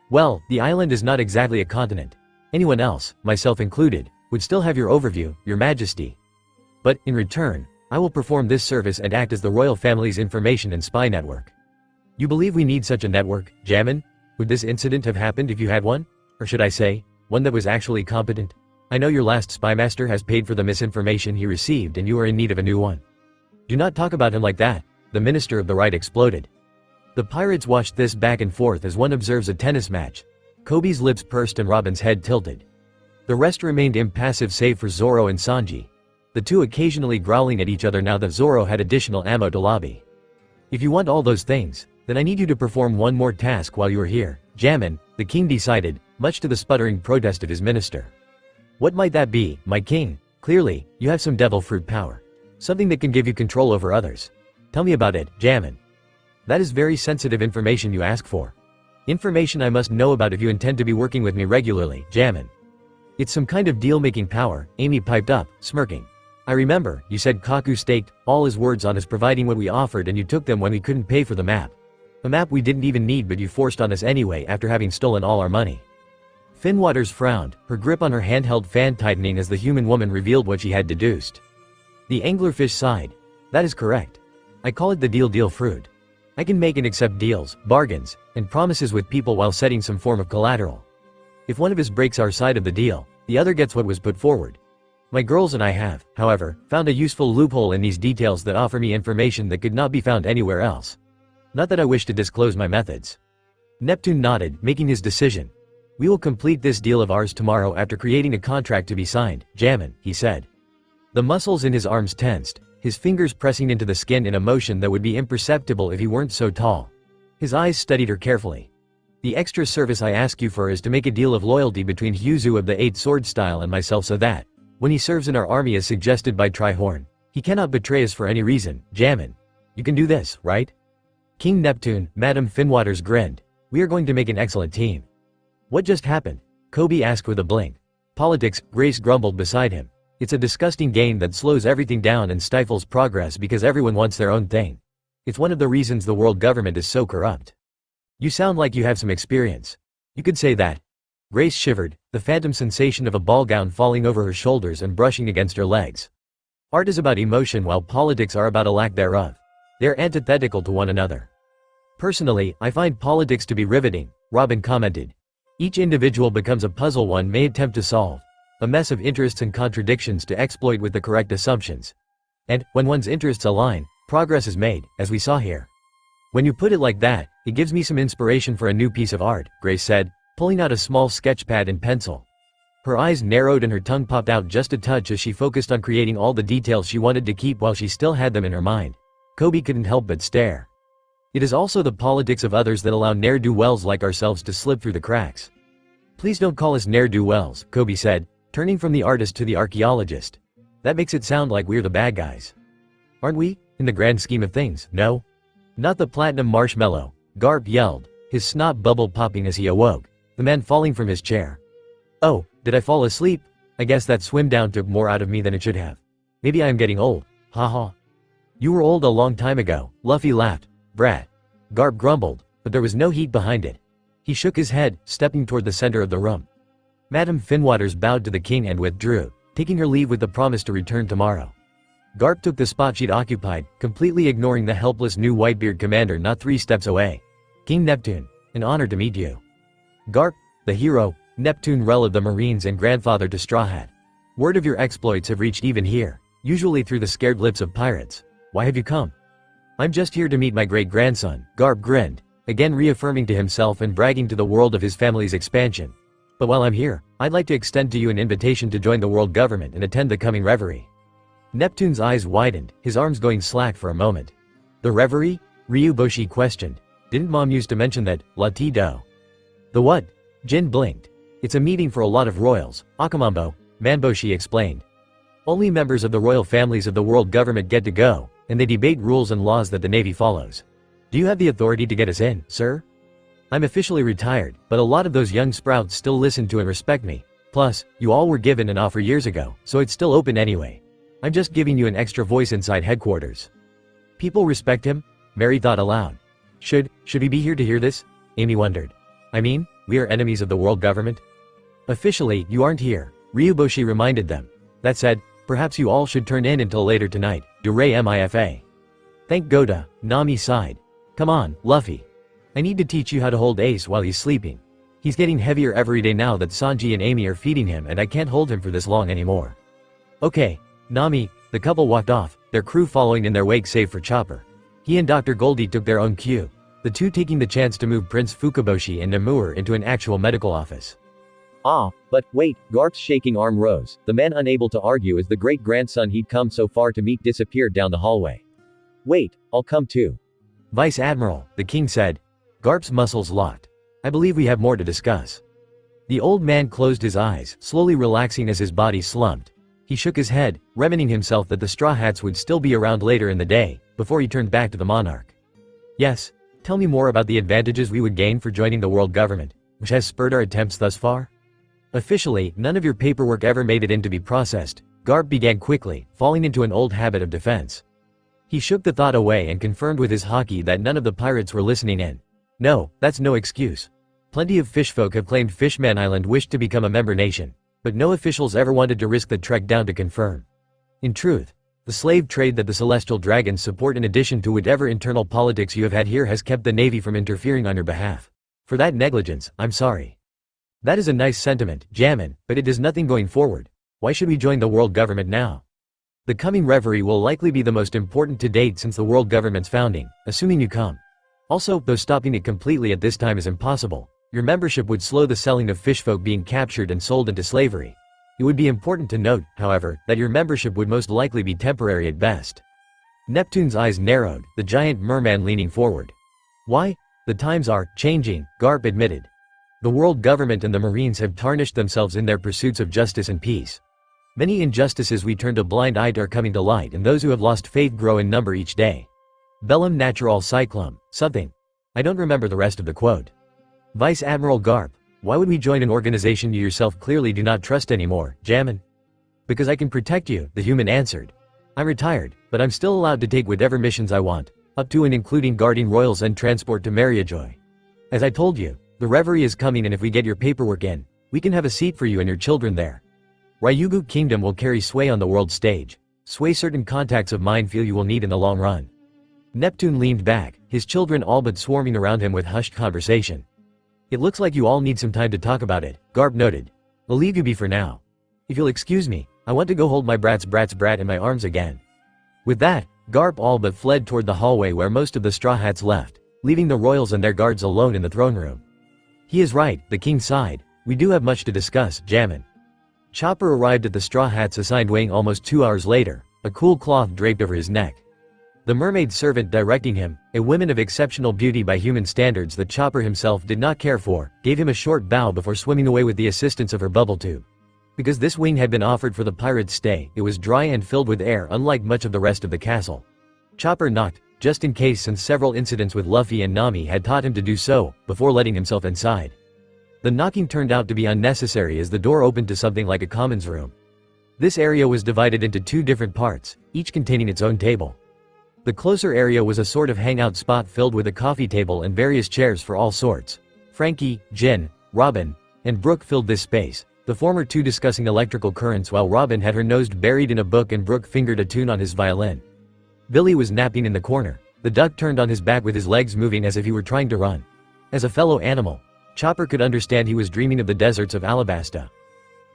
Well, the island is not exactly a continent. Anyone else, myself included, would still have your overview, your majesty. But, in return, I will perform this service and act as the royal family's information and spy network. You believe we need such a network, Jammin? Would this incident have happened if you had one? Or should I say, one that was actually competent? I know your last spymaster has paid for the misinformation he received and you are in need of a new one. Do not talk about him like that, the Minister of the Right exploded. The pirates watched this back and forth as one observes a tennis match. Koby's lips pursed and Robin's head tilted. The rest remained impassive save for Zoro and Sanji. The two occasionally growling at each other now that Zoro had additional ammo to lobby. If you want all those things, then I need you to perform one more task while you are here, Jammin, the king decided, much to the sputtering protest of his minister. What might that be, my king? Clearly, you have some devil fruit power. Something that can give you control over others. Tell me about it, Jammin. That is very sensitive information you ask for. Information I must know about if you intend to be working with me regularly, Jammin. It's some kind of deal-making power, Amy piped up, smirking. I remember, you said Kaku staked all his words on us providing what we offered and you took them when we couldn't pay for the map. A map we didn't even need but you forced on us anyway after having stolen all our money. Finwaters frowned, her grip on her handheld fan tightening as the human woman revealed what she had deduced. The anglerfish sighed. That is correct. I call it the deal fruit. I can make and accept deals, bargains, and promises with people while setting some form of collateral. If one of us breaks our side of the deal, the other gets what was put forward. My girls and I have, however, found a useful loophole in these details that offer me information that could not be found anywhere else. Not that I wish to disclose my methods. Neptune nodded, making his decision. We will complete this deal of ours tomorrow after creating a contract to be signed, Jammin, he said. The muscles in his arms tensed, his fingers pressing into the skin in a motion that would be imperceptible if he weren't so tall. His eyes studied her carefully. The extra service I ask you for is to make a deal of loyalty between Hyuzu of the 8 sword style and myself so that, when he serves in our army as suggested by Trihorn, he cannot betray us for any reason, Jammin. You can do this, right? King Neptune, Madame Finwaters grinned. We are going to make an excellent team. What just happened? Coby asked with a blink. Politics, Grace grumbled beside him. It's a disgusting game that slows everything down and stifles progress because everyone wants their own thing. It's one of the reasons the world government is so corrupt. You sound like you have some experience. You could say that. Grace shivered, the phantom sensation of a ball gown falling over her shoulders and brushing against her legs. Art is about emotion while politics are about a lack thereof. They are antithetical to one another. Personally, I find politics to be riveting, Robin commented. Each individual becomes a puzzle one may attempt to solve. A mess of interests and contradictions to exploit with the correct assumptions. And, when one's interests align, progress is made, as we saw here. When you put it like that, it gives me some inspiration for a new piece of art, Grace said, pulling out a small sketch pad and pencil. Her eyes narrowed and her tongue popped out just a touch as she focused on creating all the details she wanted to keep while she still had them in her mind. Coby couldn't help but stare. It is also the politics of others that allow ne'er-do-wells like ourselves to slip through the cracks. Please don't call us ne'er-do-wells, Coby said, turning from the artist to the archaeologist. That makes it sound like we're the bad guys. Aren't we, in the grand scheme of things, no? Not the platinum marshmallow, Garp yelled, his snot bubble popping as he awoke, the man falling from his chair. Oh, did I fall asleep? I guess that swim down took more out of me than it should have. Maybe I am getting old, haha. You were old a long time ago, Luffy laughed. Brat. Garp grumbled, but there was no heat behind it. He shook his head, stepping toward the center of the room. Madame Finwaters bowed to the king and withdrew, taking her leave with the promise to return tomorrow. Garp took the spot she'd occupied, completely ignoring the helpless new Whitebeard commander not 3 steps away. King Neptune, an honor to meet you. Garp, the hero, Neptune Rel of the Marines and grandfather to Straw Hat. Word of your exploits have reached even here, usually through the scared lips of pirates. Why have you come? I'm just here to meet my great-grandson, Garp grinned, again reaffirming to himself and bragging to the world of his family's expansion. But while I'm here, I'd like to extend to you an invitation to join the world government and attend the coming reverie. Neptune's eyes widened, his arms going slack for a moment. The reverie? Ryuboshi questioned. Didn't Mom used to mention that, Latido? The what? Jin blinked. It's a meeting for a lot of royals, Akamambo, Manboshi explained. Only members of the royal families of the world government get to go, and they debate rules and laws that the Navy follows. Do you have the authority to get us in, sir? I'm officially retired, but a lot of those young sprouts still listen to and respect me. Plus, you all were given an offer years ago, so it's still open anyway. I'm just giving you an extra voice inside headquarters. People respect him? Mary thought aloud. Should we be here to hear this? Amy wondered. I mean, we are enemies of the world government. Officially, you aren't here, Ryuboshi reminded them. That said, perhaps you all should turn in until later tonight, Durei Mifa. Thank Goda, Nami sighed. Come on, Luffy. I need to teach you how to hold Ace while he's sleeping. He's getting heavier every day now that Sanji and Amy are feeding him and I can't hold him for this long anymore. Okay, Nami. The couple walked off, their crew following in their wake save for Chopper. He and Dr. Goldie took their own cue, the two taking the chance to move Prince Fukaboshi and Namur into an actual medical office. Ah, but wait, Garp's shaking arm rose, the man unable to argue as the great-grandson he'd come so far to meet disappeared down the hallway. Wait, I'll come too. Vice Admiral, the king said. Garp's muscles locked. I believe we have more to discuss. The old man closed his eyes, slowly relaxing as his body slumped. He shook his head, reminding himself that the Straw Hats would still be around later in the day, before he turned back to the monarch. Yes, tell me more about the advantages we would gain for joining the world government, which has spurred our attempts thus far. Officially, none of your paperwork ever made it in to be processed, Garp began quickly, falling into an old habit of defense. He shook the thought away and confirmed with his haki that none of the pirates were listening in. No, that's no excuse. Plenty of fishfolk have claimed Fishman Island wished to become a member nation, but no officials ever wanted to risk the trek down to confirm. In truth, The slave trade that the celestial dragons support in addition to whatever internal politics you have had here has kept the Navy from interfering on your behalf. For that negligence, I'm sorry. That is a nice sentiment, Jammin, but it does nothing going forward. Why should we join the world government now? The coming reverie will likely be the most important to date since the world government's founding, assuming you come. Also, though stopping it completely at this time is impossible, your membership would slow the selling of fishfolk being captured and sold into slavery. It would be important to note, however, that your membership would most likely be temporary at best. Neptune's eyes narrowed, the giant merman leaning forward. Why? The times are changing, Garp admitted. The world government and the Marines have tarnished themselves in their pursuits of justice and peace. Many injustices we turned a blind eye to are coming to light, and those who have lost faith grow in number each day. Bellum natural cyclum, something. I don't remember the rest of the quote. Vice Admiral Garp, why would we join an organization you yourself clearly do not trust anymore, Jammin? Because I can protect you, the human answered. I'm retired, but I'm still allowed to take whatever missions I want, up to and including guarding royals and transport to Mariajoy. As I told you, the reverie is coming, and if we get your paperwork in, we can have a seat for you and your children there. Ryugu Kingdom will carry sway on the world stage. Sway certain contacts of mine feel you will need in the long run. Neptune leaned back, his children all but swarming around him with hushed conversation. It looks like you all need some time to talk about it, Garp noted. I'll leave you be for now. If you'll excuse me, I want to go hold my brat in my arms again. With that, Garp all but fled toward the hallway where most of the Straw Hats left, leaving the royals and their guards alone in the throne room. He is right, the king sighed. We do have much to discuss, Jammin. Chopper arrived at the Straw Hats assigned weighing almost 2 hours later, a cool cloth draped over his neck. The mermaid servant directing him, a woman of exceptional beauty by human standards that Chopper himself did not care for, gave him a short bow before swimming away with the assistance of her bubble tube. Because this wing had been offered for the pirate's stay, it was dry and filled with air unlike much of the rest of the castle. Chopper knocked, just in case, since several incidents with Luffy and Nami had taught him to do so, before letting himself inside. The knocking turned out to be unnecessary as the door opened to something like a commons room. This area was divided into 2 different parts, each containing its own table. The closer area was a sort of hangout spot filled with a coffee table and various chairs for all sorts. Frankie, Jin, Robin, and Brooke filled this space, the former 2 discussing electrical currents while Robin had her nose buried in a book and Brooke fingered a tune on his violin. Billy was napping in the corner, the duck turned on his back with his legs moving as if he were trying to run. As a fellow animal, Chopper could understand he was dreaming of the deserts of Alabasta.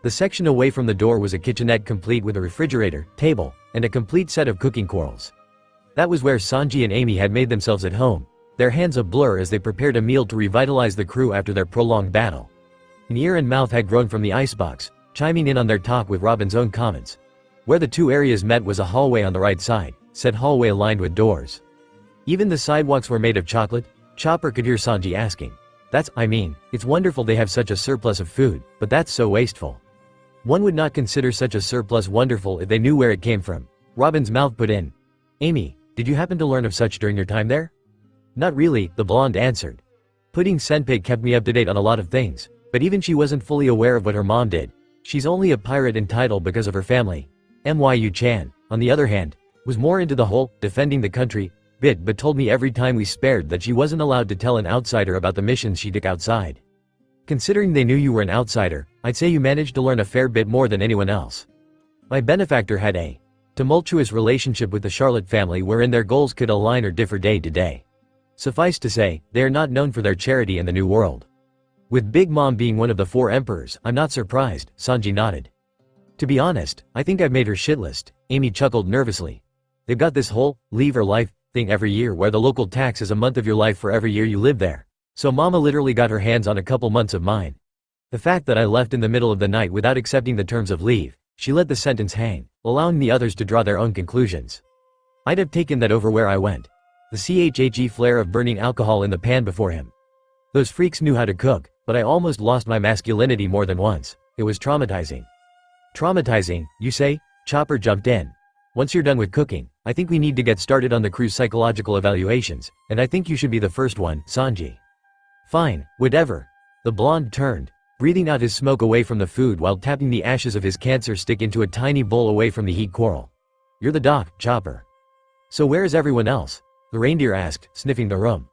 The section away from the door was a kitchenette complete with a refrigerator, table, and a complete set of cooking quarrels. That was where Sanji and Amy had made themselves at home, their hands a blur as they prepared a meal to revitalize the crew after their prolonged battle. An ear and mouth had grown from the icebox, chiming in on their talk with Robin's own comments. Where the 2 areas met was a hallway on the right side, said hallway lined with doors. Even the sidewalks were made of chocolate, Chopper could hear Sanji asking. It's wonderful they have such a surplus of food, but that's so wasteful. One would not consider such a surplus wonderful if they knew where it came from, Robin's mouth put in. Amy, did you happen to learn of such during your time there? Not really, the blonde answered. Pudding Senpai kept me up to date on a lot of things, but even she wasn't fully aware of what her mom did. She's only a pirate in title because of her family. Myu-chan, on the other hand, was more into the whole, defending the country, bit but told me every time we spared that she wasn't allowed to tell an outsider about the missions she took outside. Considering they knew you were an outsider, I'd say you managed to learn a fair bit more than anyone else. My benefactor had a tumultuous relationship with the Charlotte family wherein their goals could align or differ day to day. Suffice to say, they are not known for their charity in the New World. With Big Mom being one of the 4 emperors, I'm not surprised, Sanji nodded. To be honest, I think I've made her shit list, Amy chuckled nervously. They've got this whole, leave or life, thing every year where the local tax is a month of your life for every year you live there. So Mama literally got her hands on a couple months of mine. The fact that I left in the middle of the night without accepting the terms of leave, she let the sentence hang, allowing the others to draw their own conclusions. I'd have taken that over where I went. The CHHE flare of burning alcohol in the pan before him. Those freaks knew how to cook, but I almost lost my masculinity more than once. It was traumatizing. Traumatizing, you say? Chopper jumped in. Once you're done with cooking, I think we need to get started on the crew's psychological evaluations, and I think you should be the first one, Sanji. Fine, whatever. The blonde turned, breathing out his smoke away from the food while tapping the ashes of his cancer stick into a tiny bowl away from the heat coral. You're the doc, Chopper. So where is everyone else? The reindeer asked, sniffing the room.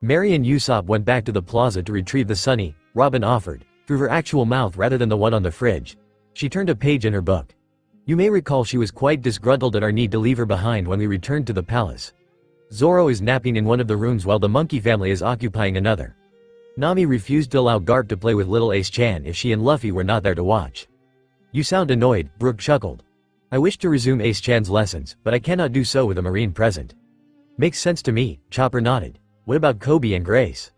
Mary and Usopp went back to the plaza to retrieve the sunny, Robin offered, through her actual mouth rather than the one on the fridge. She turned a page in her book. You may recall she was quite disgruntled at our need to leave her behind when we returned to the palace. Zoro is napping in one of the rooms while the monkey family is occupying another. Nami refused to allow Garp to play with little Ace-chan if she and Luffy were not there to watch. You sound annoyed, Brook chuckled. I wish to resume Ace-chan's lessons, but I cannot do so with a marine present. Makes sense to me, Chopper nodded. What about Koby and Grace?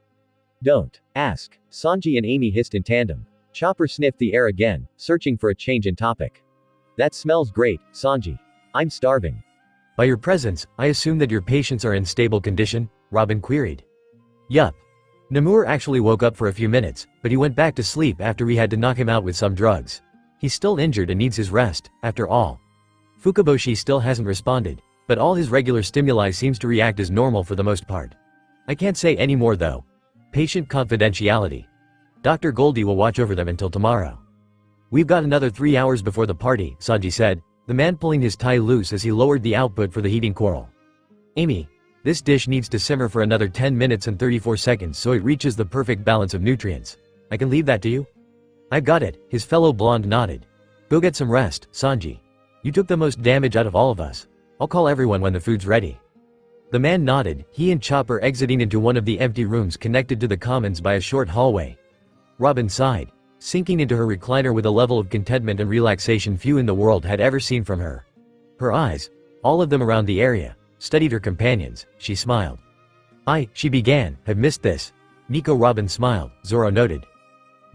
Don't ask. Sanji and Amy hissed in tandem. Chopper sniffed the air again, searching for a change in topic. That smells great, Sanji. I'm starving. By your presence, I assume that your patients are in stable condition? Robin queried. Yup. Namur actually woke up for a few minutes, but he went back to sleep after we had to knock him out with some drugs. He's still injured and needs his rest, after all. Fukaboshi still hasn't responded, but all his regular stimuli seems to react as normal for the most part. I can't say any more though. Patient confidentiality. Dr. Goldie will watch over them until tomorrow. We've got another 3 hours before the party, Sanji said, the man pulling his tie loose as he lowered the output for the heating coral. Amy, this dish needs to simmer for another 10 minutes and 34 seconds so it reaches the perfect balance of nutrients. I can leave that to you? I've got it, his fellow blonde nodded. Go get some rest, Sanji. You took the most damage out of all of us. I'll call everyone when the food's ready. The man nodded, he and Chopper exiting into one of the empty rooms connected to the commons by a short hallway. Robin sighed, sinking into her recliner with a level of contentment and relaxation few in the world had ever seen from her. Her eyes, all of them around the area, studied her companions. She smiled. She began, have missed this. Nico. Robin smiled, Zoro noted.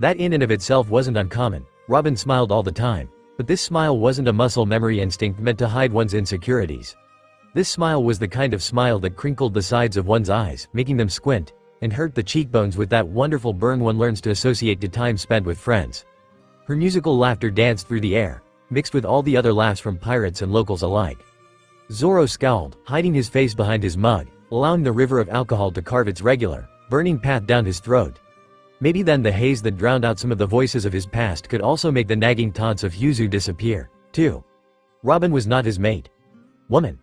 That in and of itself wasn't uncommon. Robin smiled all the time, but this smile wasn't a muscle memory instinct meant to hide one's insecurities. This smile was the kind of smile that crinkled the sides of one's eyes, making them squint, and hurt the cheekbones with that wonderful burn one learns to associate to time spent with friends. Her musical laughter danced through the air, mixed with all the other laughs from pirates and locals alike. Zoro scowled, hiding his face behind his mug, allowing the river of alcohol to carve its regular, burning path down his throat. Maybe then the haze that drowned out some of the voices of his past could also make the nagging taunts of Yuzu disappear, too. Robin was not his mate. Woman.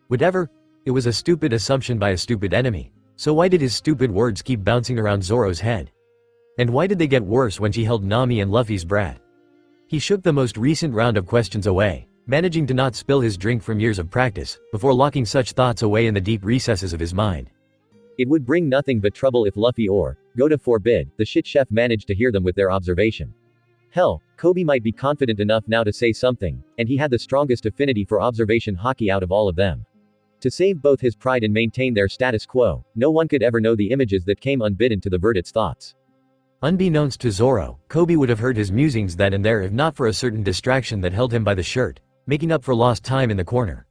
Whatever, it was a stupid assumption by a stupid enemy, so why did his stupid words keep bouncing around Zoro's head? And why did they get worse when she held Nami and Luffy's brat? He shook the most recent round of questions away, managing to not spill his drink from years of practice, before locking such thoughts away in the deep recesses of his mind. It would bring nothing but trouble if Luffy or Goda forbid, the shit chef managed to hear them with their observation. Hell, Koby might be confident enough now to say something, and he had the strongest affinity for observation hockey out of all of them. To save both his pride and maintain their status quo, no one could ever know the images that came unbidden to the Verdit's thoughts. Unbeknownst to Zoro, Koby would have heard his musings then and there if not for a certain distraction that held him by the shirt, making up for lost time in the corner.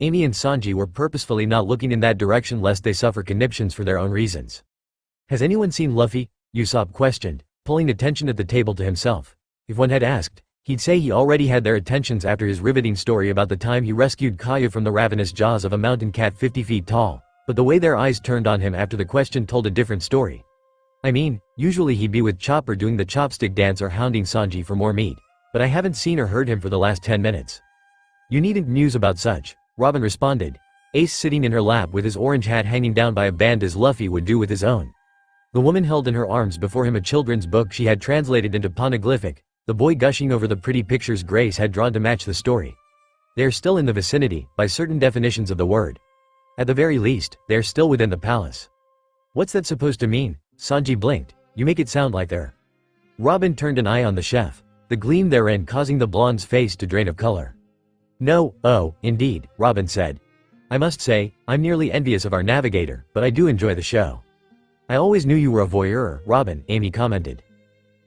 Amy and Sanji were purposefully not looking in that direction lest they suffer conniptions for their own reasons. Has anyone seen Luffy? Usopp questioned, pulling attention at the table to himself. If one had asked, he'd say he already had their attentions after his riveting story about the time he rescued Kaya from the ravenous jaws of a mountain cat 50 feet tall, but the way their eyes turned on him after the question told a different story. I mean, usually he'd be with Chopper doing the chopstick dance or hounding Sanji for more meat, but I haven't seen or heard him for the last 10 minutes. You needn't muse about such, Robin responded, Ace sitting in her lap with his orange hat hanging down by a band as Luffy would do with his own. The woman held in her arms before him a children's book she had translated into poneglyphic, the boy gushing over the pretty pictures Grace had drawn to match the story. They are still in the vicinity, by certain definitions of the word. At the very least, they are still within the palace. What's that supposed to mean? Sanji blinked. You make it sound like they're. Robin turned an eye on the chef, the gleam therein causing the blonde's face to drain of color. No, oh, indeed, Robin said. I must say, I'm nearly envious of our navigator, but I do enjoy the show. I always knew you were a voyeur, Robin, Amy commented.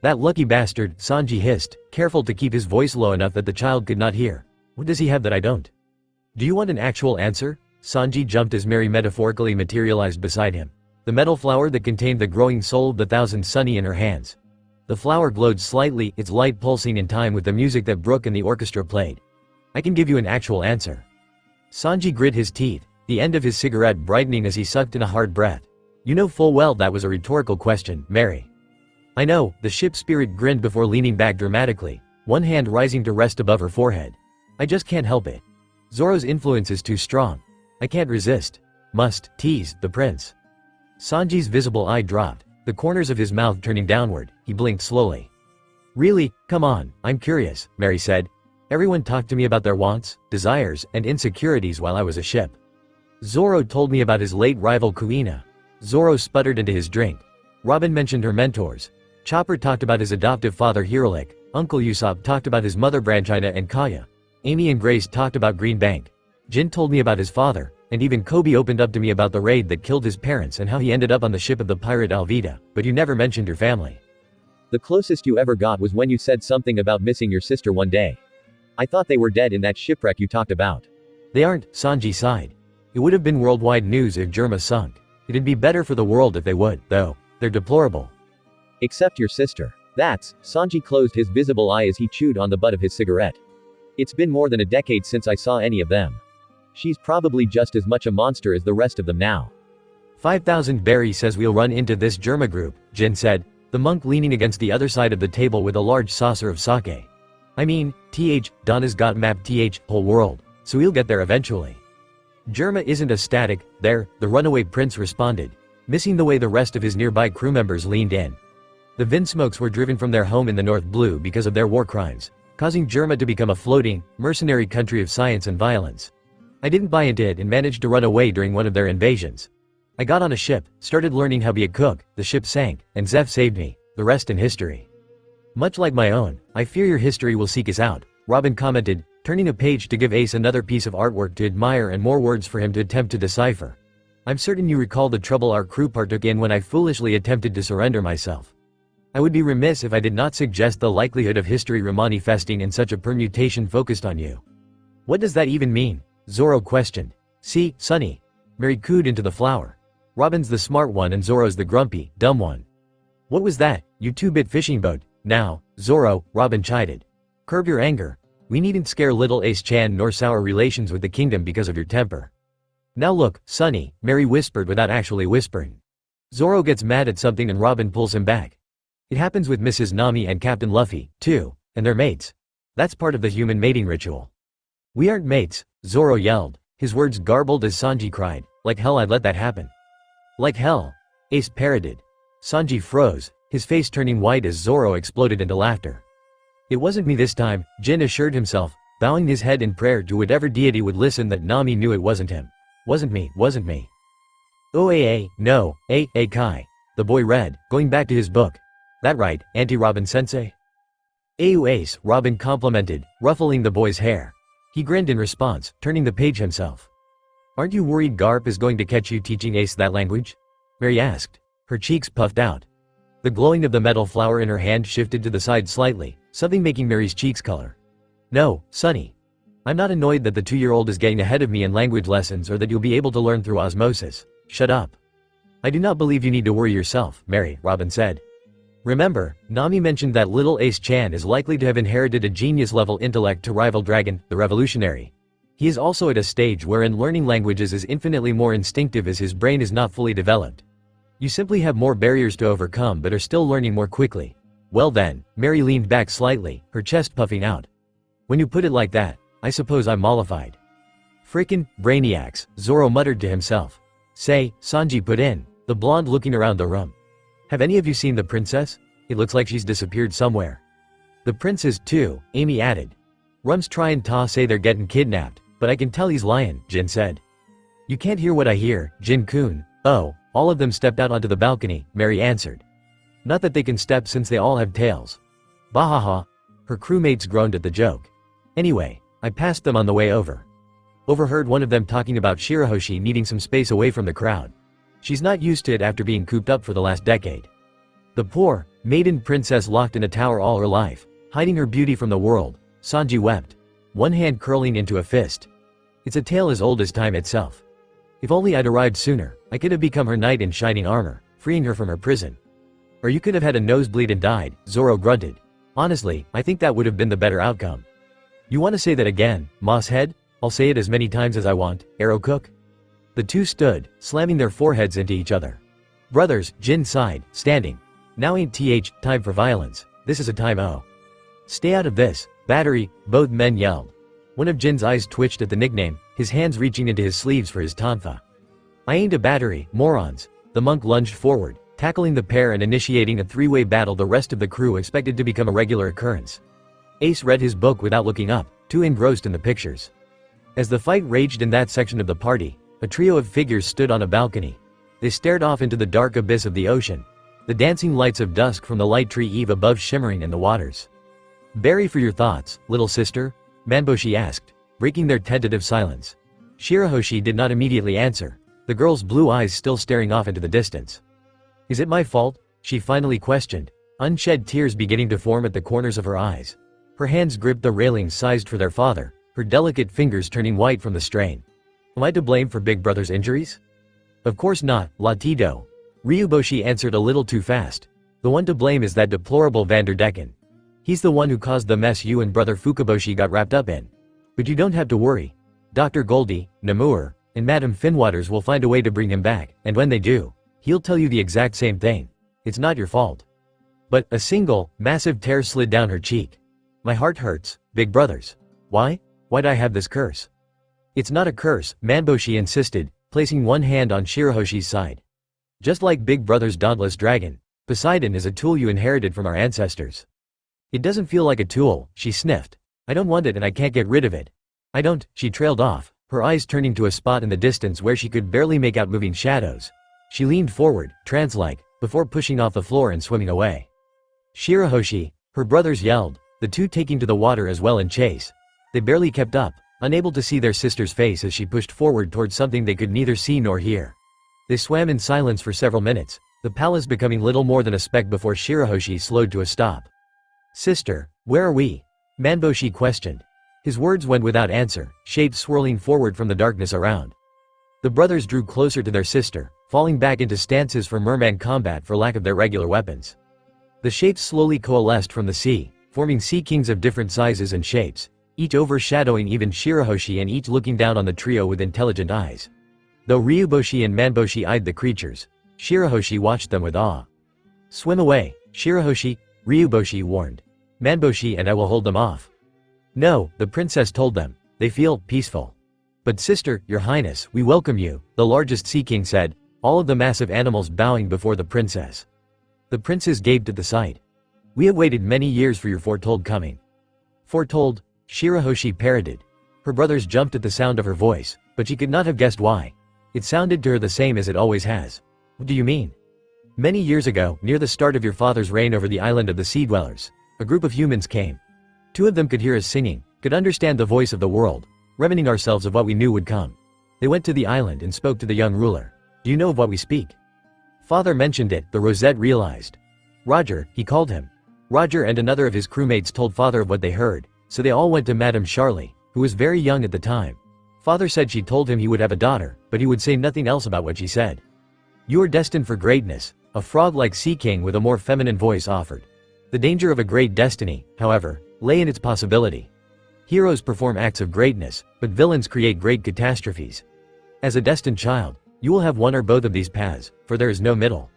That lucky bastard, Sanji hissed, careful to keep his voice low enough that the child could not hear. What does he have that I don't? Do you want an actual answer? Sanji jumped as Mary metaphorically materialized beside him. The metal flower that contained the growing soul of the thousand sunny in her hands. The flower glowed slightly, its light pulsing in time with the music that Brooke and the orchestra played. I can give you an actual answer. Sanji grit his teeth, the end of his cigarette brightening as he sucked in a hard breath. You know full well that was a rhetorical question, Mary. I know, the ship spirit grinned before leaning back dramatically, one hand rising to rest above her forehead. I just can't help it. Zoro's influence is too strong. I can't resist. Must tease the prince. Sanji's visible eye dropped, the corners of his mouth turning downward. He blinked slowly. Really, come on, I'm curious, Mary said. Everyone talked to me about their wants, desires, and insecurities while I was a ship. Zoro told me about his late rival Kuina. Zoro sputtered into his drink. Robin mentioned her mentors. Chopper talked about his adoptive father Hirolik. Uncle Usopp talked about his mother Branchina and Kaya. Amy and Grace talked about Green Bank. Jin told me about his father, and even Koby opened up to me about the raid that killed his parents and how he ended up on the ship of the pirate Alvida, but you never mentioned your family. The closest you ever got was when you said something about missing your sister one day. I thought they were dead in that shipwreck you talked about. They aren't, Sanji sighed. It would have been worldwide news if Germa sunk. It'd be better for the world if they would, though. They're deplorable. Except your sister. Sanji closed his visible eye as he chewed on the butt of his cigarette. It's been more than a decade since I saw any of them. She's probably just as much a monster as the rest of them now. 5,000 Barry says we'll run into this Germa group, Jin said, the monk leaning against the other side of the table with a large saucer of sake. I mean, Donna's got mapped whole world, so we'll get there eventually. Germa isn't a static, there, the runaway prince responded, missing the way the rest of his nearby crew members leaned in. The Vinsmokes were driven from their home in the North Blue because of their war crimes, causing Germa to become a floating, mercenary country of science and violence. I didn't buy into it and managed to run away during one of their invasions. I got on a ship, started learning how to be a cook, the ship sank, and Zeph saved me, the rest in history. Much like my own, I fear your history will seek us out, Robin commented, turning a page to give Ace another piece of artwork to admire and more words for him to attempt to decipher. I'm certain you recall the trouble our crew partook in when I foolishly attempted to surrender myself. I would be remiss if I did not suggest the likelihood of history remanifesting in such a permutation focused on you. What does that even mean? Zoro questioned. See, Sunny. Mary cooed into the flower. Robin's the smart one and Zoro's the grumpy, dumb one. What was that, you two-bit fishing boat? Now, Zoro, Robin chided. Curb your anger. We needn't scare little Ace-chan nor sour relations with the kingdom because of your temper. Now look, Sunny, Mary whispered without actually whispering. Zoro gets mad at something and Robin pulls him back. It happens with Mrs. Nami and Captain Luffy, too, and they're mates. That's part of the human mating ritual. We aren't mates, Zoro yelled, his words garbled as Sanji cried, like hell I'd let that happen. Like hell, Ace parroted. Sanji froze, his face turning white as Zoro exploded into laughter. It wasn't me this time, Jin assured himself, bowing his head in prayer to whatever deity would listen that Nami knew it wasn't him. Wasn't me. Oh no, Kai. The boy read, going back to his book. That right, Auntie Robin sensei? Ace, Robin complimented, ruffling the boy's hair. He grinned in response, turning the page himself. Aren't you worried Garp is going to catch you teaching Ace that language? Mary asked. Her cheeks puffed out. The glowing of the metal flower in her hand shifted to the side slightly, something making Mary's cheeks color. No, Sunny. I'm not annoyed that the 2-year-old is getting ahead of me in language lessons or that you'll be able to learn through osmosis. Shut up. I do not believe you need to worry yourself, Mary, Robin said. Remember, Nami mentioned that little Ace-chan is likely to have inherited a genius-level intellect to rival Dragon, the Revolutionary. He is also at a stage wherein learning languages is infinitely more instinctive as his brain is not fully developed. You simply have more barriers to overcome but are still learning more quickly. Well then, Mary leaned back slightly, her chest puffing out. When you put it like that, I suppose I'm mollified. Frickin' brainiacs, Zoro muttered to himself. Say, Sanji put in, the blonde looking around the room. Have any of you seen the princess? It looks like she's disappeared somewhere. The princess too, Amy added. Rums Try and Ta say they're getting kidnapped, but I can tell he's lying, Jin said. You can't hear what I hear, Jin-kun. Oh, all of them stepped out onto the balcony, Mary answered. Not that they can step since they all have tails. Bahaha. Her crewmates groaned at the joke. Anyway, I passed them on the way over. Overheard one of them talking about Shirahoshi needing some space away from the crowd. She's not used to it after being cooped up for the last decade. The poor, maiden princess locked in a tower all her life, hiding her beauty from the world, Sanji wept, one hand curling into a fist. It's a tale as old as time itself. If only I'd arrived sooner, I could have become her knight in shining armor, freeing her from her prison. Or you could have had a nosebleed and died, Zoro grunted. Honestly, I think that would have been the better outcome. You want to say that again, Moss Head? I'll say it as many times as I want, Arrow Cook? The two stood, slamming their foreheads into each other. Brothers, Jin sighed, standing. Now ain't time for violence, this is a time oh. Stay out of this, battery, both men yelled. One of Jin's eyes twitched at the nickname, his hands reaching into his sleeves for his tonfa. I ain't a battery, morons. The monk lunged forward, tackling the pair and initiating a three-way battle the rest of the crew expected to become a regular occurrence. Ace read his book without looking up, too engrossed in the pictures. As the fight raged in that section of the party, a trio of figures stood on a balcony. They stared off into the dark abyss of the ocean, the dancing lights of dusk from the light tree eve above shimmering in the waters. "Bury for your thoughts, little sister?" Manboshi asked, breaking their tentative silence. Shirahoshi did not immediately answer, the girl's blue eyes still staring off into the distance. "Is it my fault?" she finally questioned, unshed tears beginning to form at the corners of her eyes. Her hands gripped the railings sized for their father, her delicate fingers turning white from the strain. "Am I to blame for Big Brother's injuries?" "Of course not, Latido." Ryuboshi answered a little too fast. "The one to blame is that deplorable Vanderdecken. He's the one who caused the mess you and Brother Fukaboshi got wrapped up in. But you don't have to worry. Dr. Goldie, Namur, and Madame Finwaters will find a way to bring him back, and when they do, he'll tell you the exact same thing. It's not your fault." But a single, massive tear slid down her cheek. "My heart hurts, Big Brothers. Why? Why'd I have this curse?" "It's not a curse," Manboshi insisted, placing one hand on Shirahoshi's side. "Just like Big Brother's dauntless dragon, Poseidon is a tool you inherited from our ancestors." "It doesn't feel like a tool," she sniffed. "I don't want it and I can't get rid of it." "I don't," she trailed off, her eyes turning to a spot in the distance where she could barely make out moving shadows. She leaned forward, trance-like, before pushing off the floor and swimming away. "Shirahoshi!" her brothers yelled, the two taking to the water as well in chase. They barely kept up, unable to see their sister's face as she pushed forward towards something they could neither see nor hear. They swam in silence for several minutes, the palace becoming little more than a speck before Shirahoshi slowed to a stop. "Sister, where are we?" Manboshi questioned. His words went without answer, shapes swirling forward from the darkness around. The brothers drew closer to their sister, falling back into stances for merman combat for lack of their regular weapons. The shapes slowly coalesced from the sea, forming sea kings of different sizes and shapes, each overshadowing even Shirahoshi and each looking down on the trio with intelligent eyes. Though Ryuboshi and Manboshi eyed the creatures, Shirahoshi watched them with awe. "Swim away, Shirahoshi," Ryuboshi warned. "Manboshi and I will hold them off." "No," the princess told them, "they feel peaceful." "But sister, your highness, we welcome you," the largest sea king said, all of the massive animals bowing before the princess. The princes gaped at the sight. "We have waited many years for your foretold coming." "Foretold?" Shirahoshi parroted. Her brothers jumped at the sound of her voice, but she could not have guessed why. It sounded to her the same as it always has. "What do you mean?" "Many years ago, near the start of your father's reign over the island of the Sea Dwellers, a group of humans came. Two of them could hear us singing, could understand the voice of the world, reminding ourselves of what we knew would come. They went to the island and spoke to the young ruler. Do you know of what we speak?" Father mentioned it, the Rosette realized. Roger, he called him. Roger and another of his crewmates told Father of what they heard, so they all went to Madame Charlie, who was very young at the time. Father said she told him he would have a daughter, but he would say nothing else about what she said. "You are destined for greatness," a frog-like sea king with a more feminine voice offered. The danger of a great destiny, however, lay in its possibility. Heroes perform acts of greatness, but villains create great catastrophes. As a destined child, you will have one or both of these paths, for there is no middle.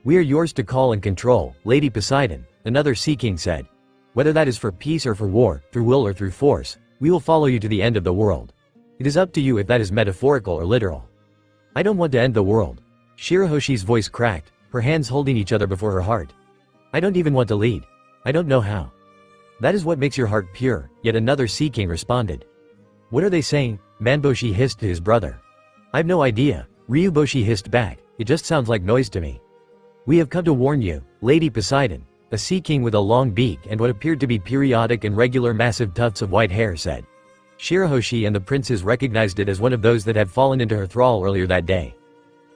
"We are yours to call and control, Lady Poseidon," another sea king said. "Whether that is for peace or for war, through will or through force, we will follow you to the end of the world. It is up to you if that is metaphorical or literal." "I don't want to end the world." Shirahoshi's voice cracked, her hands holding each other before her heart. "I don't even want to lead. I don't know how." "That is what makes your heart pure," yet another sea king responded. "What are they saying?" Manboshi hissed to his brother. "I've no idea," Ryuboshi hissed back, "it just sounds like noise to me." "We have come to warn you, Lady Poseidon," a sea king with a long beak and what appeared to be periodic and regular massive tufts of white hair said. Shirahoshi and the princes recognized it as one of those that had fallen into her thrall earlier that day.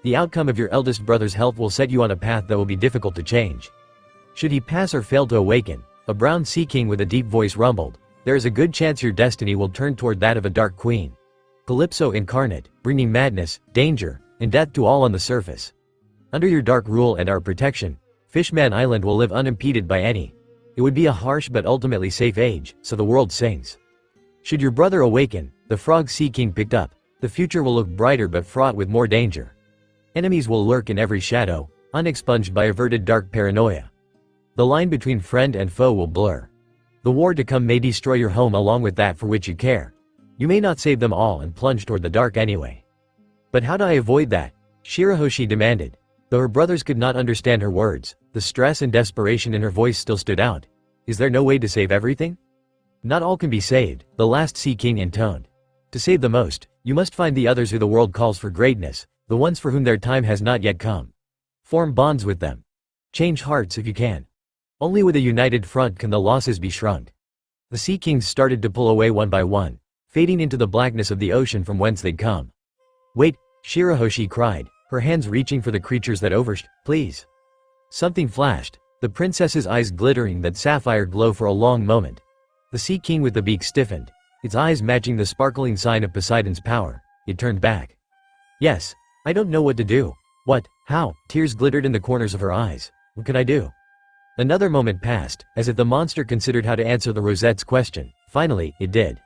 "The outcome of your eldest brother's health will set you on a path that will be difficult to change. Should he pass or fail to awaken," a brown sea king with a deep voice rumbled, "there is a good chance your destiny will turn toward that of a dark queen. Calypso incarnate, bringing madness, danger, and death to all on the surface. Under your dark rule and our protection, Fishman Island will live unimpeded by any. It would be a harsh but ultimately safe age, so the world sings. Should your brother awaken," the frog sea king picked up, "the future will look brighter but fraught with more danger. Enemies will lurk in every shadow, unexpunged by averted dark paranoia. The line between friend and foe will blur. The war to come may destroy your home along with that for which you care. You may not save them all and plunge toward the dark anyway." "But how do I avoid that?" Shirahoshi demanded. Though her brothers could not understand her words, the stress and desperation in her voice still stood out. "Is there no way to save everything?" Not all can be saved, the last Sea King intoned. To save the most, you must find the others who the world calls for greatness, the ones for whom their time has not yet come. Form bonds with them. Change hearts if you can. Only with a united front can the losses be shrunk. The Sea Kings started to pull away one by one, fading into the blackness of the ocean from whence they'd come. Wait, Shirahoshi cried, her hands reaching for the creatures that please. Something flashed, the princess's eyes glittering that sapphire glow for a long moment. The Sea King with the beak stiffened, its eyes matching the sparkling sign of Poseidon's power. It turned back. Yes, I don't know what to do. What, how? Tears glittered in the corners of her eyes. What could I do? Another moment passed, as if the monster considered how to answer the Rosette's question. Finally, it did.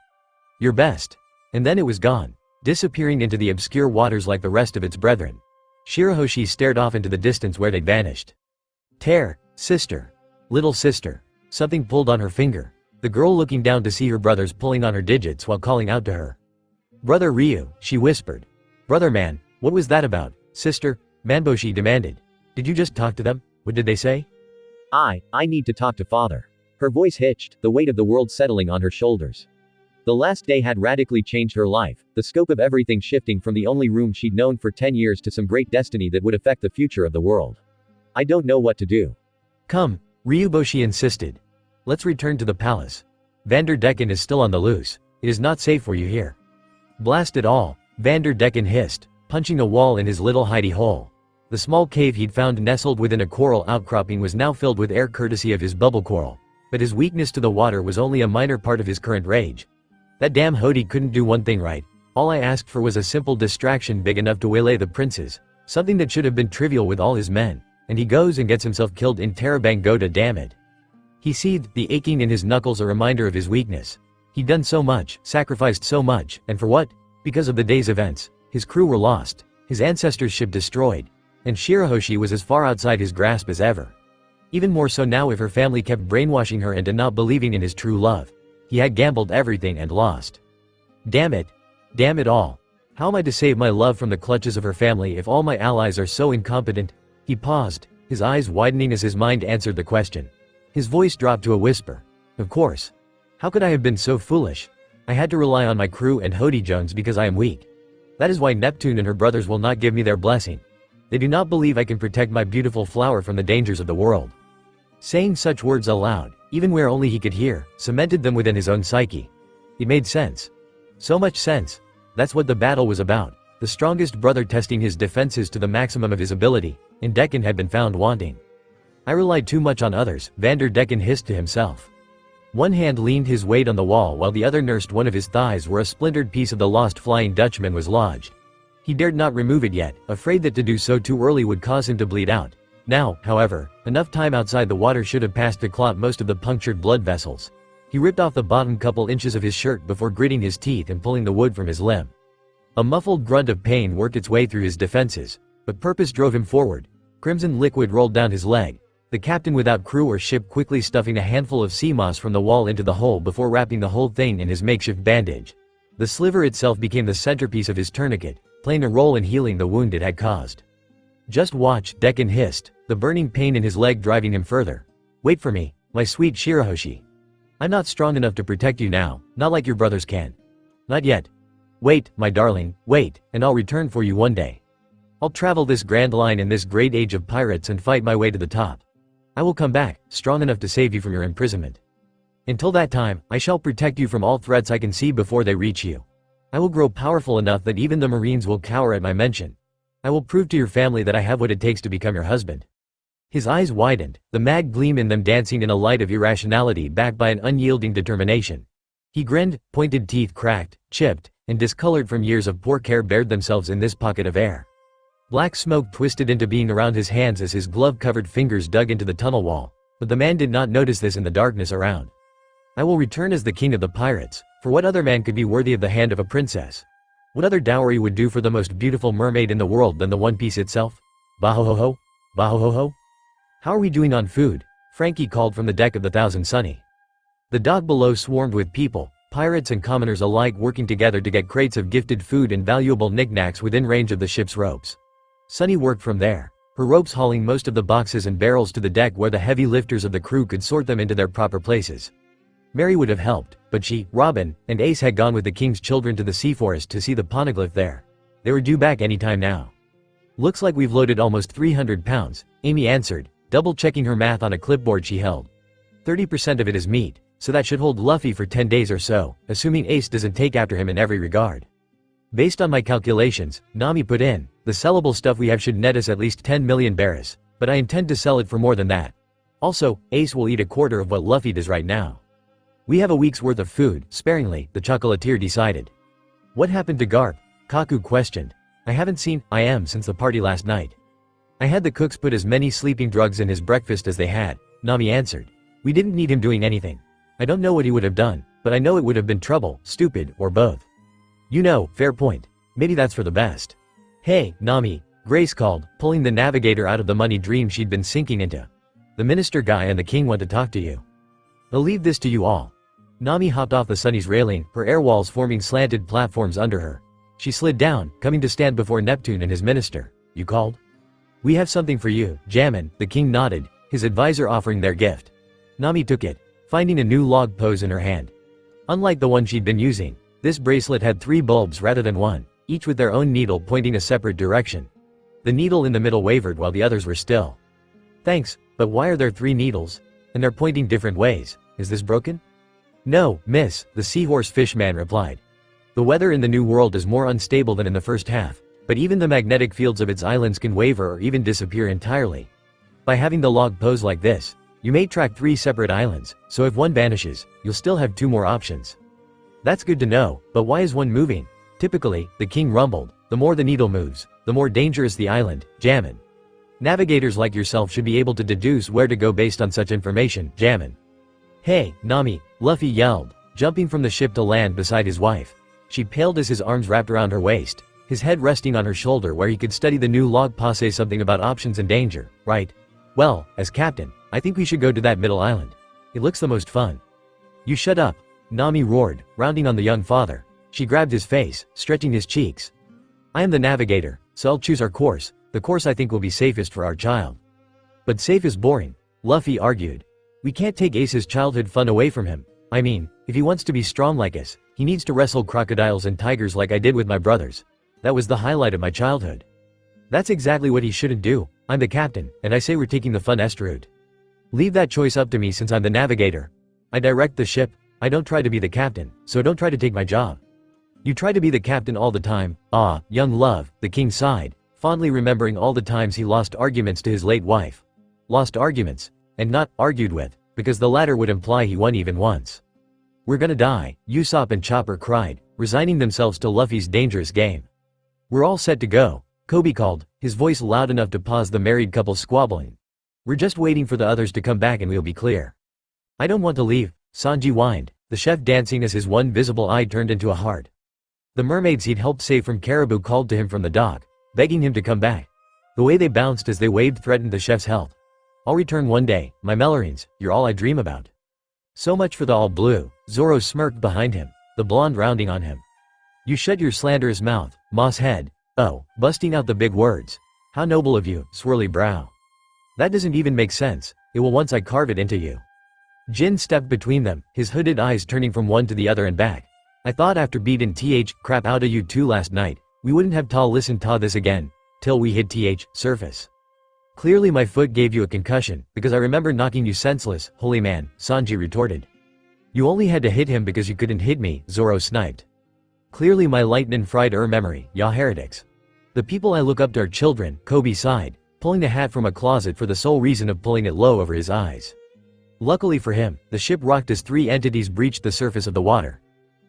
Your best. And then it was gone, disappearing into the obscure waters like the rest of its brethren. Shirahoshi stared off into the distance where they'd vanished. Tear, sister. Little sister. Something pulled on her finger. The girl looking down to see her brothers pulling on her digits while calling out to her. Brother Ryu, she whispered. Brother man, what was that about, sister? Manboshi demanded. Did you just talk to them? What did they say? I need to talk to father. Her voice hitched, the weight of the world settling on her shoulders. The last day had radically changed her life, the scope of everything shifting from the only room she'd known for 10 years to some great destiny that would affect the future of the world. I don't know what to do. Come, Ryuboshi insisted. Let's return to the palace. Vanderdecken is still on the loose. It is not safe for you here. Blast it all, Vanderdecken hissed, punching a wall in his little hidey hole. The small cave he'd found nestled within a coral outcropping was now filled with air courtesy of his bubble coral. But his weakness to the water was only a minor part of his current rage. That damn Hody couldn't do one thing right. All I asked for was a simple distraction big enough to waylay the princes. Something that should have been trivial with all his men. And he goes and gets himself killed in Tarabangoda, damn it. He seethed, the aching in his knuckles a reminder of his weakness. He'd done so much, sacrificed so much, and for what? Because of the day's events. His crew were lost, his ancestors' ship destroyed, and Shirahoshi was as far outside his grasp as ever. Even more so now if her family kept brainwashing her into not believing in his true love. He had gambled everything and lost. Damn it. Damn it all. How am I to save my love from the clutches of her family if all my allies are so incompetent? He paused, his eyes widening as his mind answered the question. His voice dropped to a whisper. Of course. How could I have been so foolish? I had to rely on my crew and Hody Jones because I am weak. That is why Neptune and her brothers will not give me their blessing. They do not believe I can protect my beautiful flower from the dangers of the world. Saying such words aloud, even where only he could hear, cemented them within his own psyche. It made sense. So much sense. That's what the battle was about. The strongest brother testing his defenses to the maximum of his ability, and Decken had been found wanting. I relied too much on others, Vanderdecken hissed to himself. One hand leaned his weight on the wall while the other nursed one of his thighs where a splintered piece of the lost Flying Dutchman was lodged. He dared not remove it yet, afraid that to do so too early would cause him to bleed out. Now, however, enough time outside the water should have passed to clot most of the punctured blood vessels. He ripped off the bottom couple inches of his shirt before gritting his teeth and pulling the wood from his limb. A muffled grunt of pain worked its way through his defenses, but purpose drove him forward. Crimson liquid rolled down his leg. The captain without crew or ship quickly stuffing a handful of sea moss from the wall into the hole before wrapping the whole thing in his makeshift bandage. The sliver itself became the centerpiece of his tourniquet, playing a role in healing the wound it had caused. Just watch, Decken hissed, the burning pain in his leg driving him further. Wait for me, my sweet Shirahoshi. I'm not strong enough to protect you now, not like your brothers can. Not yet. Wait, my darling, wait, and I'll return for you one day. I'll travel this grand line in this great age of pirates and fight my way to the top. I will come back, strong enough to save you from your imprisonment. Until that time, I shall protect you from all threats I can see before they reach you. I will grow powerful enough that even the Marines will cower at my mention. I will prove to your family that I have what it takes to become your husband. His eyes widened, the mad gleam in them dancing in a light of irrationality backed by an unyielding determination. He grinned, pointed teeth cracked, chipped, and discolored from years of poor care bared themselves in this pocket of air. Black smoke twisted into being around his hands as his glove-covered fingers dug into the tunnel wall, but the man did not notice this in the darkness around. I will return as the king of the pirates, for what other man could be worthy of the hand of a princess? What other dowry would do for the most beautiful mermaid in the world than the One Piece itself? Bahohoho? Bahohoho? How are we doing on food? Frankie called from the deck of the Thousand Sunny. The dock below swarmed with people, pirates and commoners alike working together to get crates of gifted food and valuable knickknacks within range of the ship's ropes. Sunny worked from there, her ropes hauling most of the boxes and barrels to the deck where the heavy lifters of the crew could sort them into their proper places. Mary would have helped, but she, Robin, and Ace had gone with the king's children to the sea forest to see the poneglyph there. They were due back any time now. Looks like we've loaded almost 300 pounds, Amy answered, double-checking her math on a clipboard she held. 30% of it is meat, so that should hold Luffy for 10 days or so, assuming Ace doesn't take after him in every regard. Based on my calculations, Nami put in, the sellable stuff we have should net us at least 10 million berries, but I intend to sell it for more than that. Also, Ace will eat a quarter of what Luffy does right now. We have a week's worth of food, sparingly, the chocolatier decided. What happened to Garp? Kaku questioned. I haven't seen him since the party last night. I had the cooks put as many sleeping drugs in his breakfast as they had, Nami answered. We didn't need him doing anything. I don't know what he would have done, but I know it would have been trouble, stupid, or both. You know, fair point. Maybe that's for the best. Hey, Nami, Grace called, pulling the navigator out of the money dream she'd been sinking into. The minister guy and the king want to talk to you. I'll leave this to you all. Nami hopped off the Sunny's railing, her air walls forming slanted platforms under her. She slid down, coming to stand before Neptune and his minister. You called? We have something for you, Jammin, the king nodded, his advisor offering their gift. Nami took it, finding a new log pose in her hand. Unlike the one she'd been using, this bracelet had 3 bulbs rather than 1, each with their own needle pointing a separate direction. The needle in the middle wavered while the others were still. Thanks, but why are there 3 needles? And they're pointing different ways. Is this broken? No, miss, the seahorse fishman replied. The weather in the New World is more unstable than in the first half, but even the magnetic fields of its islands can waver or even disappear entirely. By having the log pose like this, you may track 3 separate islands, so if one vanishes, you'll still have 2 more options. That's good to know, but why is one moving? Typically, the king rumbled, the more the needle moves, the more dangerous the island, Jammin. Navigators like yourself should be able to deduce where to go based on such information, Jammin. Hey, Nami, Luffy yelled, jumping from the ship to land beside his wife. She paled as his arms wrapped around her waist, his head resting on her shoulder where he could study the new log pa say something about options and danger, right? Well, as captain, I think we should go to that middle island. It looks the most fun. You shut up, Nami roared, rounding on the young father. She grabbed his face, stretching his cheeks. I am the navigator, so I'll choose our course, the course I think will be safest for our child. But safe is boring, Luffy argued. We can't take Ace's childhood fun away from him. I mean, if he wants to be strong like us, he needs to wrestle crocodiles and tigers like I did with my brothers. That was the highlight of my childhood. That's exactly what he shouldn't do. I'm the captain, and I say we're taking the funnest route. Leave that choice up to me since I'm the navigator. I direct the ship, I don't try to be the captain, so don't try to take my job. You try to be the captain all the time, young love, the king sighed, fondly remembering all the times he lost arguments to his late wife. Lost arguments, and not argued with, because the latter would imply he won even once. We're gonna die, Usopp and Chopper cried, resigning themselves to Luffy's dangerous game. We're all set to go, Coby called, his voice loud enough to pause the married couple squabbling. We're just waiting for the others to come back and we'll be clear. I don't want to leave, Sanji whined, the chef dancing as his one visible eye turned into a heart. The mermaids he'd helped save from Caribou called to him from the dock, begging him to come back. The way they bounced as they waved threatened the chef's health. I'll return one day, my Melorines, you're all I dream about. So much for the all blue, Zoro smirked behind him, the blonde rounding on him. You shut your slanderous mouth, moss head. Oh, busting out the big words. How noble of you, swirly brow. That doesn't even make sense, it will once I carve it into you. Jin stepped between them, his hooded eyes turning from one to the other and back. I thought after beating crap out of you two last night, we wouldn't have listen to this again, till we hit surface. Clearly my foot gave you a concussion, because I remember knocking you senseless, holy man, Sanji retorted. You only had to hit him because you couldn't hit me, Zoro sniped. Clearly my lightnin' fried memory, ya heretics. The people I look up to are children, Coby sighed, pulling the hat from a closet for the sole reason of pulling it low over his eyes. Luckily for him, the ship rocked as 3 entities breached the surface of the water.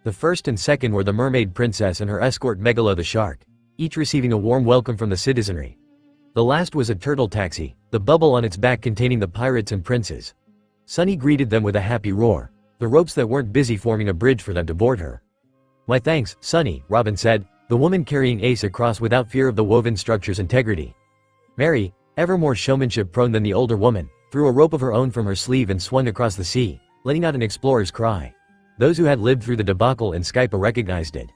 The first and second were the mermaid princess and her escort Megalo the shark, each receiving a warm welcome from the citizenry. The last was a turtle taxi, the bubble on its back containing the pirates and princes. Sunny greeted them with a happy roar, the ropes that weren't busy forming a bridge for them to board her. My thanks, Sunny, Robin said, the woman carrying Ace across without fear of the woven structure's integrity. Mary, ever more showmanship prone than the older woman, threw a rope of her own from her sleeve and swung across the sea, letting out an explorer's cry. Those who had lived through the debacle in Skypa recognized it.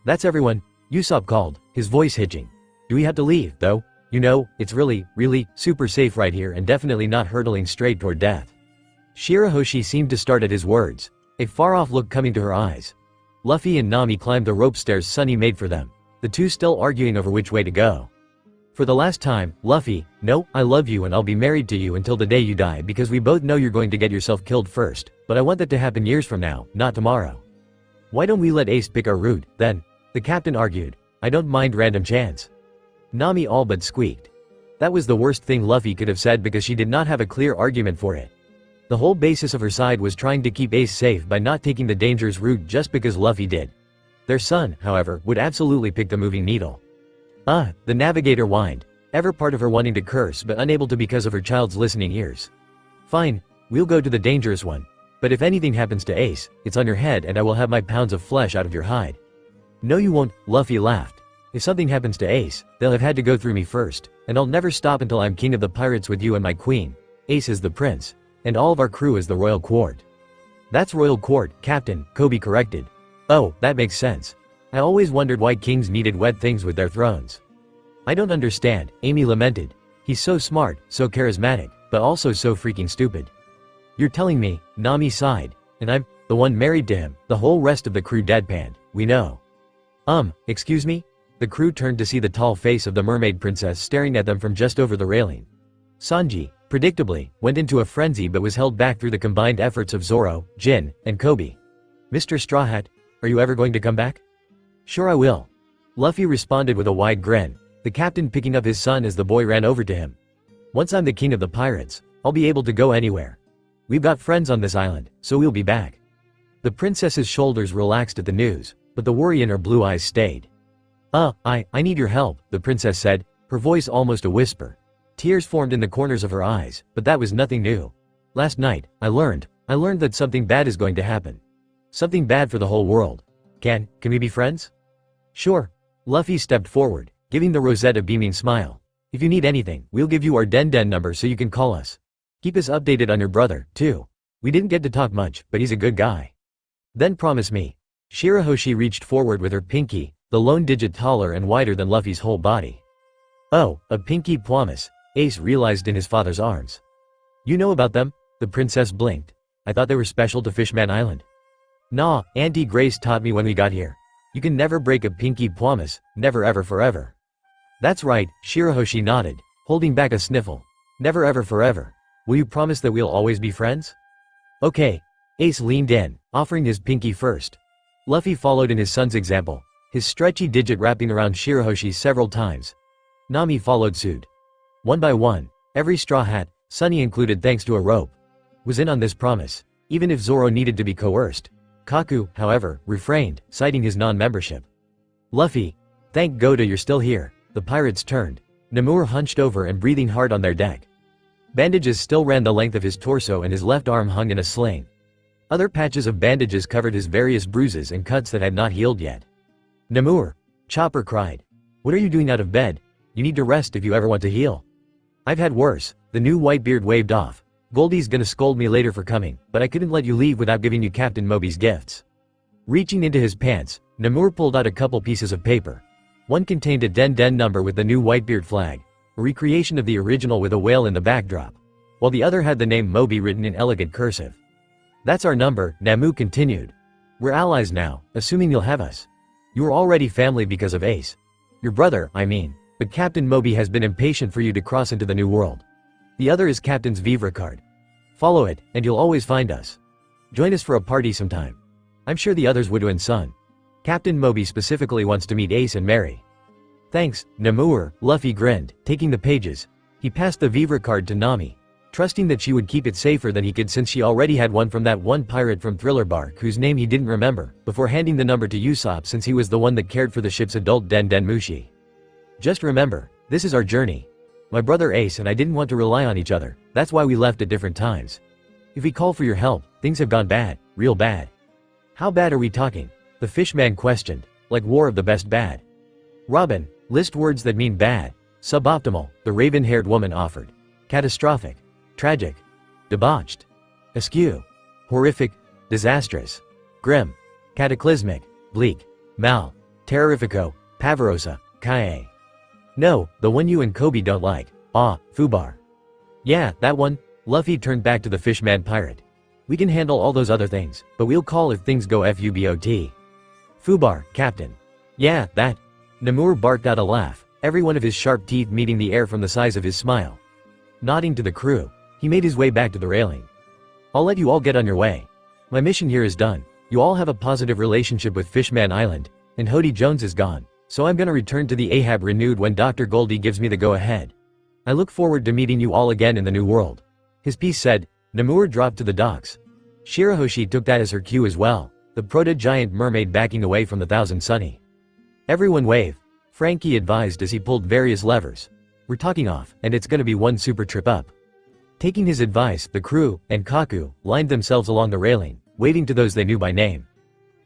That's everyone, Usopp called, his voice hitching. Do we have to leave, though? You know, it's really, super safe right here and definitely not hurtling straight toward death. Shirahoshi seemed to start at his words. a far-off look coming to her eyes. Luffy and Nami climbed the rope stairs Sunny made for them, the two still arguing over which way to go. For the last time, Luffy, no, I love you and I'll be married to you until the day you die because we both know you're going to get yourself killed first, but I want that to happen years from now, not tomorrow. Why don't we let Ace pick our route, then? The captain argued. I don't mind random chance. Nami all but squeaked. That was the worst thing Luffy could have said because she did not have a clear argument for it. The whole basis of her side was trying to keep Ace safe by not taking the dangerous route just because Luffy did. Their son, however, would absolutely pick the moving needle. The navigator whined, ever part of her wanting to curse but unable to because of her child's listening ears. Fine, we'll go to the dangerous one. But if anything happens to Ace, it's on your head and I will have my pounds of flesh out of your hide. No you won't, Luffy laughed. If something happens to Ace, they'll have had to go through me first, and I'll never stop until I'm king of the pirates with you and my queen. Ace is the prince. And all of our crew is the royal court. That's royal court, Captain, Coby corrected. Oh, that makes sense. I always wondered why kings needed wet things with their thrones. I don't understand, Amy lamented. He's so smart, so charismatic, but also so freaking stupid. You're telling me, Nami sighed, and I'm the one married to him. The whole rest of the crew deadpanned. We know. Excuse me? The crew turned to see the tall face of the mermaid princess staring at them from just over the railing. Sanji, predictably, went into a frenzy but was held back through the combined efforts of Zoro, Jin, and Coby. Mr. Straw Hat, are you ever going to come back? Sure I will. Luffy responded with a wide grin, the captain picking up his son as the boy ran over to him. Once I'm the king of the pirates, I'll be able to go anywhere. We've got friends on this island, so we'll be back. The princess's shoulders relaxed at the news, but the worry in her blue eyes stayed. I need your help, the princess said, her voice almost a whisper. Tears formed in the corners of her eyes, but that was nothing new. Last night, I learned that something bad is going to happen. Something bad for the whole world. Can we be friends? Sure. Luffy stepped forward, giving the rosette a beaming smile. If you need anything, we'll give you our Den number so you can call us. Keep us updated on your brother, too. We didn't get to talk much, but he's a good guy. Then promise me. Shirahoshi reached forward with her pinky, the lone digit taller and wider than Luffy's whole body. Oh, a pinky promise. Ace realized in his father's arms. You know about them? The princess blinked. I thought they were special to Fishman Island. Nah, Auntie Grace taught me when we got here. You can never break a pinky promise, never ever forever. That's right, Shirahoshi nodded, holding back a sniffle. Never ever forever. Will you promise that we'll always be friends? Okay. Ace leaned in, offering his pinky first. Luffy followed in his son's example, his stretchy digit wrapping around Shirahoshi several times. Nami followed suit. One by one, every Straw Hat, Sunny included thanks to a rope, was in on this promise, even if Zoro needed to be coerced. Kaku, however, refrained, citing his non-membership. Luffy, thank Goda you're still here. The pirates turned. Namur hunched over and breathing hard on their deck. Bandages still ran the length of his torso and his left arm hung in a sling. Other patches of bandages covered his various bruises and cuts that had not healed yet. Namur, Chopper cried. What are you doing out of bed? You need to rest if you ever want to heal. I've had worse, the new Whitebeard waved off. Goldie's gonna scold me later for coming, but I couldn't let you leave without giving you Captain Moby's gifts. Reaching into his pants, Namur pulled out a couple pieces of paper. One contained a Den number with the new Whitebeard flag, a recreation of the original with a whale in the backdrop, while the other had the name Moby written in elegant cursive. That's our number, Namu continued. We're allies now, assuming you'll have us. You were already family because of Ace. Your brother, I mean. But Captain Moby has been impatient for you to cross into the new world. The other is Captain's Vivre card. Follow it, and you'll always find us. Join us for a party sometime. I'm sure the others would and son. Captain Moby specifically wants to meet Ace and Mary. Thanks, Namur, Luffy grinned, taking the pages. He passed the Vivre card to Nami, trusting that she would keep it safer than he could since she already had one from that one pirate from Thriller Bark whose name he didn't remember, before handing the number to Usopp since he was the one that cared for the ship's adult Den Mushi. Just remember, this is our journey. My brother Ace and I didn't want to rely on each other, that's why we left at different times. If we call for your help, things have gone bad, real bad. How bad are we talking? The fishman questioned, like War of the Best Bad. Robin, list words that mean bad. Suboptimal, the raven-haired woman offered. Catastrophic. Tragic. Debauched. Askew. Horrific. Disastrous. Grim. Cataclysmic. Bleak. Mal. Terrorifico. Pavarosa. Kae. No, the one you and Coby don't like. Fubar. Yeah, that one. Luffy turned back to the fishman pirate. We can handle all those other things, but we'll call if things go FUBOT. Fubar, Captain. Yeah, that. Namur barked out a laugh, every one of his sharp teeth meeting the air from the size of his smile. Nodding to the crew, he made his way back to the railing. I'll let you all get on your way. My mission here is done. You all have a positive relationship with Fishman Island, and Hody Jones is gone, so I'm gonna return to the Ahab renewed when Dr. Goldie gives me the go-ahead. I look forward to meeting you all again in the new world. His piece said. Namur dropped to the docks. Shirahoshi took that as her cue as well, the proto-giant mermaid backing away from the Thousand Sunny. Everyone wave, Frankie advised as he pulled various levers. We're talking off, and it's gonna be one super trip up. Taking his advice, the crew, and Kaku, lined themselves along the railing, waving to those they knew by name.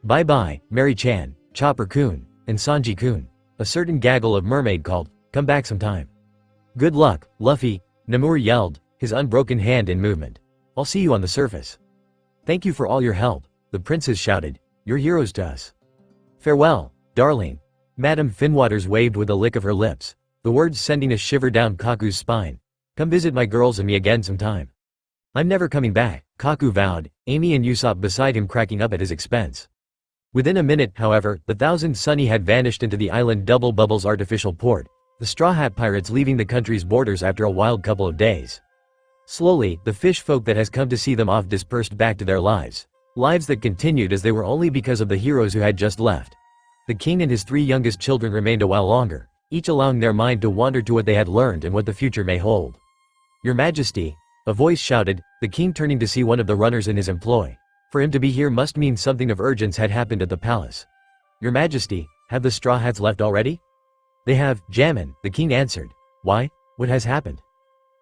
Bye-bye, Mary-chan, Chopper-kun, and Sanji-kun. A certain gaggle of mermaid called, come back sometime. Good luck, Luffy, Namur yelled, his unbroken hand in movement. I'll see you on the surface. Thank you for all your help, the princess shouted. You're heroes to us. Farewell, darling. Madame Finwaters waved with a lick of her lips, the words sending a shiver down Kaku's spine. Come visit my girls and me again sometime. I'm never coming back, Kaku vowed, Amy and Usopp beside him cracking up at his expense. Within a minute, however, the Thousand Sunny had vanished into the island Double Bubble's artificial port, the Straw Hat Pirates leaving the country's borders after a wild couple of days. Slowly, the fish folk that has come to see them off dispersed back to their lives. Lives that continued as they were only because of the heroes who had just left. The king and his 3 youngest children remained a while longer, each allowing their mind to wander to what they had learned and what the future may hold. Your Majesty, a voice shouted, the king turning to see one of the runners in his employ. For him to be here must mean something of urgence had happened at the palace. Your Majesty, have the Straw Hats left already? They have, Jammin, the king answered. Why? What has happened?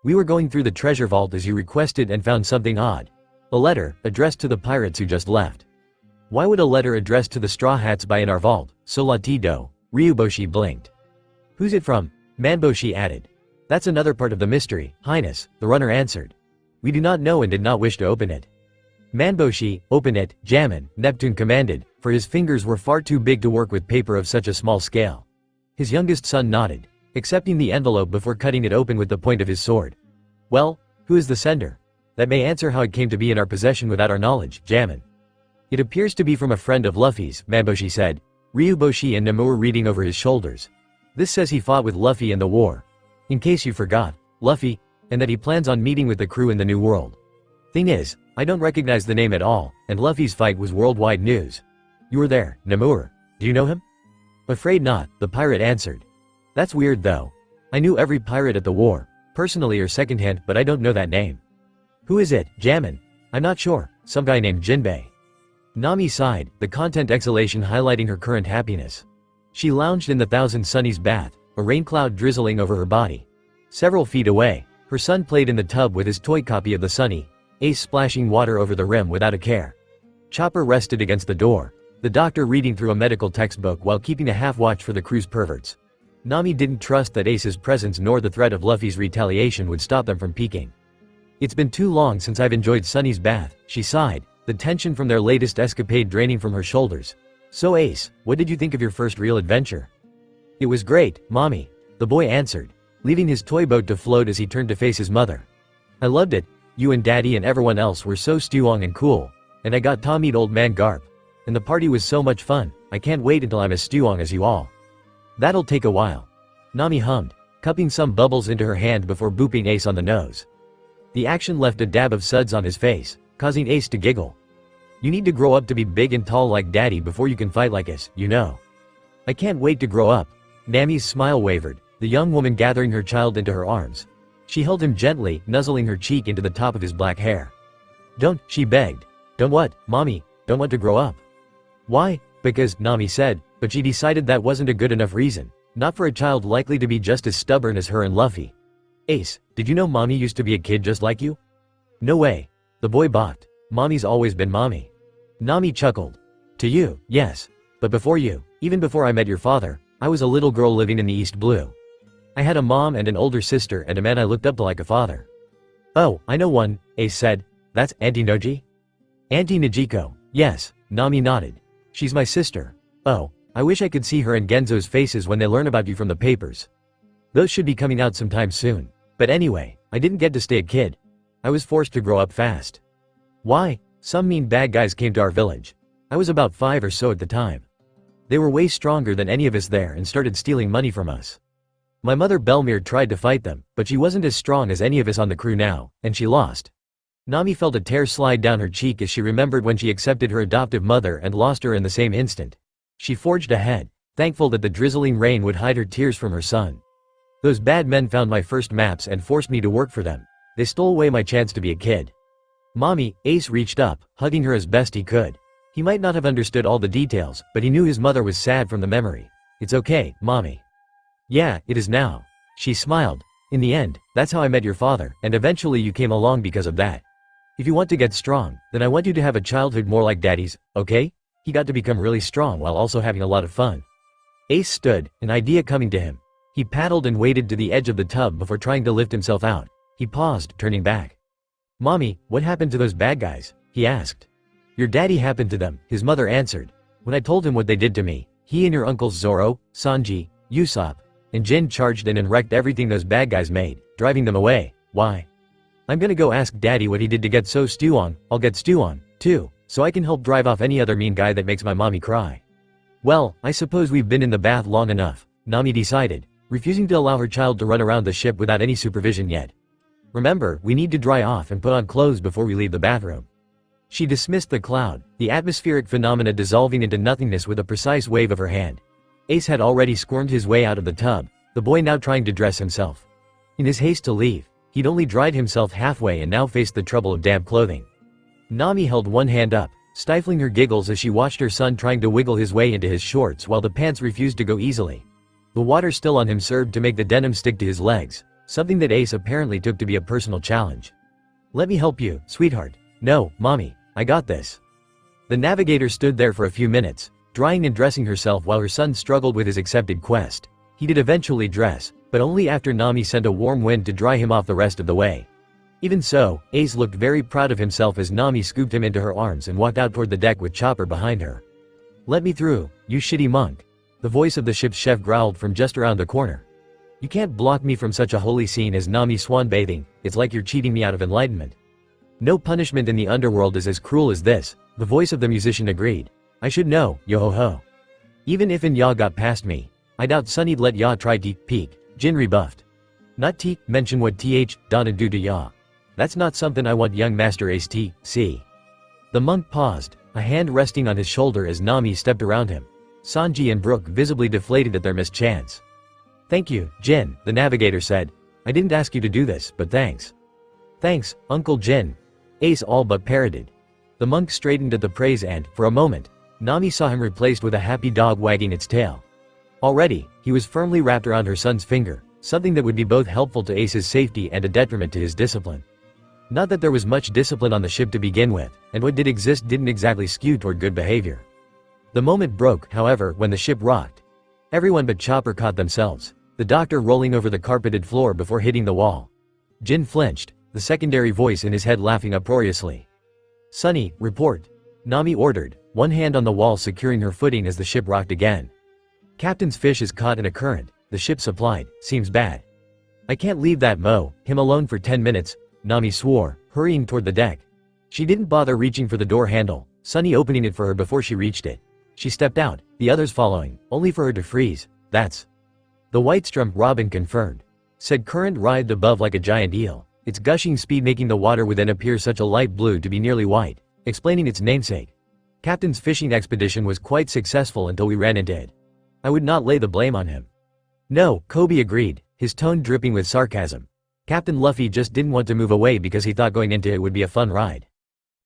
We were going through the treasure vault as you requested and found something odd. A letter, addressed to the pirates who just left. Why would a letter addressed to the Straw Hats be in our vault? Solatido, Ryuboshi blinked. Who's it from? Manboshi added. That's another part of the mystery, Highness, the runner answered. We do not know and did not wish to open it. Manboshi, open it, Jammin, Neptune commanded, for his fingers were far too big to work with paper of such a small scale. His youngest son nodded, accepting the envelope before cutting it open with the point of his sword. Well, who is the sender? That may answer how it came to be in our possession without our knowledge, Jammin. It appears to be from a friend of Luffy's, Manboshi said, Ryuboshi and Namur reading over his shoulders. This says he fought with Luffy in the war. In case you forgot, Luffy, and that he plans on meeting with the crew in the New World. Thing is, I don't recognize the name at all, and Luffy's fight was worldwide news. You were there, Namur. Do you know him? Afraid not, the pirate answered. That's weird though. I knew every pirate at the war, personally or secondhand, but I don't know that name. Who is it, Jammin? I'm not sure, some guy named Jinbei. Nami sighed, the content exhalation highlighting her current happiness. She lounged in the Thousand Sunny's bath, a rain cloud drizzling over her body. Several feet away, her son played in the tub with his toy copy of the Sunny, Ace splashing water over the rim without a care. Chopper rested against the door, the doctor reading through a medical textbook while keeping a half-watch for the crew's perverts. Nami didn't trust that Ace's presence nor the threat of Luffy's retaliation would stop them from peeking. It's been too long since I've enjoyed Sunny's bath, she sighed, the tension from their latest escapade draining from her shoulders. So Ace, what did you think of your first real adventure? It was great, Mommy, the boy answered, leaving his toy boat to float as he turned to face his mother. I loved it. You and Daddy and everyone else were so stewong and cool, and I got to meet Old Man Garp. And the party was so much fun, I can't wait until I'm as stewong as you all. That'll take a while. Nami hummed, cupping some bubbles into her hand before booping Ace on the nose. The action left a dab of suds on his face, causing Ace to giggle. You need to grow up to be big and tall like Daddy before you can fight like us, you know. I can't wait to grow up. Nami's smile wavered, the young woman gathering her child into her arms. She held him gently, nuzzling her cheek into the top of his black hair. Don't, she begged. Don't what, Mommy, don't want to grow up. Why? Because, Nami said, but she decided that wasn't a good enough reason, not for a child likely to be just as stubborn as her and Luffy. Ace, did you know Mommy used to be a kid just like you? No way. The boy balked. Mommy's always been Mommy. Nami chuckled. To you, yes. But before you, even before I met your father, I was a little girl living in the East Blue. I had a mom and an older sister and a man I looked up to like a father. Oh, I know one, Ace said. That's Auntie Noji? Auntie Najiko, yes, Nami nodded. She's my sister. Oh, I wish I could see her and Genzo's faces when they learn about you from the papers. Those should be coming out sometime soon. But anyway, I didn't get to stay a kid. I was forced to grow up fast. Why? Some mean bad guys came to our village. I was about 5 or so at the time. They were way stronger than any of us there and started stealing money from us. My mother Belmir tried to fight them, but she wasn't as strong as any of us on the crew now, and she lost. Nami felt a tear slide down her cheek as she remembered when she accepted her adoptive mother and lost her in the same instant. She forged ahead, thankful that the drizzling rain would hide her tears from her son. Those bad men found my first maps and forced me to work for them. They stole away my chance to be a kid. Mommy, Ace reached up, hugging her as best he could. He might not have understood all the details, but he knew his mother was sad from the memory. It's okay, Mommy. Yeah, it is now. She smiled. In the end, that's how I met your father, and eventually you came along because of that. If you want to get strong, then I want you to have a childhood more like Daddy's, okay? He got to become really strong while also having a lot of fun. Ace stood, an idea coming to him. He paddled and waded to the edge of the tub before trying to lift himself out. He paused, turning back. Mommy, what happened to those bad guys? He asked. Your daddy happened to them, his mother answered. When I told him what they did to me, he and your uncles Zoro, Sanji, Usopp, and Jin charged in and wrecked everything those bad guys made, driving them away. Why? I'm gonna go ask Daddy what he did to get so stew on. I'll get stew on, too, so I can help drive off any other mean guy that makes my mommy cry. Well, I suppose we've been in the bath long enough, Nami decided, refusing to allow her child to run around the ship without any supervision yet. Remember, we need to dry off and put on clothes before we leave the bathroom. She dismissed the cloud, the atmospheric phenomena dissolving into nothingness with a precise wave of her hand. Ace had already squirmed his way out of the tub, the boy now trying to dress himself. In his haste to leave, he'd only dried himself halfway and now faced the trouble of damp clothing. Nami held one hand up, stifling her giggles as she watched her son trying to wiggle his way into his shorts while the pants refused to go easily. The water still on him served to make the denim stick to his legs, something that Ace apparently took to be a personal challenge. Let me help you, sweetheart. No, Mommy, I got this. The navigator stood there for a few minutes, drying and dressing herself while her son struggled with his accepted quest. He did eventually dress, but only after Nami sent a warm wind to dry him off the rest of the way. Even so, Ace looked very proud of himself as Nami scooped him into her arms and walked out toward the deck with Chopper behind her. Let me through, you shitty monk. The voice of the ship's chef growled from just around the corner. You can't block me from such a holy scene as Nami swan bathing, it's like you're cheating me out of enlightenment. No punishment in the underworld is as cruel as this, the voice of the musician agreed. I should know, yo-ho-ho. Even if Ya got past me, I doubt Sunny'd let Ya try to peek, Jin rebuffed. Not T, mention what Donna do to Ya. That's not something I want young Master Ace T, see. The monk paused, a hand resting on his shoulder as Nami stepped around him. Sanji and Brook visibly deflated at their missed chance. Thank you, Jin, the navigator said. I didn't ask you to do this, but thanks. Thanks, Uncle Jin. Ace all but parroted. The monk straightened at the praise and, for a moment, Nami saw him replaced with a happy dog wagging its tail. Already, he was firmly wrapped around her son's finger, something that would be both helpful to Ace's safety and a detriment to his discipline. Not that there was much discipline on the ship to begin with, and what did exist didn't exactly skew toward good behavior. The moment broke, however, when the ship rocked. Everyone but Chopper caught themselves, the doctor rolling over the carpeted floor before hitting the wall. Jin flinched, the secondary voice in his head laughing uproariously. Sunny, report. Nami ordered, one hand on the wall securing her footing as the ship rocked again. Captain's fish is caught in a current, the ship supplied, seems bad. I can't leave him alone for 10 minutes, Nami swore, hurrying toward the deck. She didn't bother reaching for the door handle, Sunny opening it for her before she reached it. She stepped out, the others following, only for her to freeze. That's the Whitestrom, Robin confirmed. Said current writhed above like a giant eel, its gushing speed making the water within appear such a light blue to be nearly white, explaining its namesake. Captain's fishing expedition was quite successful until we ran into it. I would not lay the blame on him. No, Coby agreed, his tone dripping with sarcasm. Captain Luffy just didn't want to move away because he thought going into it would be a fun ride.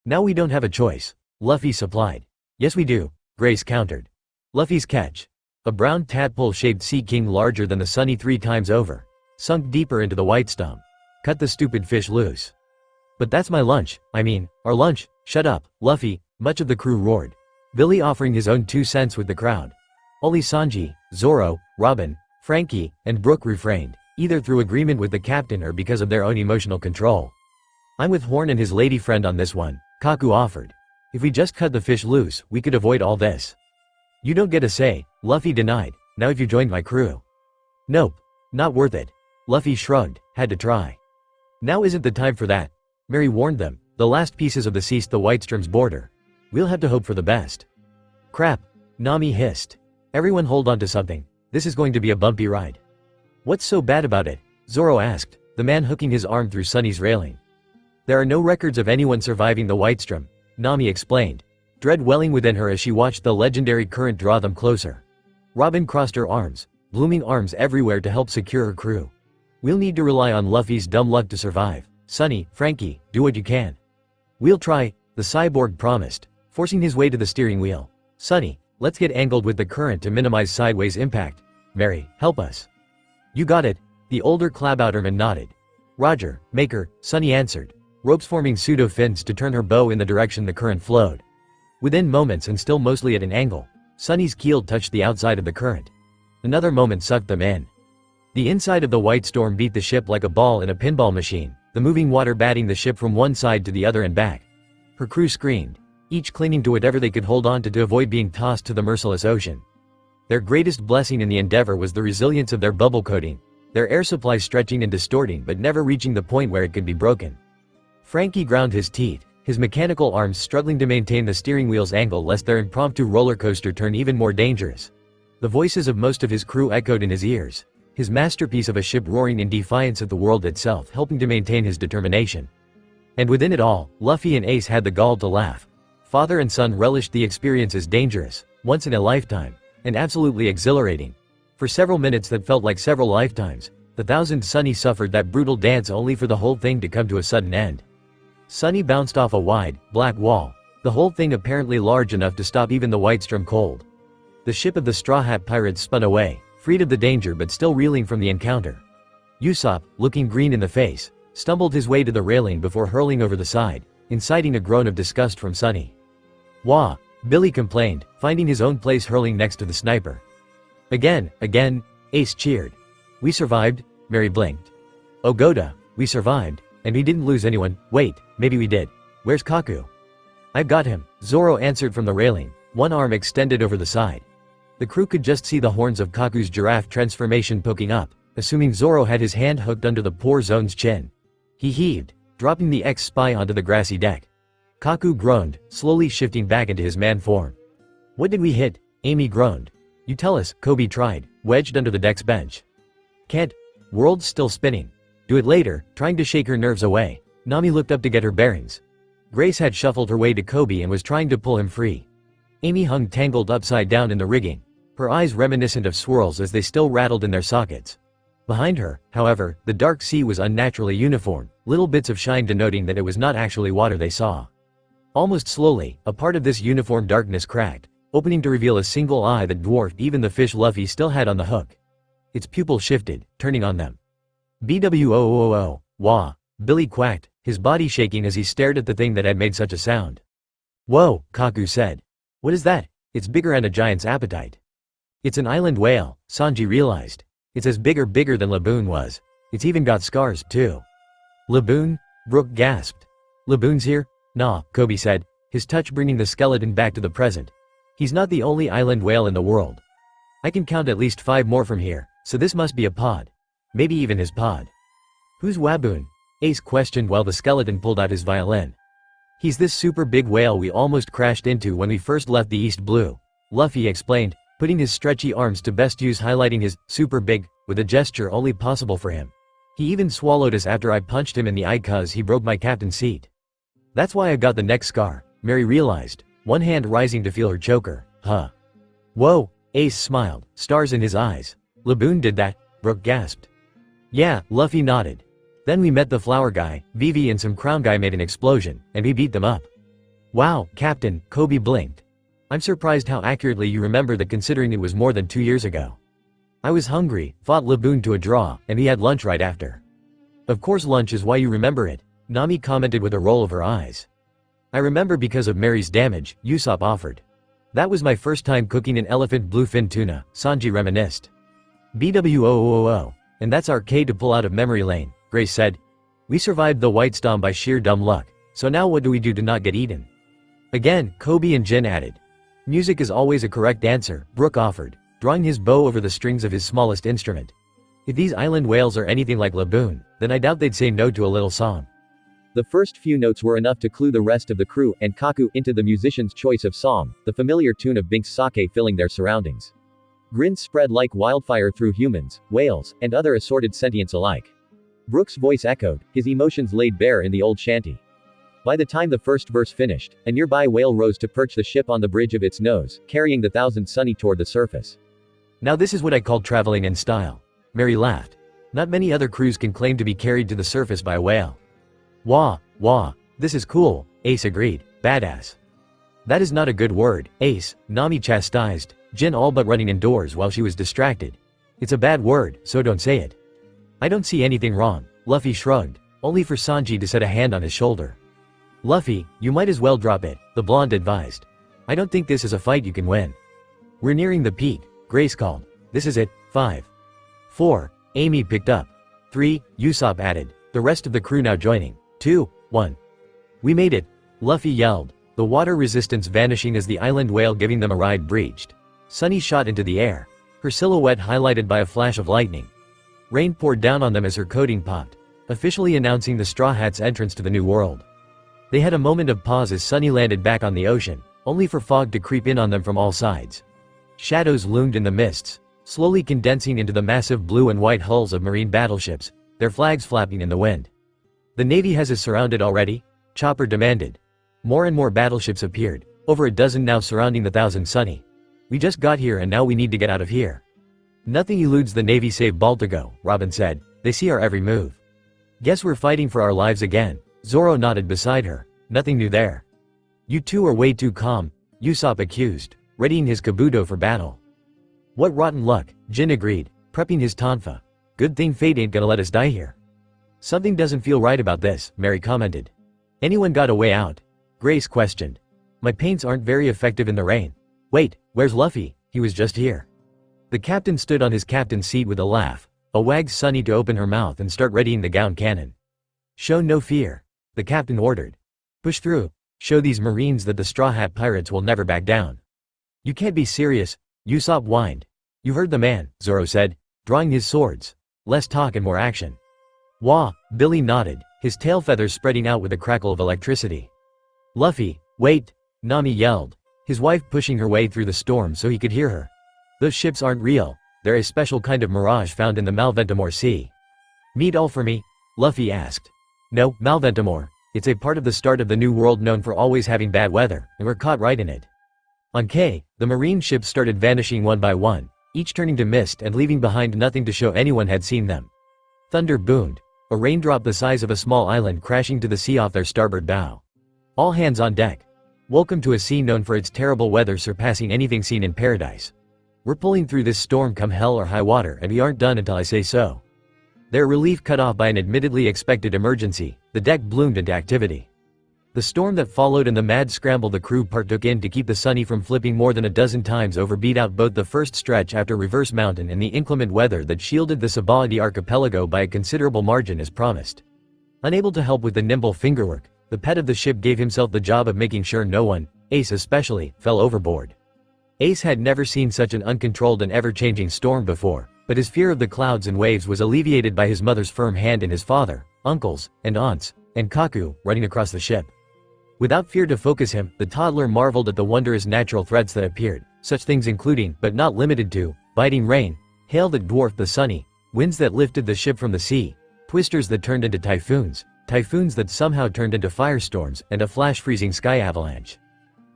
Now we don't have a choice, Luffy supplied. Yes we do, Grace countered. Luffy's catch. A brown tadpole-shaped sea king larger than the Sunny 3 times over. Sunk deeper into the white stump. Cut the stupid fish loose. But that's my lunch, our lunch. Shut up, Luffy, much of the crew roared. Billy offering his own 2 cents with the crowd. Only Sanji, Zoro, Robin, Frankie, and Brook refrained, either through agreement with the captain or because of their own emotional control. I'm with Horn and his lady friend on this one, Kaku offered. If we just cut the fish loose, we could avoid all this. You don't get a say, Luffy denied, now if you joined my crew. Nope. Not worth it. Luffy shrugged, had to try. Now isn't the time for that. Mary warned them, The last pieces of the ceased the Whitestrom's border. We'll have to hope for the best. Crap, Nami hissed. Everyone hold on to something. This is going to be a bumpy ride. What's so bad about it? Zoro asked, the man hooking his arm through Sunny's railing. There are no records of anyone surviving the Whitestrom, Nami explained, dread welling within her as she watched the legendary current draw them closer. Robin crossed her arms, blooming arms everywhere to help secure her crew. We'll need to rely on Luffy's dumb luck to survive. Sunny, Frankie, do what you can. We'll try, the cyborg promised, forcing his way to the steering wheel. Sunny, let's get angled with the current to minimize sideways impact. Mary, help us. You got it, the older Klabouterman nodded. Roger, Maker, Sunny answered, ropes forming pseudo-fins to turn her bow in the direction the current flowed. Within moments and still mostly at an angle, Sunny's keel touched the outside of the current. Another moment sucked them in. The inside of the White Storm beat the ship like a ball in a pinball machine, the moving water batting the ship from one side to the other and back. Her crew screamed, each clinging to whatever they could hold on to avoid being tossed to the merciless ocean. Their greatest blessing in the endeavor was the resilience of their bubble coating, their air supply stretching and distorting but never reaching the point where it could be broken. Frankie ground his teeth, his mechanical arms struggling to maintain the steering wheel's angle lest their impromptu roller coaster turn even more dangerous. The voices of most of his crew echoed in his ears, his masterpiece of a ship roaring in defiance of the world itself helping to maintain his determination. And within it all, Luffy and Ace had the gall to laugh. Father and son relished the experience as dangerous, once in a lifetime, and absolutely exhilarating. For several minutes that felt like several lifetimes, the thousand Sunny suffered that brutal dance only for the whole thing to come to a sudden end. Sunny bounced off a wide, black wall, the whole thing apparently large enough to stop even the Whitestrom cold. The ship of the Straw Hat Pirates spun away, freed of the danger but still reeling from the encounter. Usopp, looking green in the face, stumbled his way to the railing before hurling over the side, inciting a groan of disgust from Sunny. Wah, Billy complained, finding his own place hurling next to the sniper. Again, Ace cheered. We survived, Mary blinked. Ogoda, we survived, and we didn't lose anyone. Wait, maybe we did. Where's Kaku? I've got him, Zoro answered from the railing, one arm extended over the side. The crew could just see the horns of Kaku's giraffe transformation poking up, assuming Zoro had his hand hooked under the poor Zone's chin. He heaved, dropping the ex-spy onto the grassy deck. Kaku groaned, slowly shifting back into his man form. What did we hit? Amy groaned. You tell us, Coby tried, wedged under the deck's bench. Can't. World's still spinning. Do it later, trying to shake her nerves away. Nami looked up to get her bearings. Grace had shuffled her way to Coby and was trying to pull him free. Amy hung tangled upside down in the rigging, her eyes reminiscent of swirls as they still rattled in their sockets. Behind her, however, the dark sea was unnaturally uniform, little bits of shine denoting that it was not actually water they saw. Almost slowly, a part of this uniform darkness cracked, opening to reveal a single eye that dwarfed even the fish Luffy still had on the hook. Its pupil shifted, turning on them. BWOOO, wah, Billy quacked, his body shaking as he stared at the thing that had made such a sound. Whoa, Kaku said. What is that? It's bigger than a giant's appetite. It's an island whale, Sanji realized. It's as bigger than Laboon was. It's even got scars, too. Laboon? Brook gasped. Laboon's here? Nah, Coby said, his touch bringing the skeleton back to the present. He's not the only island whale in the world. I can count at least 5 more from here, so this must be a pod. Maybe even his pod. Who's Waboon? Ace questioned while the skeleton pulled out his violin. He's this super big whale we almost crashed into when we first left the East Blue, Luffy explained, putting his stretchy arms to best use highlighting his super big with a gesture only possible for him. He even swallowed us after I punched him in the eye cuz he broke my captain's seat. That's why I got the neck scar, Mary realized, one hand rising to feel her choker. Huh. Whoa, Ace smiled, stars in his eyes. Laboon did that, Brook gasped. Yeah, Luffy nodded. Then we met the flower guy, Vivi and some crown guy made an explosion, and we beat them up. Wow, Captain, Coby blinked. I'm surprised how accurately you remember that considering it was more than 2 years ago. I was hungry, fought Laboon to a draw, and we had lunch right after. Of course lunch is why you remember it, Nami commented with a roll of her eyes. I remember because of Mary's damage, Usopp offered. That was my first time cooking an elephant bluefin tuna, Sanji reminisced. BWOOO, and that's our K to pull out of memory lane, Grace said. We survived the White Storm by sheer dumb luck, so now what do we do to not get eaten? Again, Coby and Jin added. Music is always a correct answer, Brook offered, drawing his bow over the strings of his smallest instrument. If these island whales are anything like Laboon, then I doubt they'd say no to a little song. The first few notes were enough to clue the rest of the crew and Kaku into the musician's choice of song, the familiar tune of Bink's sake filling their surroundings. Grins spread like wildfire through humans, whales, and other assorted sentients alike. Brooks' voice echoed, his emotions laid bare in the old shanty. By the time the first verse finished, a nearby whale rose to perch the ship on the bridge of its nose, carrying the thousand sunny toward the surface. Now this is what I call traveling in style. Mary laughed. Not many other crews can claim to be carried to the surface by a whale. Wah, wah, this is cool, Ace agreed, badass. That is not a good word, Ace, Nami chastised, Jin all but running indoors while she was distracted. It's a bad word, so don't say it. I don't see anything wrong, Luffy shrugged, only for Sanji to set a hand on his shoulder. Luffy, you might as well drop it, the blonde advised. I don't think this is a fight you can win. We're nearing the peak, Grace called. This is it, 5. 4, Amy picked up. 3, Usopp added, the rest of the crew now joining. 2, 1. We made it, Luffy yelled, the water resistance vanishing as the island whale giving them a ride breached. Sunny shot into the air, her silhouette highlighted by a flash of lightning. Rain poured down on them as her coating popped, officially announcing the Straw Hats' entrance to the new world. They had a moment of pause as Sunny landed back on the ocean, only for fog to creep in on them from all sides. Shadows loomed in the mists, slowly condensing into the massive blue and white hulls of marine battleships, their flags flapping in the wind. The Navy has us surrounded already? Chopper demanded. More and more battleships appeared, over a dozen now surrounding the Thousand Sunny. We just got here and now we need to get out of here. Nothing eludes the Navy save Baltigo, Robin said, they see our every move. Guess we're fighting for our lives again, Zoro nodded beside her, nothing new there. You two are way too calm, Usopp accused, readying his kabuto for battle. What rotten luck, Jin agreed, prepping his tonfa. Good thing fate ain't gonna let us die here. Something doesn't feel right about this, Mary commented. Anyone got a way out? Grace questioned. My paints aren't very effective in the rain. Wait, where's Luffy? He was just here. The captain stood on his captain's seat with a laugh, a wag Sunny to open her mouth and start readying the gown cannon. Show no fear, the captain ordered. Push through, show these Marines that the Straw Hat Pirates will never back down. You can't be serious, Usopp whined. You heard the man, Zoro said, drawing his swords. Less talk and more action. Wah, Billy nodded, his tail feathers spreading out with a crackle of electricity. Luffy, wait, Nami yelled, his wife pushing her way through the storm so he could hear her. Those ships aren't real, they're a special kind of mirage found in the Malventimore Sea. Meet all for me? Luffy asked. No, Malventimore, it's a part of the start of the new world known for always having bad weather, and we're caught right in it. On K, the marine ships started vanishing one by one, each turning to mist and leaving behind nothing to show anyone had seen them. Thunder boomed, a raindrop the size of a small island crashing to the sea off their starboard bow. All hands on deck. Welcome to a sea known for its terrible weather surpassing anything seen in paradise. We're pulling through this storm come hell or high water and we aren't done until I say so. Their relief cut off by an admittedly expected emergency, the deck bloomed into activity. The storm that followed and the mad scramble the crew partook in to keep the Sunny from flipping more than a dozen times over beat out both the first stretch after Reverse Mountain and the inclement weather that shielded the Sabaody archipelago by a considerable margin as promised. Unable to help with the nimble fingerwork, the pet of the ship gave himself the job of making sure no one, Ace especially, fell overboard. Ace had never seen such an uncontrolled and ever-changing storm before, but his fear of the clouds and waves was alleviated by his mother's firm hand and his father, uncles, and aunts, and Kaku, running across the ship. Without fear to focus him, the toddler marveled at the wondrous natural threats that appeared, such things including, but not limited to, biting rain, hail that dwarfed the Sunny, winds that lifted the ship from the sea, twisters that turned into typhoons, typhoons that somehow turned into firestorms, and a flash-freezing sky avalanche.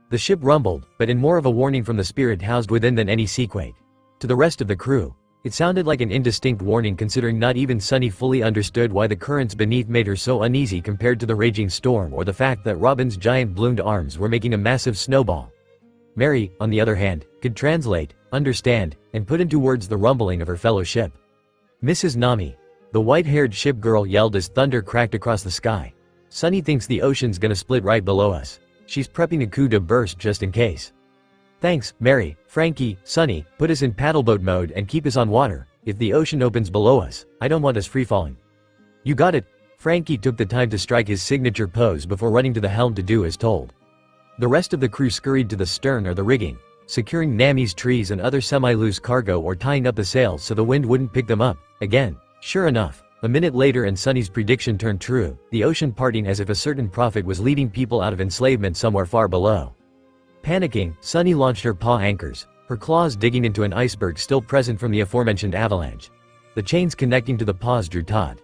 The ship rumbled, but in more of a warning from the spirit housed within than any seaquake. To the rest of the crew, it sounded like an indistinct warning considering not even Sunny fully understood why the currents beneath made her so uneasy compared to the raging storm or the fact that Robin's giant bloomed arms were making a massive snowball. Mary, on the other hand, could translate, understand, and put into words the rumbling of her fellow ship. Mrs. Nami, the white-haired ship girl yelled as thunder cracked across the sky. Sunny thinks the ocean's gonna split right below us. She's prepping a coup to burst just in case. Thanks, Mary, Frankie, Sunny, put us in paddleboat mode and keep us on water. If the ocean opens below us, I don't want us free-falling. You got it. Frankie took the time to strike his signature pose before running to the helm to do as told. The rest of the crew scurried to the stern or the rigging, securing Nami's trees and other semi-loose cargo or tying up the sails so the wind wouldn't pick them up. Again, sure enough, A minute later and Sunny's prediction turned true, the ocean parting as if a certain prophet was leading people out of enslavement somewhere far below. Panicking, Sunny launched her paw anchors, her claws digging into an iceberg still present from the aforementioned avalanche. The chains connecting to the paws drew taut.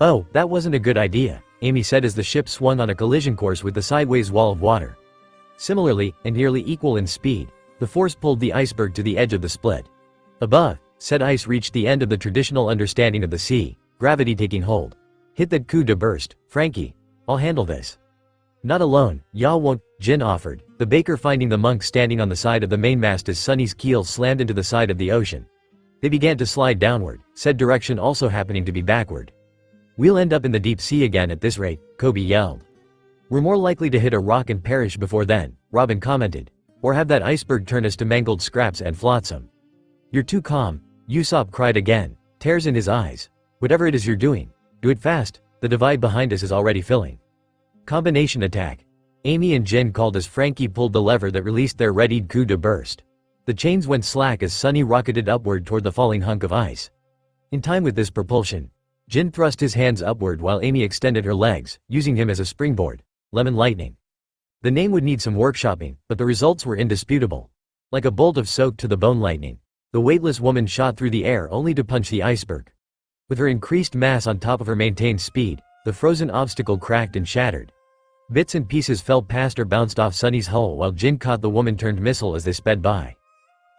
"Oh, that wasn't a good idea," Amy said as the ship swung on a collision course with the sideways wall of water. Similarly, and nearly equal in speed, the force pulled the iceberg to the edge of the split. Above, said ice reached the end of the traditional understanding of the sea, gravity taking hold. "Hit that coup de burst, Frankie. I'll handle this." "Not alone, Ya won't," Jin offered, the baker finding the monk standing on the side of the mainmast as Sunny's keel slammed into the side of the ocean. They began to slide downward, said direction also happening to be backward. "We'll end up in the deep sea again at this rate," Coby yelled. "We're more likely to hit a rock and perish before then," Robin commented. "Or have that iceberg turn us to mangled scraps and flotsam." "You're too calm," Usopp cried again, tears in his eyes. "Whatever it is you're doing, do it fast, the divide behind us is already filling." Combination attack. Amy and Jin called as Frankie pulled the lever that released their readied coup de burst. The chains went slack as Sunny rocketed upward toward the falling hunk of ice. In time with this propulsion, Jin thrust his hands upward while Amy extended her legs, using him as a springboard. Lemon lightning. The name would need some workshopping, but the results were indisputable. Like a bolt of soaked-to-the-bone lightning, the weightless woman shot through the air only to punch the iceberg. With her increased mass on top of her maintained speed, the frozen obstacle cracked and shattered. Bits and pieces fell past or bounced off Sunny's hull while Jin caught the woman-turned missile as they sped by.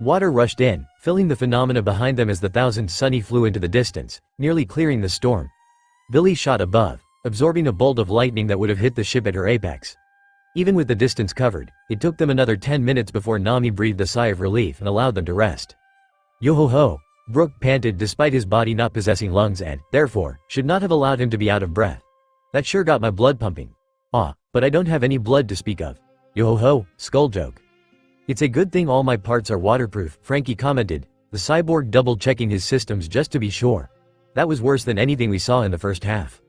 Water rushed in, filling the phenomena behind them as the thousand Sunny flew into the distance, nearly clearing the storm. Billy shot above, absorbing a bolt of lightning that would have hit the ship at her apex. Even with the distance covered, it took them another 10 minutes before Nami breathed a sigh of relief and allowed them to rest. "Yo-ho-ho," Brook panted despite his body not possessing lungs and, therefore, should not have allowed him to be out of breath. "That sure got my blood pumping." "Ah, but I don't have any blood to speak of." "Yo-ho-ho, skull joke." "It's a good thing all my parts are waterproof," Frankie commented, the cyborg double-checking his systems just to be sure. "That was worse than anything we saw in the first half."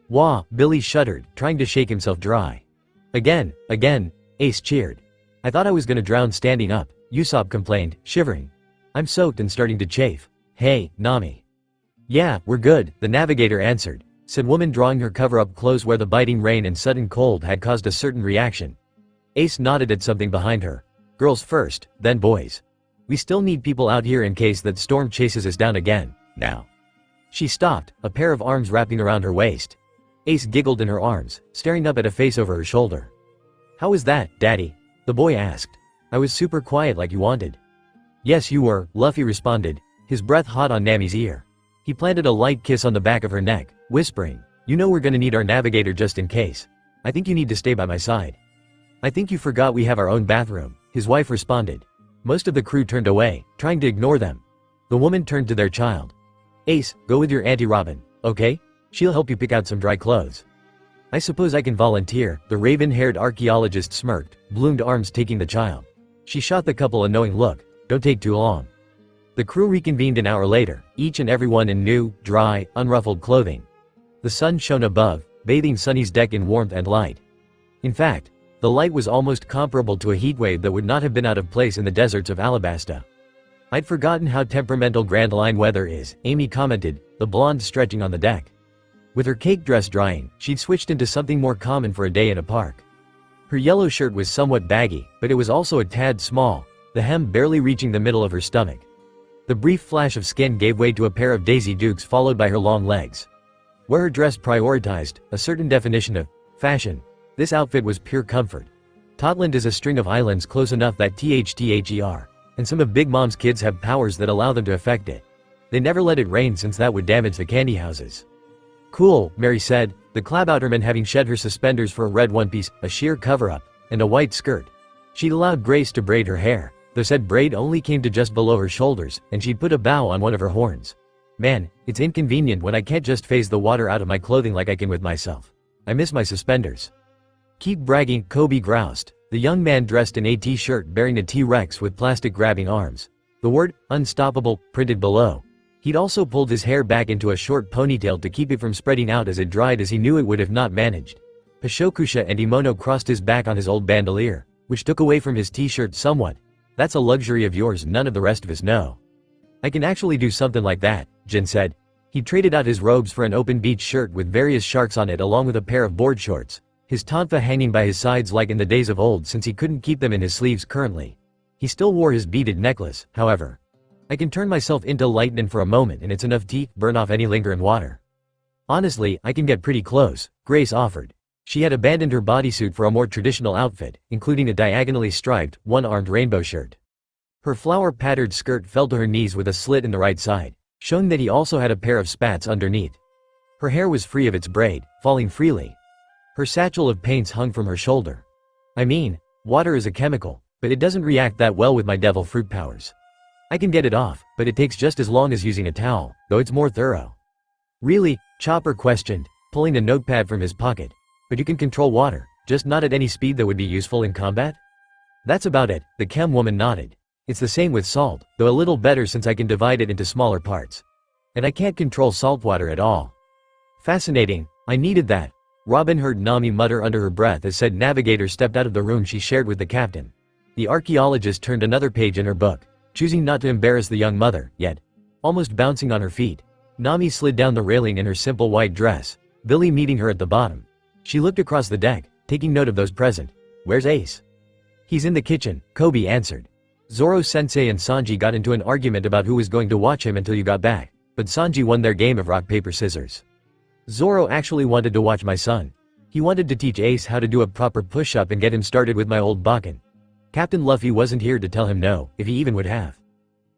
"Wah," Billy shuddered, trying to shake himself dry. Again, Ace cheered. "I thought I was gonna drown standing up," Usopp complained, shivering. "I'm soaked and starting to chafe." "Hey, Nami." "Yeah, we're good," the navigator answered, said woman drawing her cover up close where the biting rain and sudden cold had caused a certain reaction. Ace nodded at something behind her. "Girls first, then boys. We still need people out here in case that storm chases us down again, now." She stopped, a pair of arms wrapping around her waist. Ace giggled in her arms, staring up at a face over her shoulder. "How was that, Daddy?" the boy asked. "I was super quiet like you wanted." "Yes you were," Luffy responded, his breath hot on Nami's ear. He planted a light kiss on the back of her neck, whispering, "You know we're gonna need our navigator just in case. I think you need to stay by my side." "I think you forgot we have our own bathroom," his wife responded. Most of the crew turned away, trying to ignore them. The woman turned to their child. "Ace, go with your Auntie Robin, okay? She'll help you pick out some dry clothes." "I suppose I can volunteer," the raven-haired archaeologist smirked, bloomed arms taking the child. She shot the couple a knowing look. "Don't take too long." The crew reconvened an hour later, each and everyone in new, dry, unruffled clothing. The sun shone above, bathing Sunny's deck in warmth and light. In fact, the light was almost comparable to a heatwave that would not have been out of place in the deserts of Alabasta. "I'd forgotten how temperamental Grand Line weather is," Amy commented, the blonde stretching on the deck. With her cake dress drying, she'd switched into something more common for a day in a park. Her yellow shirt was somewhat baggy, but it was also a tad small, the hem barely reaching the middle of her stomach. The brief flash of skin gave way to a pair of Daisy Dukes followed by her long legs. Where her dress prioritized a certain definition of fashion, this outfit was pure comfort. Totland is a string of islands close enough that THTHER, and some of Big Mom's kids have powers that allow them to affect it. They never let it rain since that would damage the candy houses. "Cool," Mary said, the Clabouterman having shed her suspenders for a red one-piece, a sheer cover-up, and a white skirt. She'd allowed Grace to braid her hair, though said braid only came to just below her shoulders, and she'd put a bow on one of her horns. "Man, it's inconvenient when I can't just phase the water out of my clothing like I can with myself. I miss my suspenders." "Keep bragging," Coby groused, the young man dressed in a t-shirt bearing a T-Rex with plastic-grabbing arms. The word, "unstoppable," printed below. He'd also pulled his hair back into a short ponytail to keep it from spreading out as it dried as he knew it would if not managed. Pashokusha and Imono crossed his back on his old bandolier, which took away from his t-shirt somewhat. "That's a luxury of yours none of the rest of us know." "I can actually do something like that," Jin said. He traded out his robes for an open beach shirt with various sharks on it along with a pair of board shorts, his tonfa hanging by his sides like in the days of old since he couldn't keep them in his sleeves currently. He still wore his beaded necklace, however. I can turn myself into lightning for a moment and it's enough to burn off any lingering water. Honestly, I can get pretty close, Grace offered. She had abandoned her bodysuit for a more traditional outfit, including a diagonally striped, one-armed rainbow shirt. Her flower-patterned skirt fell to her knees with a slit in the right side, showing that he also had a pair of spats underneath. Her hair was free of its braid, falling freely. Her satchel of paints hung from her shoulder. I mean, water is a chemical, but it doesn't react that well with my devil fruit powers. I can get it off, but it takes just as long as using a towel, though it's more thorough. Really? Chopper questioned, pulling a notepad from his pocket. But you can control water, just not at any speed that would be useful in combat? That's about it, the chem woman nodded. It's the same with salt, though a little better since I can divide it into smaller parts. And I can't control saltwater at all. Fascinating, I needed that. Robin heard Nami mutter under her breath as said navigator stepped out of the room she shared with the captain. The archaeologist turned another page in her book, choosing not to embarrass the young mother, yet. Almost bouncing on her feet, Nami slid down the railing in her simple white dress, Billy meeting her at the bottom. She looked across the deck, taking note of those present. Where's Ace? He's in the kitchen, Coby answered. Zoro-sensei and Sanji got into an argument about who was going to watch him until you got back, but Sanji won their game of rock paper scissors. Zoro actually wanted to watch my son. He wanted to teach Ace how to do a proper push-up and get him started with my old Bakken. Captain Luffy wasn't here to tell him no, if he even would have.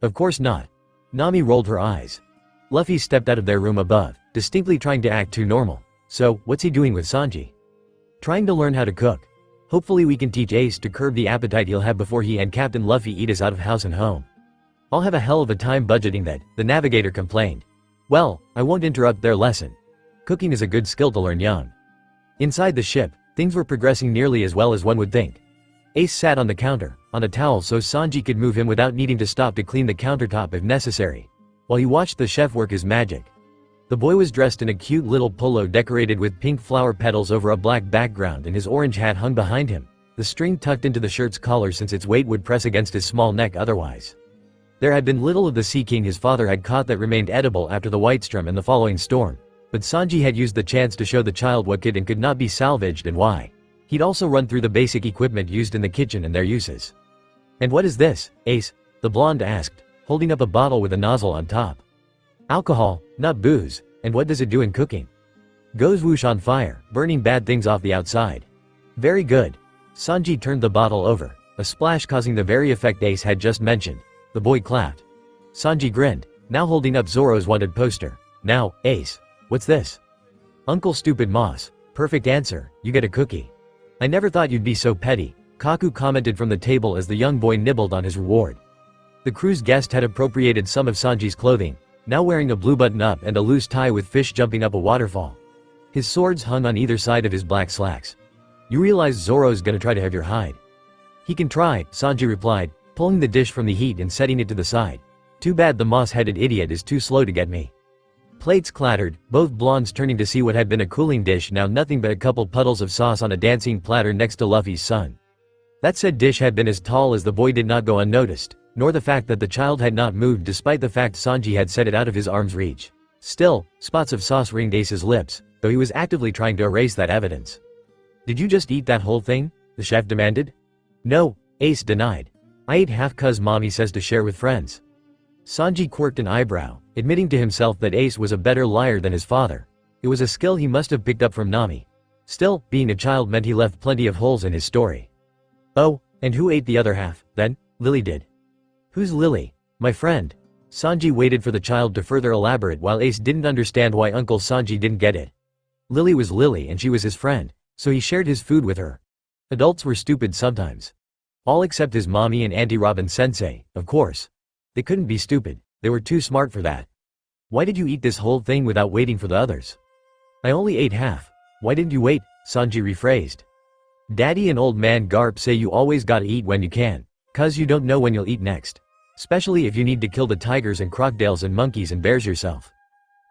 Of course not. Nami rolled her eyes. Luffy stepped out of their room above, distinctly trying to act too normal. So, what's he doing with Sanji? Trying to learn how to cook. Hopefully we can teach Ace to curb the appetite he'll have before he and Captain Luffy eat us out of house and home. I'll have a hell of a time budgeting that, the navigator complained. Well, I won't interrupt their lesson. Cooking is a good skill to learn young. Inside the ship, things were progressing nearly as well as one would think. Ace sat on the counter, on a towel so Sanji could move him without needing to stop to clean the countertop if necessary, while he watched the chef work his magic. The boy was dressed in a cute little polo decorated with pink flower petals over a black background and his orange hat hung behind him, the string tucked into the shirt's collar since its weight would press against his small neck otherwise. There had been little of the sea king his father had caught that remained edible after the Whitestrom and the following storm, but Sanji had used the chance to show the child what could and could not be salvaged and why. He'd also run through the basic equipment used in the kitchen and their uses. And what is this, Ace? The blonde asked, holding up a bottle with a nozzle on top. Alcohol, not booze. And what does it do in cooking? Goes whoosh on fire, burning bad things off the outside. Very good. Sanji turned the bottle over, a splash causing the very effect Ace had just mentioned. The boy clapped. Sanji grinned, now holding up Zoro's wanted poster. Now, Ace. What's this? Uncle Stupid Moss. Perfect answer, you get a cookie. I never thought you'd be so petty, Kaku commented from the table as the young boy nibbled on his reward. The crew's guest had appropriated some of Sanji's clothing, now wearing a blue button-up and a loose tie with fish jumping up a waterfall. His swords hung on either side of his black slacks. You realize Zoro's gonna try to have your hide. He can try, Sanji replied, pulling the dish from the heat and setting it to the side. Too bad the moss-headed idiot is too slow to get me. Plates clattered, both blondes turning to see what had been a cooling dish now nothing but a couple puddles of sauce on a dancing platter next to Luffy's son. That said dish had been as tall as the boy did not go unnoticed, nor the fact that the child had not moved despite the fact Sanji had set it out of his arm's reach. Still, spots of sauce ringed Ace's lips, though he was actively trying to erase that evidence. Did you just eat that whole thing? The chef demanded. No, Ace denied. I ate half 'cause mommy says to share with friends. Sanji quirked an eyebrow, admitting to himself that Ace was a better liar than his father. It was a skill he must have picked up from Nami. Still, being a child meant he left plenty of holes in his story. Oh, and who ate the other half, then? Lily did. Who's Lily? My friend. Sanji waited for the child to further elaborate while Ace didn't understand why Uncle Sanji didn't get it. Lily was Lily and she was his friend, so he shared his food with her. Adults were stupid sometimes. All except his mommy and Auntie Robin Sensei, of course. They couldn't be stupid, they were too smart for that. Why did you eat this whole thing without waiting for the others? I only ate half. Why didn't you wait? Sanji rephrased. Daddy and old man Garp say you always gotta eat when you can, 'cause you don't know when you'll eat next. Especially if you need to kill the tigers and crocodiles and monkeys and bears yourself.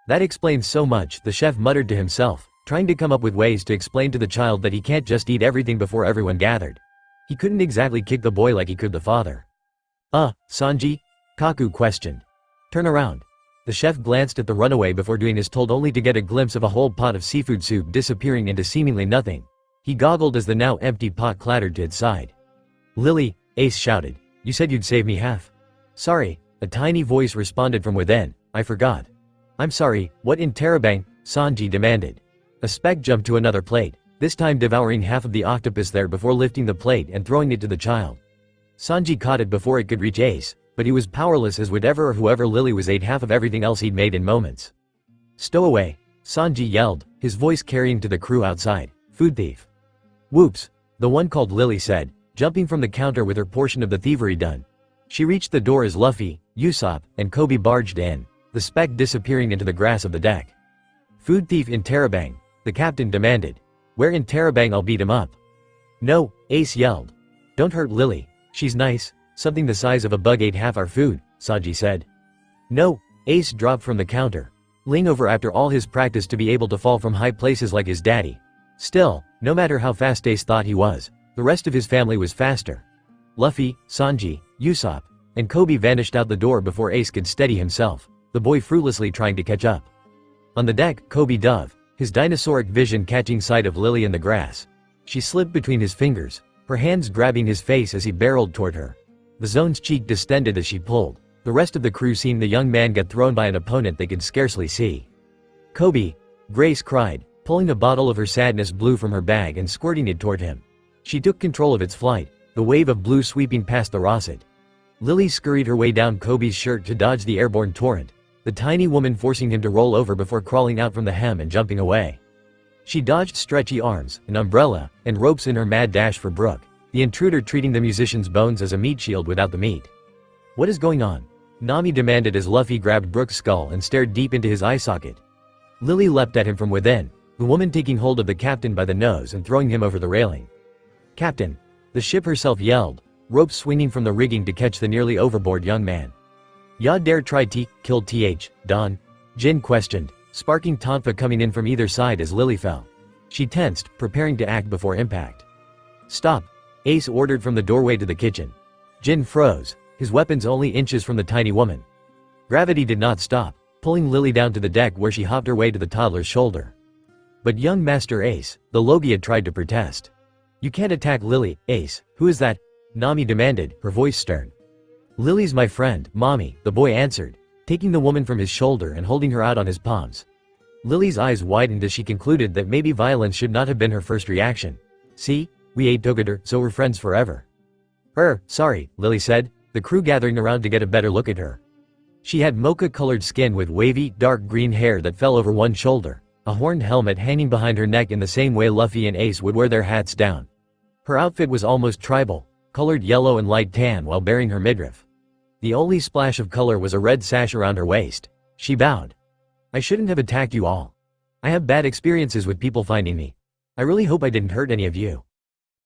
That explains so much, the chef muttered to himself, trying to come up with ways to explain to the child that he can't just eat everything before everyone gathered. He couldn't exactly kick the boy like he could the father. Sanji? Kaku questioned. Turn around. The chef glanced at the runaway before doing as told, only to get a glimpse of a whole pot of seafood soup disappearing into seemingly nothing. He goggled as the now empty pot clattered to its side. "Lily," Ace shouted. "You said you'd save me half." "Sorry," a tiny voice responded from within. "I forgot." "I'm sorry, what in Terabang?" Sanji demanded. A speck jumped to another plate, this time devouring half of the octopus there before lifting the plate and throwing it to the child. Sanji caught it before it could reach Ace, but he was powerless as whatever or whoever Lily was ate half of everything else he'd made in moments. "Stow away," Sanji yelled, his voice carrying to the crew outside. "Food thief." "Whoops," the one called Lily said, jumping from the counter with her portion of the thievery done. She reached the door as Luffy, Usopp, and Coby barged in, the speck disappearing into the grass of the deck. "Food thief in Terabang," the captain demanded. "Where in Terabang? I'll beat him up." "No," Ace yelled. "Don't hurt Lily. She's nice. Something the size of a bug ate half our food," Sanji said. "No," Ace dropped from the counter, leaning over after all his practice to be able to fall from high places like his daddy. Still, no matter how fast Ace thought he was, the rest of his family was faster. Luffy, Sanji, Usopp, and Coby vanished out the door before Ace could steady himself, the boy fruitlessly trying to catch up. On the deck, Coby dove, his dinosauric vision catching sight of Lily in the grass. She slipped between his fingers, her hands grabbing his face as he barreled toward her. The zone's cheek distended as she pulled, the rest of the crew seeing the young man get thrown by an opponent they could scarcely see. "Coby!" Grace cried, pulling a bottle of her sadness blue from her bag and squirting it toward him. She took control of its flight, the wave of blue sweeping past the Rosset. Lily scurried her way down Coby's shirt to dodge the airborne torrent, the tiny woman forcing him to roll over before crawling out from the hem and jumping away. She dodged stretchy arms, an umbrella, and ropes in her mad dash for Brook, the intruder treating the musician's bones as a meat shield without the meat. "What is going on?" Nami demanded as Luffy grabbed Brook's skull and stared deep into his eye socket. Lily leapt at him from within, the woman taking hold of the captain by the nose and throwing him over the railing. "Captain!" the ship herself yelled, ropes swinging from the rigging to catch the nearly overboard young man. "Ya dare try kill th, Don?" Jin questioned, sparking tonfa coming in from either side as Lily fell. She tensed, preparing to act before impact. "Stop!" Ace ordered from the doorway to the kitchen. Jin froze, his weapons only inches from the tiny woman. Gravity did not stop, pulling Lily down to the deck where she hopped her way to the toddler's shoulder. But young Master Ace, the logia, tried to protest. "You can't attack Lily, Ace. Who is that?" Nami demanded, her voice stern. "Lily's my friend, Mommy," the boy answered, taking the woman from his shoulder and holding her out on his palms. Lily's eyes widened as she concluded that maybe violence should not have been her first reaction. "See? We ate together, so we're friends forever." Sorry," Lily said, the crew gathering around to get a better look at her. She had mocha-colored skin with wavy, dark green hair that fell over one shoulder, a horned helmet hanging behind her neck in the same way Luffy and Ace would wear their hats down. Her outfit was almost tribal, colored yellow and light tan while bearing her midriff. The only splash of color was a red sash around her waist. She bowed. "I shouldn't have attacked you all. I have bad experiences with people finding me. I really hope I didn't hurt any of you."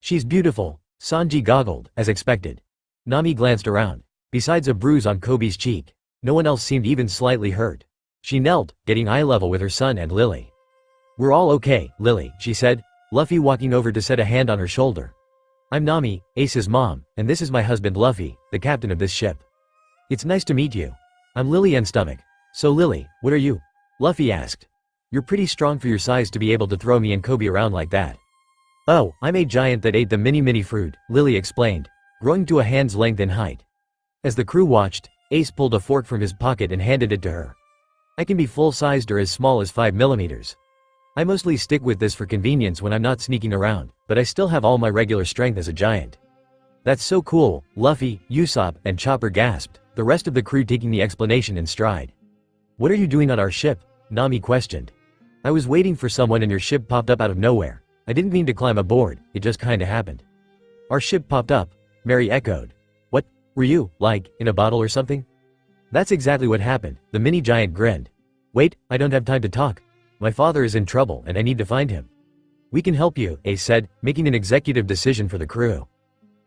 "She's beautiful," Sanji goggled, as expected. Nami glanced around. Besides a bruise on Koby's cheek, no one else seemed even slightly hurt. She knelt, getting eye level with her son and Lily. "We're all okay, Lily," she said, Luffy walking over to set a hand on her shoulder. "I'm Nami, Ace's mom, and this is my husband Luffy, the captain of this ship. It's nice to meet you. I'm Lily and Stomach. So Lily, what are you?" Luffy asked. "You're pretty strong for your size to be able to throw me and Coby around like that." "Oh, I'm a giant that ate the mini fruit," Lily explained, growing to a hand's length in height. As the crew watched, Ace pulled a fork from his pocket and handed it to her. "I can be full-sized or as small as 5 millimeters. I mostly stick with this for convenience when I'm not sneaking around, but I still have all my regular strength as a giant." "That's so cool," Luffy, Usopp, and Chopper gasped, the rest of the crew taking the explanation in stride. "What are you doing on our ship?" Nami questioned. "I was waiting for someone and your ship popped up out of nowhere. I didn't mean to climb aboard, it just kinda happened." "Our ship popped up?" Mary echoed. "What, were you, like, in a bottle or something?" "That's exactly what happened," the mini-giant grinned. "Wait, I don't have time to talk. My father is in trouble and I need to find him." "We can help you," Ace said, making an executive decision for the crew.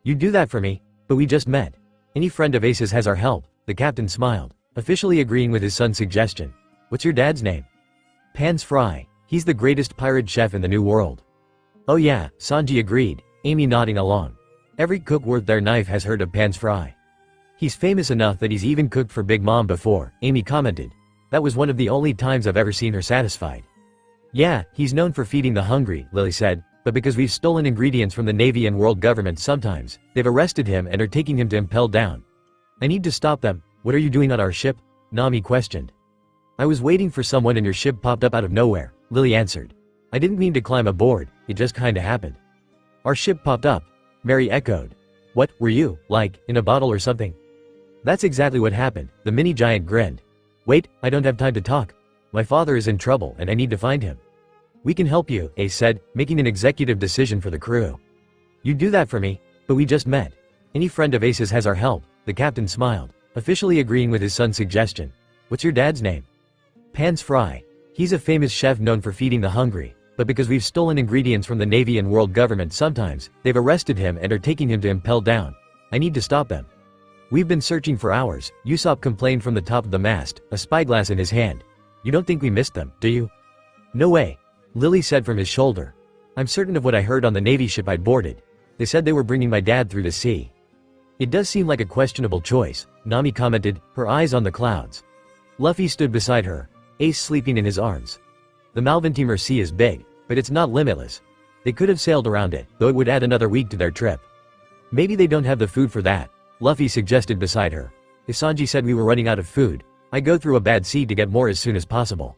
"You'd do that for me? But we just met. Any friend of Ace's has our help," the captain smiled, officially agreeing with his son's suggestion. "What's your dad's name?" "Pans Fry. He's the greatest pirate chef in the New World." "Oh yeah," Sanji agreed, Amy nodding along. "Every cook worth their knife has heard of Pans Fry. He's famous enough that he's even cooked for Big Mom before," Amy commented. That was one of the only times I've ever seen her satisfied. Yeah, he's known for feeding the hungry, Lily said, but because we've stolen ingredients from the Navy and world government sometimes, they've arrested him and are taking him to impel down. I need to stop them. What are you doing on our ship? Nami questioned. I was waiting for someone and your ship popped up out of nowhere, Lily answered. I didn't mean to climb aboard, it just kinda happened. Our ship popped up, Mary echoed. What, were you, like, in a bottle or something? That's exactly what happened, the mini giant grinned. Wait, I don't have time to talk. My father is in trouble and I need to find him. We can help you, Ace said, making an executive decision for the crew. You'd do that for me, but we just met. Any friend of Ace's has our help, the captain smiled, officially agreeing with his son's suggestion. What's your dad's name? Pans Fry. He's a famous chef known for feeding the hungry, but because we've stolen ingredients from the Navy and world government sometimes, they've arrested him and are taking him to impel down. I need to stop them. We've been searching for hours, Usopp complained from the top of the mast, a spyglass in his hand. You don't think we missed them, do you? No way. Lily said from his shoulder. I'm certain of what I heard on the Navy ship I'd boarded. They said they were bringing my dad through the sea. It does seem like a questionable choice, Nami commented, her eyes on the clouds. Luffy stood beside her, Ace sleeping in his arms. The Malventimer Sea is big, but it's not limitless. They could have sailed around it, though it would add another week to their trip. Maybe they don't have the food for that, Luffy suggested beside her. If Sanji said we were running out of food, I'd go through a bad sea to get more as soon as possible.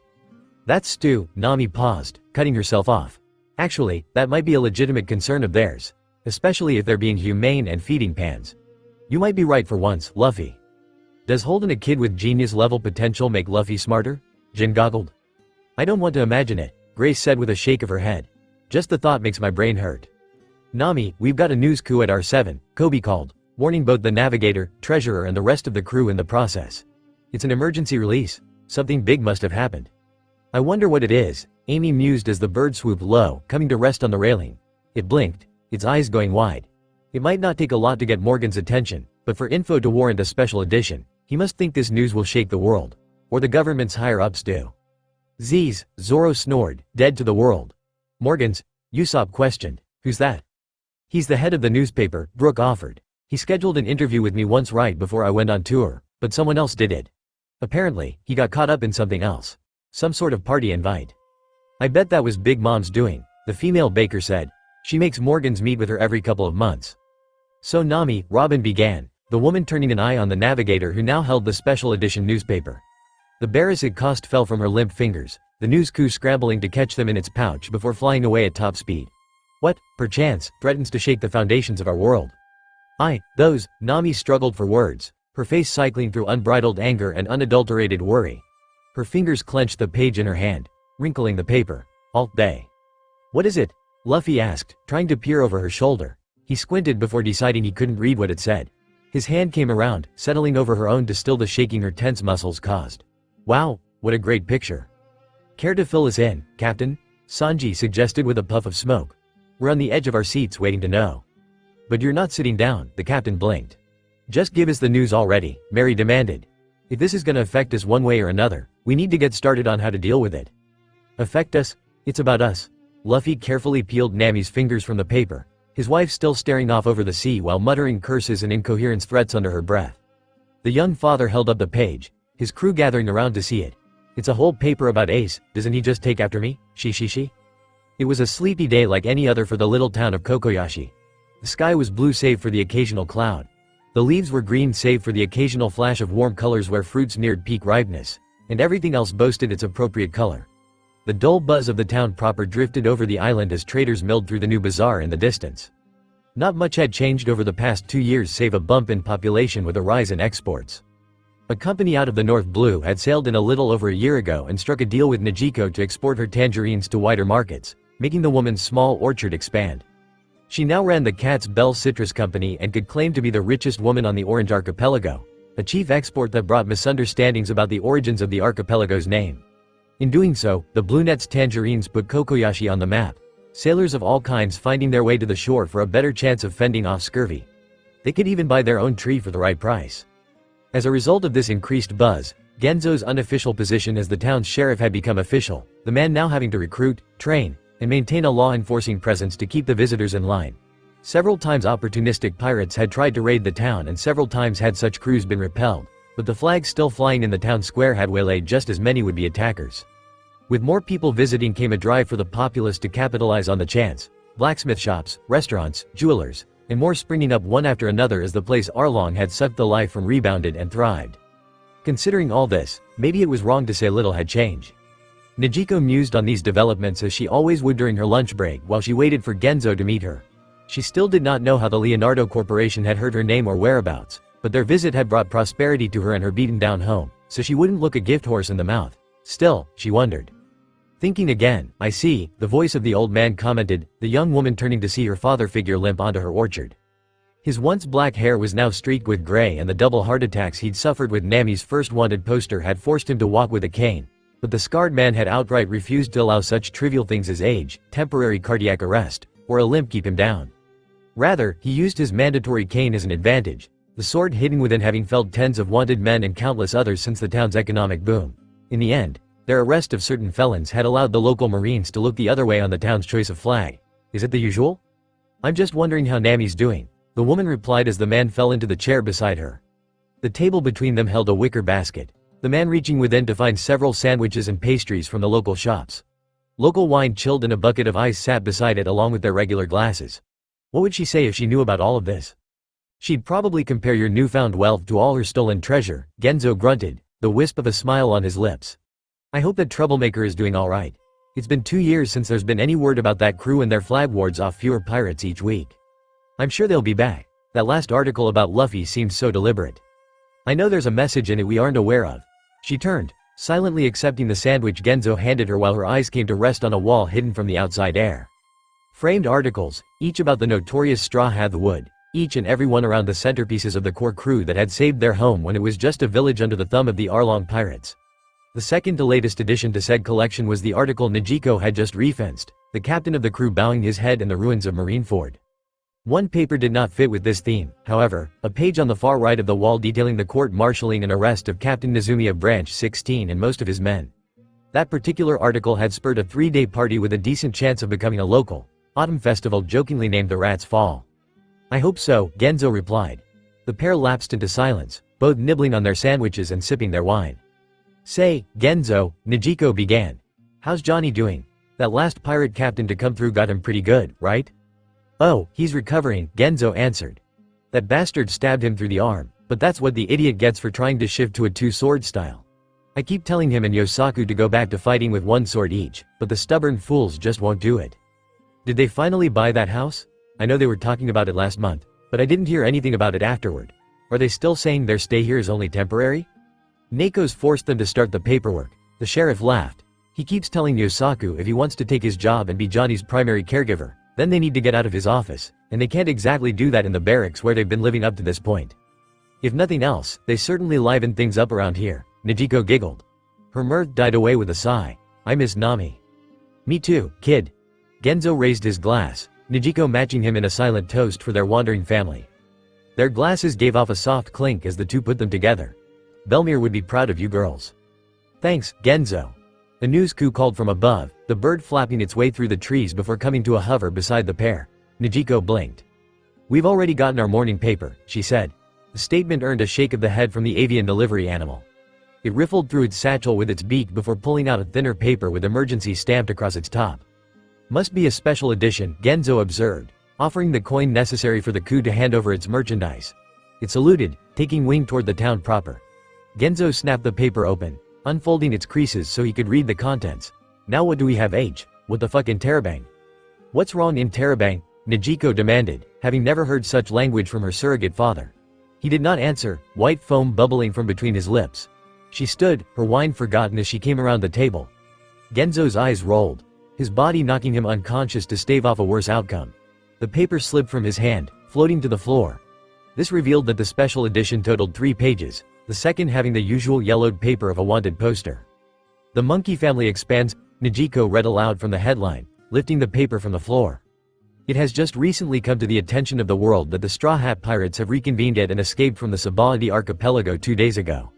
That's stew, Nami paused, cutting herself off. Actually, that might be a legitimate concern of theirs, especially if they're being humane and feeding Pans. You might be right for once, Luffy. Does holding a kid with genius-level potential make Luffy smarter? Jin goggled. I don't want to imagine it, Grace said with a shake of her head. Just the thought makes my brain hurt. Nami, we've got a news coup at R7, Coby called, warning both the navigator, treasurer and the rest of the crew in the process. It's an emergency release. Something big must have happened. I wonder what it is, Amy mused as the bird swooped low, coming to rest on the railing. It blinked, its eyes going wide. It might not take a lot to get Morgan's attention, but for info to warrant a special edition, he must think this news will shake the world. Or the government's higher-ups do. Z's, Zoro snored, dead to the world. Morgan's, Usopp questioned, who's that? He's the head of the newspaper, Brooke offered. He scheduled an interview with me once right before I went on tour, but someone else did it. Apparently, he got caught up in something else. Some sort of party invite. I bet that was Big Mom's doing, the female baker said. She makes Morgans meet with her every couple of months. So Nami, Robin began, the woman turning an eye on the navigator who now held the special edition newspaper. The berries it cost fell from her limp fingers, the news coup scrambling to catch them in its pouch before flying away at top speed. What, perchance, threatens to shake the foundations of our world? Those, Nami struggled for words, her face cycling through unbridled anger and unadulterated worry. Her fingers clenched the page in her hand, wrinkling the paper. Alt-Bay. What is it? Luffy asked, trying to peer over her shoulder. He squinted before deciding he couldn't read what it said. His hand came around, settling over her own to still the shaking her tense muscles caused. Wow, what a great picture. Care to fill us in, Captain? Sanji suggested with a puff of smoke. We're on the edge of our seats waiting to know. But you're not sitting down, the captain blinked. Just give us the news already, Mary demanded. If this is gonna affect us one way or another, we need to get started on how to deal with it. Affect us? It's about us. Luffy carefully peeled Nami's fingers from the paper, his wife still staring off over the sea while muttering curses and incoherent threats under her breath. The young father held up the page, his crew gathering around to see it. It's a whole paper about Ace, doesn't he just take after me? She. It was a sleepy day like any other for the little town of Kokoyashi. The sky was blue save for the occasional cloud. The leaves were green save for the occasional flash of warm colors where fruits neared peak ripeness, and everything else boasted its appropriate color. The dull buzz of the town proper drifted over the island as traders milled through the new bazaar in the distance. Not much had changed over the past 2 years save a bump in population with a rise in exports. A company out of the North Blue had sailed in a little over a year ago and struck a deal with Najiko to export her tangerines to wider markets, making the woman's small orchard expand. She now ran the Cat's Bell Citrus Company and could claim to be the richest woman on the Orange Archipelago, a chief export that brought misunderstandings about the origins of the archipelago's name. In doing so, the Bluenet's tangerines put Kokoyashi on the map, sailors of all kinds finding their way to the shore for a better chance of fending off scurvy. They could even buy their own tree for the right price. As a result of this increased buzz, Genzo's unofficial position as the town's sheriff had become official, the man now having to recruit, train, and maintain a law-enforcing presence to keep the visitors in line. Several times opportunistic pirates had tried to raid the town and several times had such crews been repelled, but the flag still flying in the town square had waylaid just as many would-be attackers. With more people visiting came a drive for the populace to capitalize on the chance. Blacksmith shops, restaurants, jewelers, and more springing up one after another as the place Arlong had sucked the life from rebounded and thrived. Considering all this, maybe it was wrong to say little had changed. Nijiko mused on these developments as she always would during her lunch break while she waited for Genzo to meet her. She still did not know how the Leonardo Corporation had heard her name or whereabouts, but their visit had brought prosperity to her and her beaten-down home, so she wouldn't look a gift horse in the mouth. Still, she wondered. Thinking again, "I see," the voice of the old man commented, the young woman turning to see her father figure limp onto her orchard. His once black hair was now streaked with gray, and the double heart attacks he'd suffered with Nami's first wanted poster had forced him to walk with a cane. But the scarred man had outright refused to allow such trivial things as age, temporary cardiac arrest, or a limp keep him down. Rather, he used his mandatory cane as an advantage, the sword hidden within, having felled tens of wanted men and countless others since the town's economic boom. In the end, their arrest of certain felons had allowed the local Marines to look the other way on the town's choice of flag. "Is it the usual?" "I'm just wondering how Nami's doing," the woman replied as the man fell into the chair beside her. The table between them held a wicker basket, the man reaching within to find several sandwiches and pastries from the local shops. Local wine chilled in a bucket of ice sat beside it along with their regular glasses. What would she say if she knew about all of this? "She'd probably compare your newfound wealth to all her stolen treasure," Genzo grunted, the wisp of a smile on his lips. "I hope that troublemaker is doing all right. It's been 2 years since there's been any word about that crew, and their flag wards off fewer pirates each week. I'm sure they'll be back. That last article about Luffy seems so deliberate. I know there's a message in it we aren't aware of." She turned, silently accepting the sandwich Genzo handed her while her eyes came to rest on a wall hidden from the outside air. Framed articles, each about the notorious Straw Hat Wood, each and every one around the centerpieces of the core crew that had saved their home when it was just a village under the thumb of the Arlong pirates. The second to latest addition to said collection was the article Nijiko had just referenced, the captain of the crew bowing his head in the ruins of Marineford. One paper did not fit with this theme, however, a page on the far right of the wall detailing the court-martialing and arrest of Captain Nizumi of Branch 16 and most of his men. That particular article had spurred a 3-day party with a decent chance of becoming a local autumn festival jokingly named the Rat's Fall. "I hope so," Genzo replied. The pair lapsed into silence, both nibbling on their sandwiches and sipping their wine. "Say, Genzo," Nijiko began. "How's Johnny doing? That last pirate captain to come through got him pretty good, right?" "Oh, he's recovering," Genzo answered. "That bastard stabbed him through the arm, but that's what the idiot gets for trying to shift to a two-sword style. I keep telling him and Yosaku to go back to fighting with one sword each, but the stubborn fools just won't do it." "Did they finally buy that house? I know they were talking about it last month, but I didn't hear anything about it afterward. Are they still saying their stay here is only temporary?" "Nako's forced them to start the paperwork," the sheriff laughed. "He keeps telling Yosaku if he wants to take his job and be Johnny's primary caregiver, then they need to get out of his office, and they can't exactly do that in the barracks where they've been living up to this point. If nothing else, they certainly liven things up around here." Nijiko giggled. Her mirth died away with a sigh. "I miss Nami." "Me too, kid." Genzo raised his glass, Nijiko matching him in a silent toast for their wandering family. Their glasses gave off a soft clink as the two put them together. "Belmir would be proud of you girls." "Thanks, Genzo." A news coo called from above, the bird flapping its way through the trees before coming to a hover beside the pair. Nijiko blinked. "We've already gotten our morning paper," she said. The statement earned a shake of the head from the avian delivery animal. It riffled through its satchel with its beak before pulling out a thinner paper with emergency stamped across its top. "Must be a special edition," Genzo observed, offering the coin necessary for the coup to hand over its merchandise. It saluted, taking wing toward the town proper. Genzo snapped the paper open, unfolding its creases so he could read the contents. "Now what do we have, H? What the fuck in Terabang?" "What's wrong in Terabang?" Nijiko demanded, having never heard such language from her surrogate father. He did not answer, white foam bubbling from between his lips. She stood, her wine forgotten as she came around the table. Genzo's eyes rolled, his body knocking him unconscious to stave off a worse outcome. The paper slipped from his hand, floating to the floor. This revealed that the special edition totaled 3 pages, the second having the usual yellowed paper of a wanted poster. "The Monkey Family expands," Nijiko read aloud from the headline, lifting the paper from the floor. "It has just recently come to the attention of the world that the Straw Hat Pirates have reconvened at and escaped from the Sabaody archipelago 2 days ago.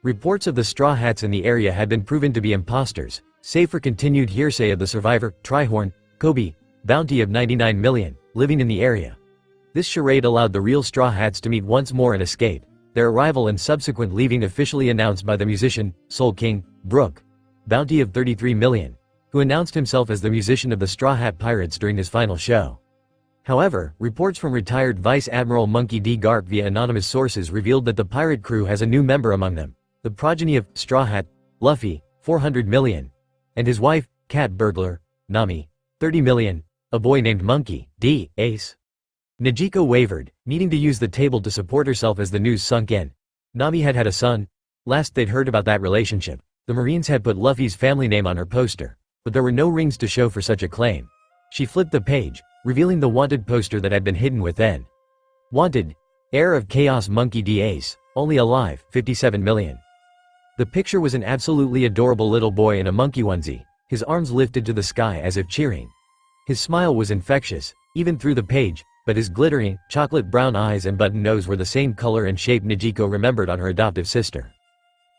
Reports of the Straw Hats in the area had been proven to be imposters, save for continued hearsay of the survivor, Trihorn, Coby, bounty of 99 million, living in the area. This charade allowed the real Straw Hats to meet once more and escape. their arrival and subsequent leaving officially announced by the musician, Soul King, Brook. Bounty of 33 million, who announced himself as the musician of the Straw Hat Pirates during his final show. However, reports from retired Vice Admiral Monkey D. Garp via anonymous sources revealed that the pirate crew has a new member among them, the progeny of Straw Hat, Luffy, 400 million, and his wife, Cat Burglar, Nami, 30 million, a boy named Monkey D. Ace. Najiko wavered, needing to use the table to support herself as the news sunk in. Nami had a son. Last they'd heard about that relationship, the Marines had put Luffy's family name on her poster, but there were no rings to show for such a claim. She flipped the page, revealing the wanted poster that had been hidden within. Wanted, heir of chaos Monkey D. Ace, only alive, 57 million. The picture was an absolutely adorable little boy in a monkey onesie, his arms lifted to the sky as if cheering. His smile was infectious, even through the page, but his glittering, chocolate brown eyes and button nose were the same color and shape Najiko remembered on her adoptive sister.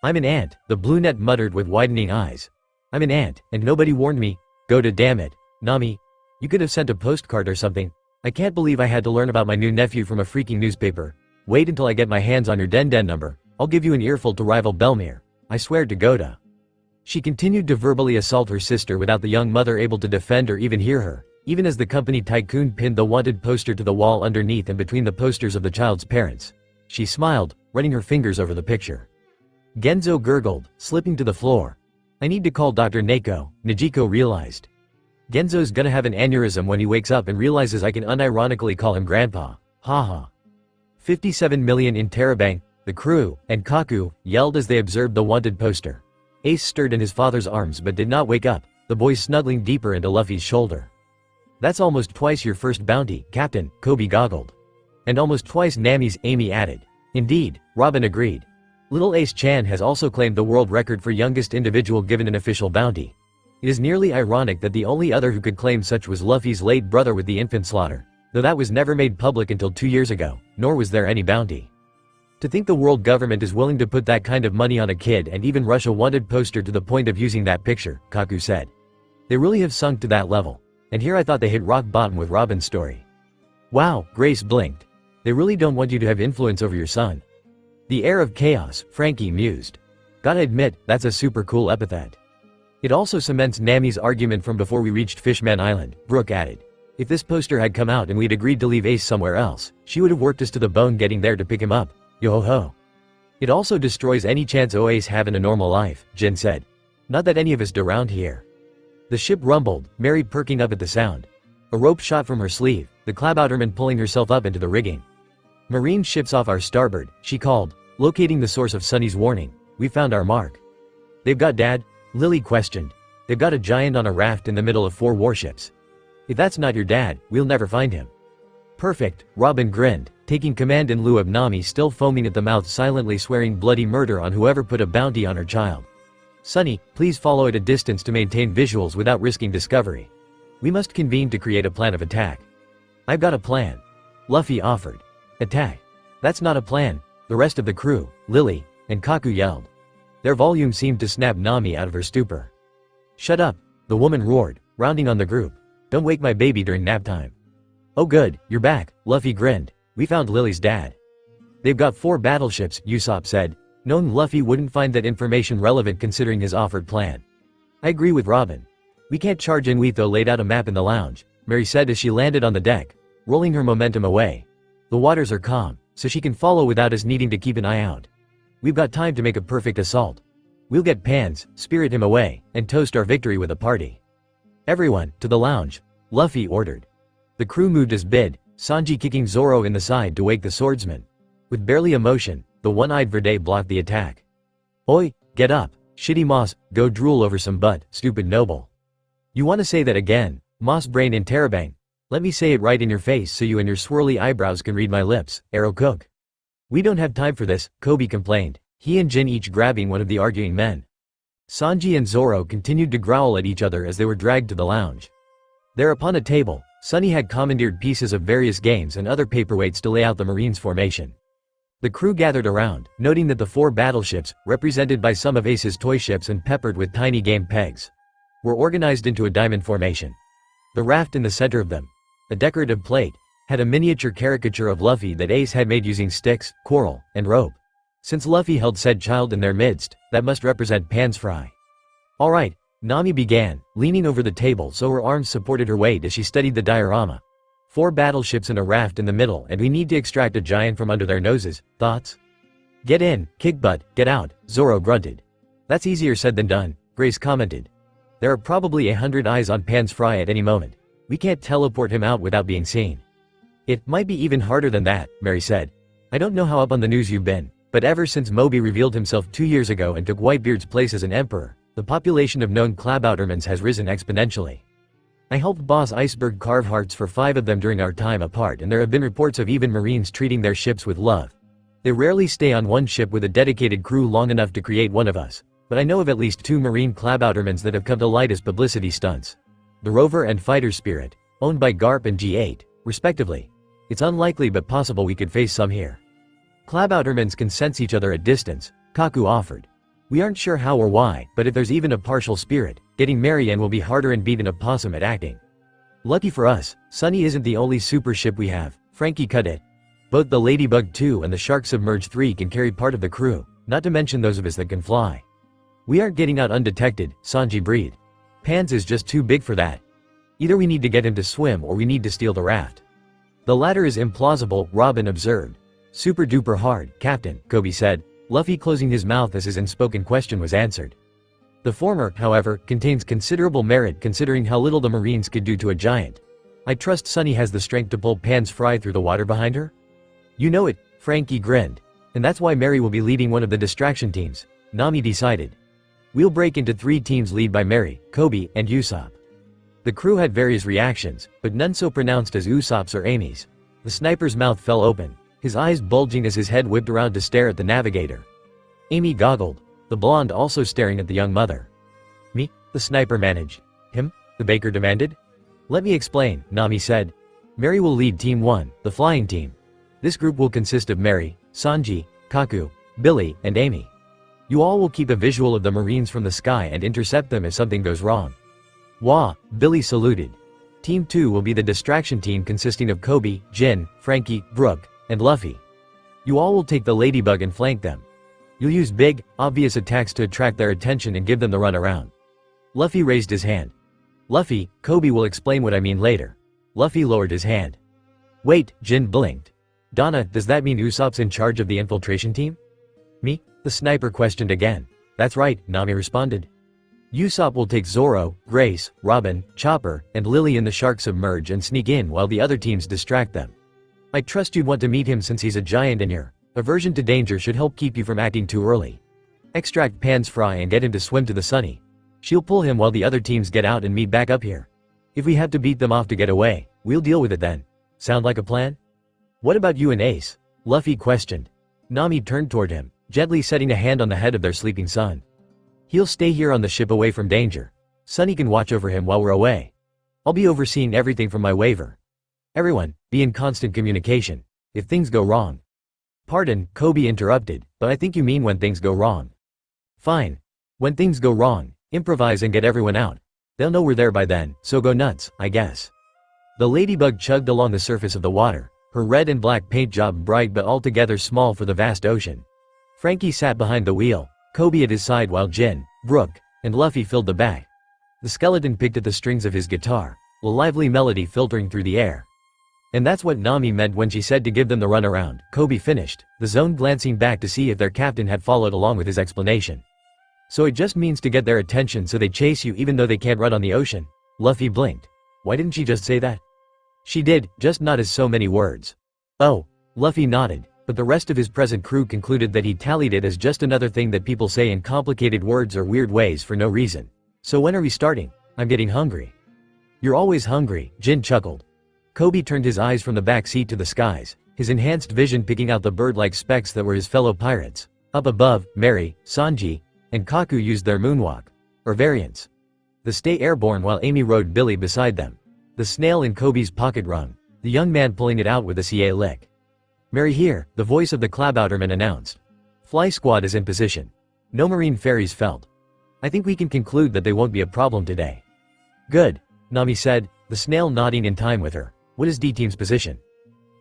"I'm an ant," the brunette muttered with widening eyes. "I'm an ant, and nobody warned me. Go to damn it, Nami. You could have sent a postcard or something. I can't believe I had to learn about my new nephew from a freaking newspaper. Wait until I get my hands on your Den number. I'll give you an earful to rival Belmere. I swear to Goda." She continued to verbally assault her sister without the young mother able to defend or even hear her, even as the company tycoon pinned the wanted poster to the wall underneath and between the posters of the child's parents. She smiled, running her fingers over the picture. Genzo gurgled, slipping to the floor. "I need to call Dr. Neko," Najiko realized. Genzo's gonna have an aneurysm when he wakes up and realizes I can unironically call him grandpa. Haha. 57 million in Terabang, the crew, and Kaku, yelled as they observed the wanted poster. Ace stirred in his father's arms but did not wake up, the boy snuggling deeper into Luffy's shoulder. "That's almost twice your first bounty, Captain," Coby goggled. "And almost twice Nami's," Amy added. "Indeed," Robin agreed. "Little Ace-chan has also claimed the world record for youngest individual given an official bounty. It is nearly ironic that the only other who could claim such was Luffy's late brother with the infant slaughter, though that was never made public until 2 years ago, nor was there any bounty. To think the world government is willing to put that kind of money on a kid and even rush a wanted poster to the point of using that picture," Kaku said. "They really have sunk to that level. And here I thought they hit rock bottom with Robin's story." "Wow," Grace blinked. "They really don't want you to have influence over your son." "The heir of chaos," Frankie mused. "Gotta admit, that's a super cool epithet." "It also cements Nami's argument from before we reached Fishman Island," Brooke added. "If this poster had come out and we'd agreed to leave Ace somewhere else, she would have worked us to the bone getting there to pick him up. Yo-ho-ho. It also destroys any chance Ace having a normal life," Jin said. "Not that any of us do around here." The ship rumbled, Mary perking up at the sound. A rope shot from her sleeve, the Klabouterman pulling herself up into the rigging. "Marine ships off our starboard," she called, locating the source of Sunny's warning. "We found our mark." "They've got Dad?" Lily questioned. "They've got a giant on a raft in the middle of 4 warships. If that's not your dad, we'll never find him." "Perfect," Robin grinned, taking command in lieu of Nami still foaming at the mouth silently swearing bloody murder on whoever put a bounty on her child. "Sunny, please follow at a distance to maintain visuals without risking discovery. We must convene to create a plan of attack." "I've got a plan," Luffy offered. "Attack? That's not a plan," the rest of the crew, Lily, and Kaku yelled. Their volume seemed to snap Nami out of her stupor. "Shut up," the woman roared, rounding on the group. "Don't wake my baby during nap time." "Oh good, you're back," Luffy grinned. "We found Lily's dad." "They've got 4 battleships," Usopp said. Known Luffy wouldn't find that information relevant considering his offered plan. "I agree with Robin. We can't charge in." Weetho laid out a map in the lounge, Mary said as she landed on the deck, rolling her momentum away. "The waters are calm, so she can follow without us needing to keep an eye out. We've got time to make a perfect assault. We'll get Pans, spirit him away, and toast our victory with a party." "Everyone, to the lounge," Luffy ordered. The crew moved as bid, Sanji kicking Zoro in the side to wake the swordsman. With barely a motion, the one-eyed Verde blocked the attack. "Oi, get up, shitty Moss, go drool over some butt, stupid noble." "You want to say that again, Moss brain in Terabang? Let me say it right in your face so you and your swirly eyebrows can read my lips, Arrow Cook." "We don't have time for this," Coby complained, he and Jin each grabbing one of the arguing men. Sanji and Zoro continued to growl at each other as they were dragged to the lounge. There upon a table, Sunny had commandeered pieces of various games and other paperweights to lay out the Marines' formation. The crew gathered around, noting that the 4 battleships, represented by some of Ace's toy ships and peppered with tiny game pegs, were organized into a diamond formation. The raft in the center of them, a decorative plate, had a miniature caricature of Luffy that Ace had made using sticks, coral, and rope. Since Luffy held said child in their midst, that must represent Pan's fry. Alright, Nami began, leaning over the table so her arms supported her weight as she studied the diorama. 4 battleships and a raft in the middle, and we need to extract a giant from under their noses. Thoughts? Get in, kick butt, get out, Zoro grunted. That's easier said than done, Grace commented. There are probably 100 eyes on Pan's fry at any moment. We can't teleport him out without being seen. It might be even harder than that, Mary said. I don't know how up on the news you've been, but ever since Moby revealed himself 2 years ago and took Whitebeard's place as an emperor, the population of known Klaboutermans has risen exponentially. I helped Boss Iceberg carve hearts for 5 of them during our time apart, and there have been reports of even Marines treating their ships with love. They rarely stay on one ship with a dedicated crew long enough to create one of us, but I know of at least 2 Marine Klaboutermans that have come to light as publicity stunts. The Rover and Fighter Spirit, owned by Garp and G8, respectively. It's unlikely but possible we could face some here. Klaboutermans can sense each other at distance, Kaku offered. We aren't sure how or why, but if there's even a partial spirit, getting Mary in will be harder and beat an opossum at acting. Lucky for us, Sunny isn't the only super ship we have, Frankie cut it. Both the Ladybug 2 and the Shark Submerged 3 can carry part of the crew, not to mention those of us that can fly. We aren't getting out undetected, Sanji breathed. Pans is just too big for that. Either we need to get him to swim or we need to steal the raft. The latter is implausible, Robin observed. Super duper hard, Captain, Coby said, Luffy closing his mouth as his unspoken question was answered. The former, however, contains considerable merit considering how little the Marines could do to a giant. I trust Sunny has the strength to pull Pan's fry through the water behind her? You know it, Frankie grinned. And that's why Mary will be leading one of the distraction teams, Nami decided. We'll break into 3 teams led by Mary, Coby, and Usopp. The crew had various reactions, but none so pronounced as Usopp's or Amy's. The sniper's mouth fell open, his eyes bulging as his head whipped around to stare at the navigator. Amy goggled, the blonde also staring at the young mother. Me? The sniper managed. Him? The baker demanded. Let me explain, Nami said. Mary will lead Team 1, the flying team. This group will consist of Mary, Sanji, Kaku, Billy, and Amy. You all will keep a visual of the Marines from the sky and intercept them if something goes wrong. Wah, Billy saluted. Team 2 will be the distraction team consisting of Coby, Jin, Frankie, Brooke, and Luffy. You all will take the Ladybug and flank them. You'll use big, obvious attacks to attract their attention and give them the runaround. Luffy raised his hand. Luffy, Coby will explain what I mean later. Luffy lowered his hand. Wait, Jin blinked. Donna, does that mean Usopp's in charge of the infiltration team? Me? The sniper questioned again. That's right, Nami responded. Usopp will take Zoro, Grace, Robin, Chopper, and Lily in the Shark Submerge and sneak in while the other teams distract them. I trust you'd want to meet him since he's a giant and your aversion to danger should help keep you from acting too early. Extract Pan's fry and get him to swim to the Sunny. She'll pull him while the other teams get out and meet back up here. If we have to beat them off to get away, we'll deal with it then. Sound like a plan? What about you and Ace? Luffy questioned. Nami turned toward him, gently setting a hand on the head of their sleeping son. He'll stay here on the ship away from danger. Sunny can watch over him while we're away. I'll be overseeing everything from my waiver. Everyone, be in constant communication. If things go wrong. Pardon, Coby interrupted, but I think you mean when things go wrong. Fine. When things go wrong, improvise and get everyone out. They'll know we're there by then, so go nuts, I guess. The Ladybug chugged along the surface of the water, her red and black paint job bright but altogether small for the vast ocean. Frankie sat behind the wheel, Coby at his side while Jin, Brooke, and Luffy filled the back. The skeleton picked at the strings of his guitar, a lively melody filtering through the air. And that's what Nami meant when she said to give them the runaround, Coby finished, the zone glancing back to see if their captain had followed along with his explanation. So it just means to get their attention so they chase you even though they can't run on the ocean? Luffy blinked. Why didn't she just say that? She did, just not as so many words. Oh, Luffy nodded, but the rest of his present crew concluded that he tallied it as just another thing that people say in complicated words or weird ways for no reason. So when are we starting? I'm getting hungry. You're always hungry, Jin chuckled. Coby turned his eyes from the back seat to the skies, his enhanced vision picking out the bird-like specks that were his fellow pirates. Up above, Mary, Sanji, and Kaku used their moonwalk, or variants. The stay airborne while Amy rode Billy beside them. The snail in Coby's pocket rung, the young man pulling it out with a CA lick. Mary here, the voice of the Klabouterman announced. Fly squad is in position. No marine ferries felt. I think we can conclude that they won't be a problem today. Good, Nami said, the snail nodding in time with her. What is D-Team's position?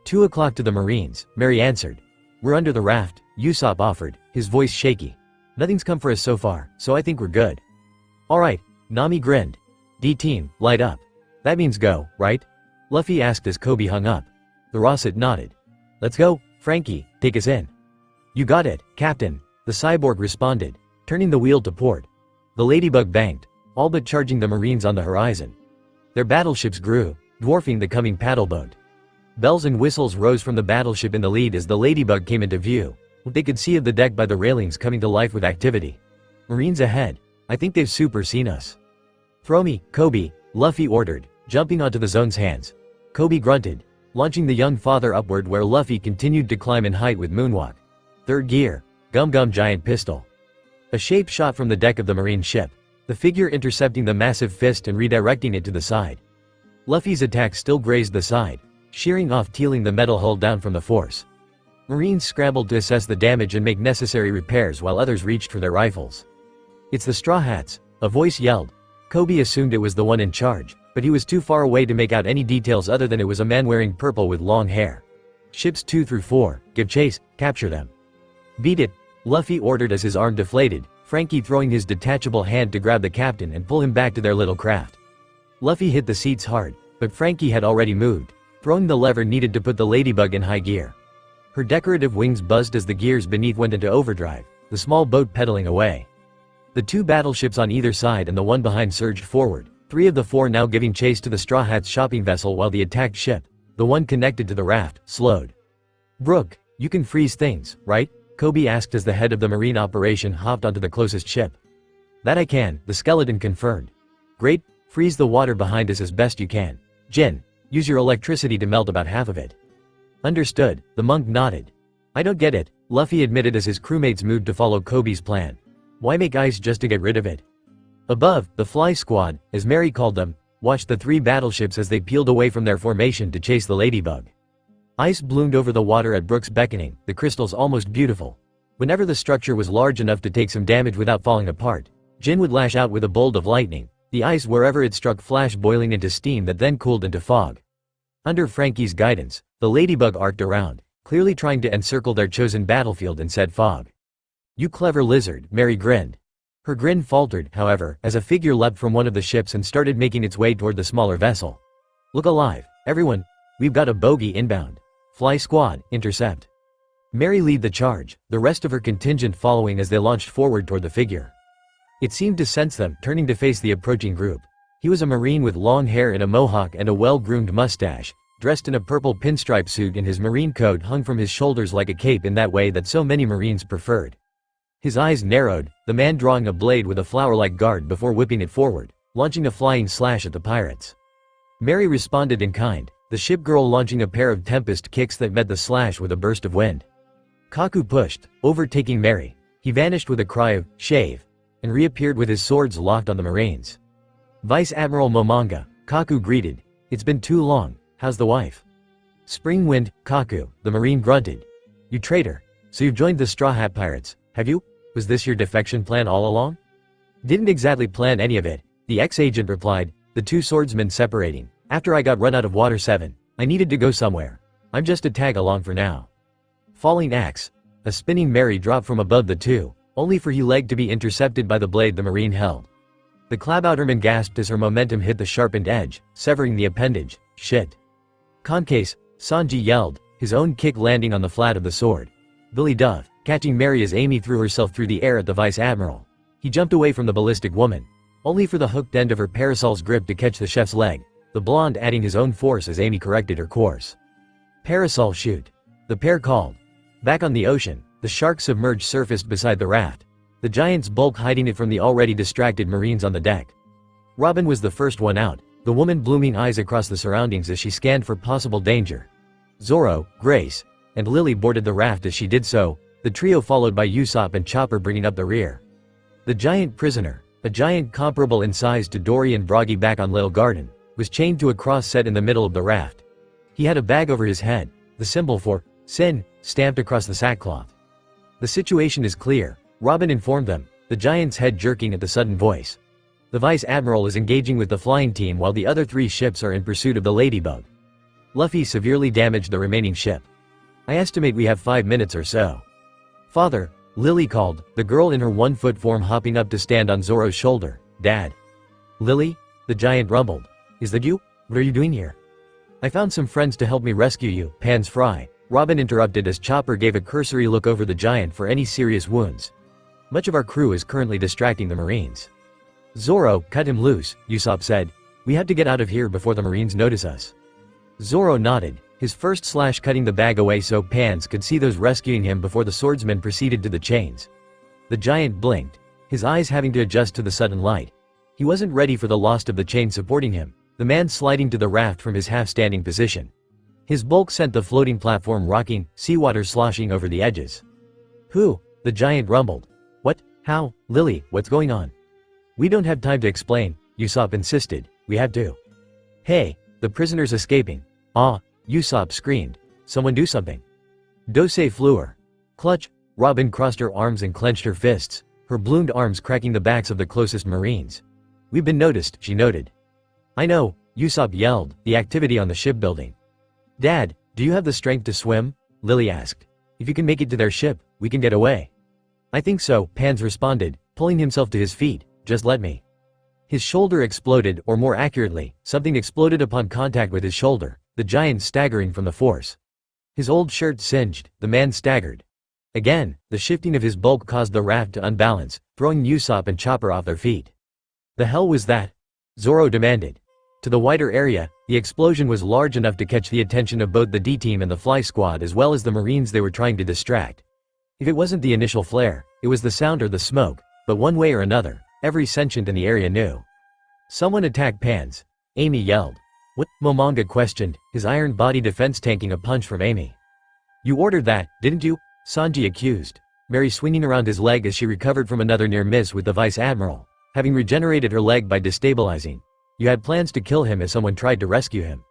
2 o'clock to the Marines, Mary answered. We're under the raft, Usopp offered, his voice shaky. Nothing's come for us so far, so I think we're good. Alright, Nami grinned. D-Team, light up. That means go, right? Luffy asked as Coby hung up. The Rossett nodded. Let's go, Frankie, take us in. You got it, Captain, the cyborg responded, turning the wheel to port. The Ladybug banked, all but charging the Marines on the horizon. Their battleships grew, dwarfing the coming paddleboat. Bells and whistles rose from the battleship in the lead as the Ladybug came into view. They could see of the deck by the railings coming to life with activity. Marines ahead. I think they've super seen us. Throw me, Coby, Luffy ordered, jumping onto the zone's hands. Coby grunted, launching the young father upward where Luffy continued to climb in height with moonwalk. Third gear, gum giant pistol. A shape shot from the deck of the Marine ship, the figure intercepting the massive fist and redirecting it to the side. Luffy's attack still grazed the side, shearing off tealing the metal hull down from the force. Marines scrambled to assess the damage and make necessary repairs while others reached for their rifles. It's the Straw Hats, a voice yelled. Coby assumed it was the one in charge, but he was too far away to make out any details other than it was a man wearing purple with long hair. Ships 2 through 4, give chase, capture them. Beat it, Luffy ordered as his arm deflated, Frankie throwing his detachable hand to grab the captain and pull him back to their little craft. Luffy hit the seats hard, but Frankie had already moved, throwing the lever needed to put the Ladybug in high gear. Her decorative wings buzzed as the gears beneath went into overdrive, the small boat pedaling away. The two battleships on either side and the one behind surged forward, 3 of the 4 now giving chase to the Straw Hats' shopping vessel while the attacked ship, the one connected to the raft, slowed. Brook, you can freeze things, right? Coby asked as the head of the marine operation hopped onto the closest ship. That I can, the skeleton confirmed. Great, freeze the water behind us as best you can. Jin, use your electricity to melt about half of it. Understood, the monk nodded. I don't get it, Luffy admitted as his crewmates moved to follow Coby's plan. Why make ice just to get rid of it? Above, the Fly Squad, as Mary called them, watched the 3 battleships as they peeled away from their formation to chase the Ladybug. Ice bloomed over the water at Brook's beckoning, the crystals almost beautiful. Whenever the structure was large enough to take some damage without falling apart, Jin would lash out with a bolt of lightning, the ice wherever it struck flash boiling into steam that then cooled into fog. Under Frankie's guidance, the Ladybug arced around, clearly trying to encircle their chosen battlefield in said fog. You clever lizard, Mary grinned. Her grin faltered, however, as a figure leapt from one of the ships and started making its way toward the smaller vessel. Look alive, everyone, we've got a bogey inbound. Fly Squad, intercept. Mary lead the charge, the rest of her contingent following as they launched forward toward the figure. It seemed to sense them, turning to face the approaching group. He was a Marine with long hair and a mohawk and a well-groomed mustache, dressed in a purple pinstripe suit, and his Marine coat hung from his shoulders like a cape in that way that so many Marines preferred. His eyes narrowed, the man drawing a blade with a flower-like guard before whipping it forward, launching a flying slash at the pirates. Mary responded in kind, the ship girl launching a pair of tempest kicks that met the slash with a burst of wind. Kaku pushed, overtaking Mary. He vanished with a cry of, shave, and reappeared with his swords locked on the Marines. Vice Admiral Momonga, Kaku greeted. It's been too long, how's the wife? Spring Wind, Kaku, the Marine grunted. You traitor, so you've joined the Straw Hat Pirates, have you? Was this your defection plan all along? Didn't exactly plan any of it, the ex-agent replied, the 2 swordsmen separating. After I got run out of Water 7, I needed to go somewhere. I'm just a tag along for now. Falling axe, a spinning Mary dropped from above the 2, only for he leg to be intercepted by the blade the Marine held. The Klabouterman gasped as her momentum hit the sharpened edge, severing the appendage. Shit. Concase, Sanji yelled, his own kick landing on the flat of the sword. Billy Dove, catching Mary as Amy threw herself through the air at the Vice Admiral. He jumped away from the ballistic woman, only for the hooked end of her parasol's grip to catch the chef's leg, the blonde adding his own force as Amy corrected her course. Parasol shoot. The pair called. Back on the ocean, the shark submerged surfaced beside the raft, the giant's bulk hiding it from the already distracted Marines on the deck. Robin was the first one out, the woman blooming eyes across the surroundings as she scanned for possible danger. Zoro, Grace, and Lily boarded the raft as she did so, the trio followed by Usopp and Chopper bringing up the rear. The giant prisoner, a giant comparable in size to Dory and Broggy back on Little Garden, was chained to a cross set in the middle of the raft. He had a bag over his head, the symbol for sin stamped across the sackcloth. The situation is clear, Robin informed them, the giant's head jerking at the sudden voice. The Vice Admiral is engaging with the flying team while the other 3 ships are in pursuit of the Ladybug. Luffy severely damaged the remaining ship. I estimate we have 5 minutes or so. Father, Lily called, the girl in her 1-foot form hopping up to stand on Zoro's shoulder. Dad. Lily? The giant rumbled. Is that you? What are you doing here? I found some friends to help me rescue you, Pan's Fry. Robin interrupted as Chopper gave a cursory look over the giant for any serious wounds. Much of our crew is currently distracting the Marines. Zoro, cut him loose, Usopp said. We have to get out of here before the Marines notice us. Zoro nodded, his first slash cutting the bag away so Pans could see those rescuing him before the swordsman proceeded to the chains. The giant blinked, his eyes having to adjust to the sudden light. He wasn't ready for the loss of the chain supporting him, the man sliding to the raft from his half-standing position. His bulk sent the floating platform rocking, seawater sloshing over the edges. Who? The giant rumbled. What? How? Lily, what's going on? We don't have time to explain, Usopp insisted, we have to. Hey, the prisoner's escaping. Ah, Usopp screamed. Someone do something. Dose Fleur. Clutch. Robin crossed her arms and clenched her fists, her bloomed arms cracking the backs of the closest Marines. We've been noticed, she noted. I know, Usopp yelled, the activity on the shipbuilding. Dad, do you have the strength to swim? Lily asked. If you can make it to their ship, we can get away. I think so, Pans responded, pulling himself to his feet. Just let me. His shoulder exploded, or more accurately, something exploded upon contact with his shoulder, the giant staggering from the force. His old shirt singed, the man staggered. Again, the shifting of his bulk caused the raft to unbalance, throwing Usopp and Chopper off their feet. The hell was that? Zoro demanded. To the wider area, the explosion was large enough to catch the attention of both the D-Team and the Fly Squad as well as the Marines they were trying to distract. If it wasn't the initial flare, it was the sound or the smoke, but one way or another, every sentient in the area knew. Someone attacked Pans. Amy yelled. What? Momonga questioned, his iron body defense tanking a punch from Amy. You ordered that, didn't you? Sanji accused, Mary swinging around his leg as she recovered from another near miss with the Vice Admiral, having regenerated her leg by destabilizing. You had plans to kill him as someone tried to rescue him.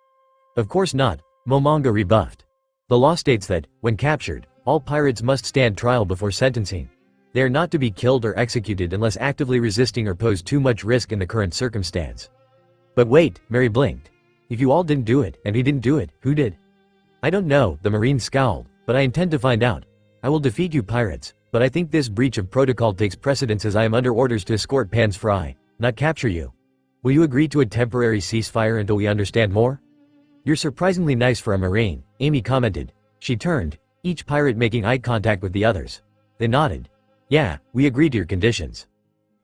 Of course not, Momonga rebuffed. The law states that, when captured, all pirates must stand trial before sentencing. They are not to be killed or executed unless actively resisting or pose too much risk in the current circumstance. But wait, Mary blinked. If you all didn't do it, and he didn't do it, who did? I don't know, the Marine scowled, but I intend to find out. I will defeat you pirates, but I think this breach of protocol takes precedence as I am under orders to escort Pan's Fry, not capture you. Will you agree to a temporary ceasefire until we understand more? You're surprisingly nice for a Marine, Amy commented. She turned, each pirate making eye contact with the others. They nodded. Yeah, we agreed to your conditions.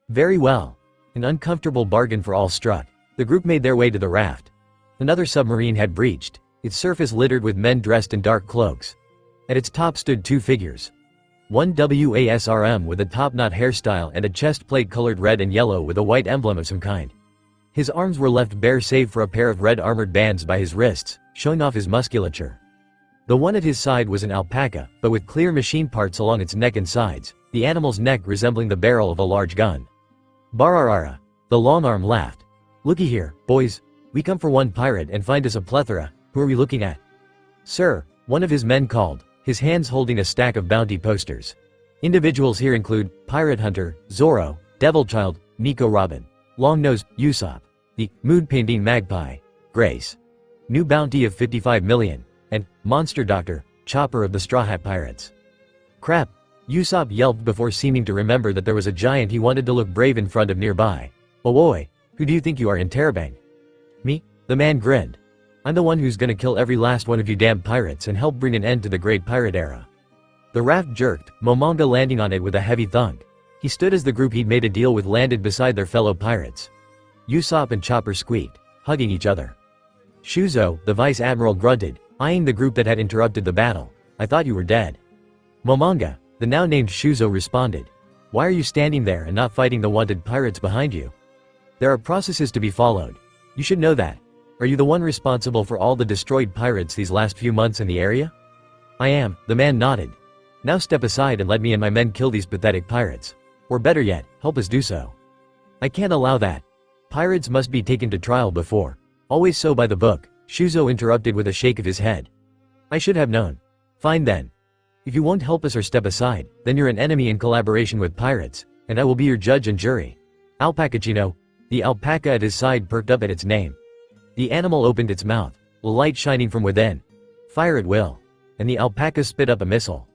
Very well. An uncomfortable bargain for all struck. The group made their way to the raft. Another submarine had breached, its surface littered with men dressed in dark cloaks. At its top stood two figures. One WASRM with a top-knot hairstyle and a chest plate colored red and yellow with a white emblem of some kind. His arms were left bare save for a pair of red armored bands by his wrists, showing off his musculature. The one at his side was an alpaca, but with clear machine parts along its neck and sides, the animal's neck resembling the barrel of a large gun. Bararara. The long arm laughed. Looky here, boys. We come for one pirate and find us a plethora. Who are we looking at? Sir, one of his men called, his hands holding a stack of bounty posters. Individuals here include Pirate Hunter, Zoro, Devilchild, Nico Robin, Longnose, Usopp, the Mood Painting Magpie, Grace. New bounty of 55 million, and Monster Doctor, Chopper of the Straw Hat Pirates. Crap, Usopp yelped before seeming to remember that there was a giant he wanted to look brave in front of nearby. Oh oi, who do you think you are Interrobang? Me? The man grinned. I'm the one who's gonna kill every last one of you damn pirates and help bring an end to the Great Pirate Era. The raft jerked, Momonga landing on it with a heavy thunk. He stood as the group he'd made a deal with landed beside their fellow pirates. Usopp and Chopper squeaked, hugging each other. Shuzo, the Vice Admiral grunted, eyeing the group that had interrupted the battle. I thought you were dead. Momonga, the now named Shuzo responded. Why are you standing there and not fighting the wanted pirates behind you? There are processes to be followed. You should know that. Are you the one responsible for all the destroyed pirates these last few months in the area? I am, the man nodded. Now step aside and let me and my men kill these pathetic pirates. Or better yet, help us do so. I can't allow that. Pirates must be taken to trial before. Always so by the book, Shuzo interrupted with a shake of his head. I should have known. Fine then. If you won't help us or step aside, then you're an enemy in collaboration with pirates, and I will be your judge and jury. Alpacachino. The alpaca at his side perked up at its name. The animal opened its mouth, a light shining from within. Fire at will. And the alpaca spit up a missile.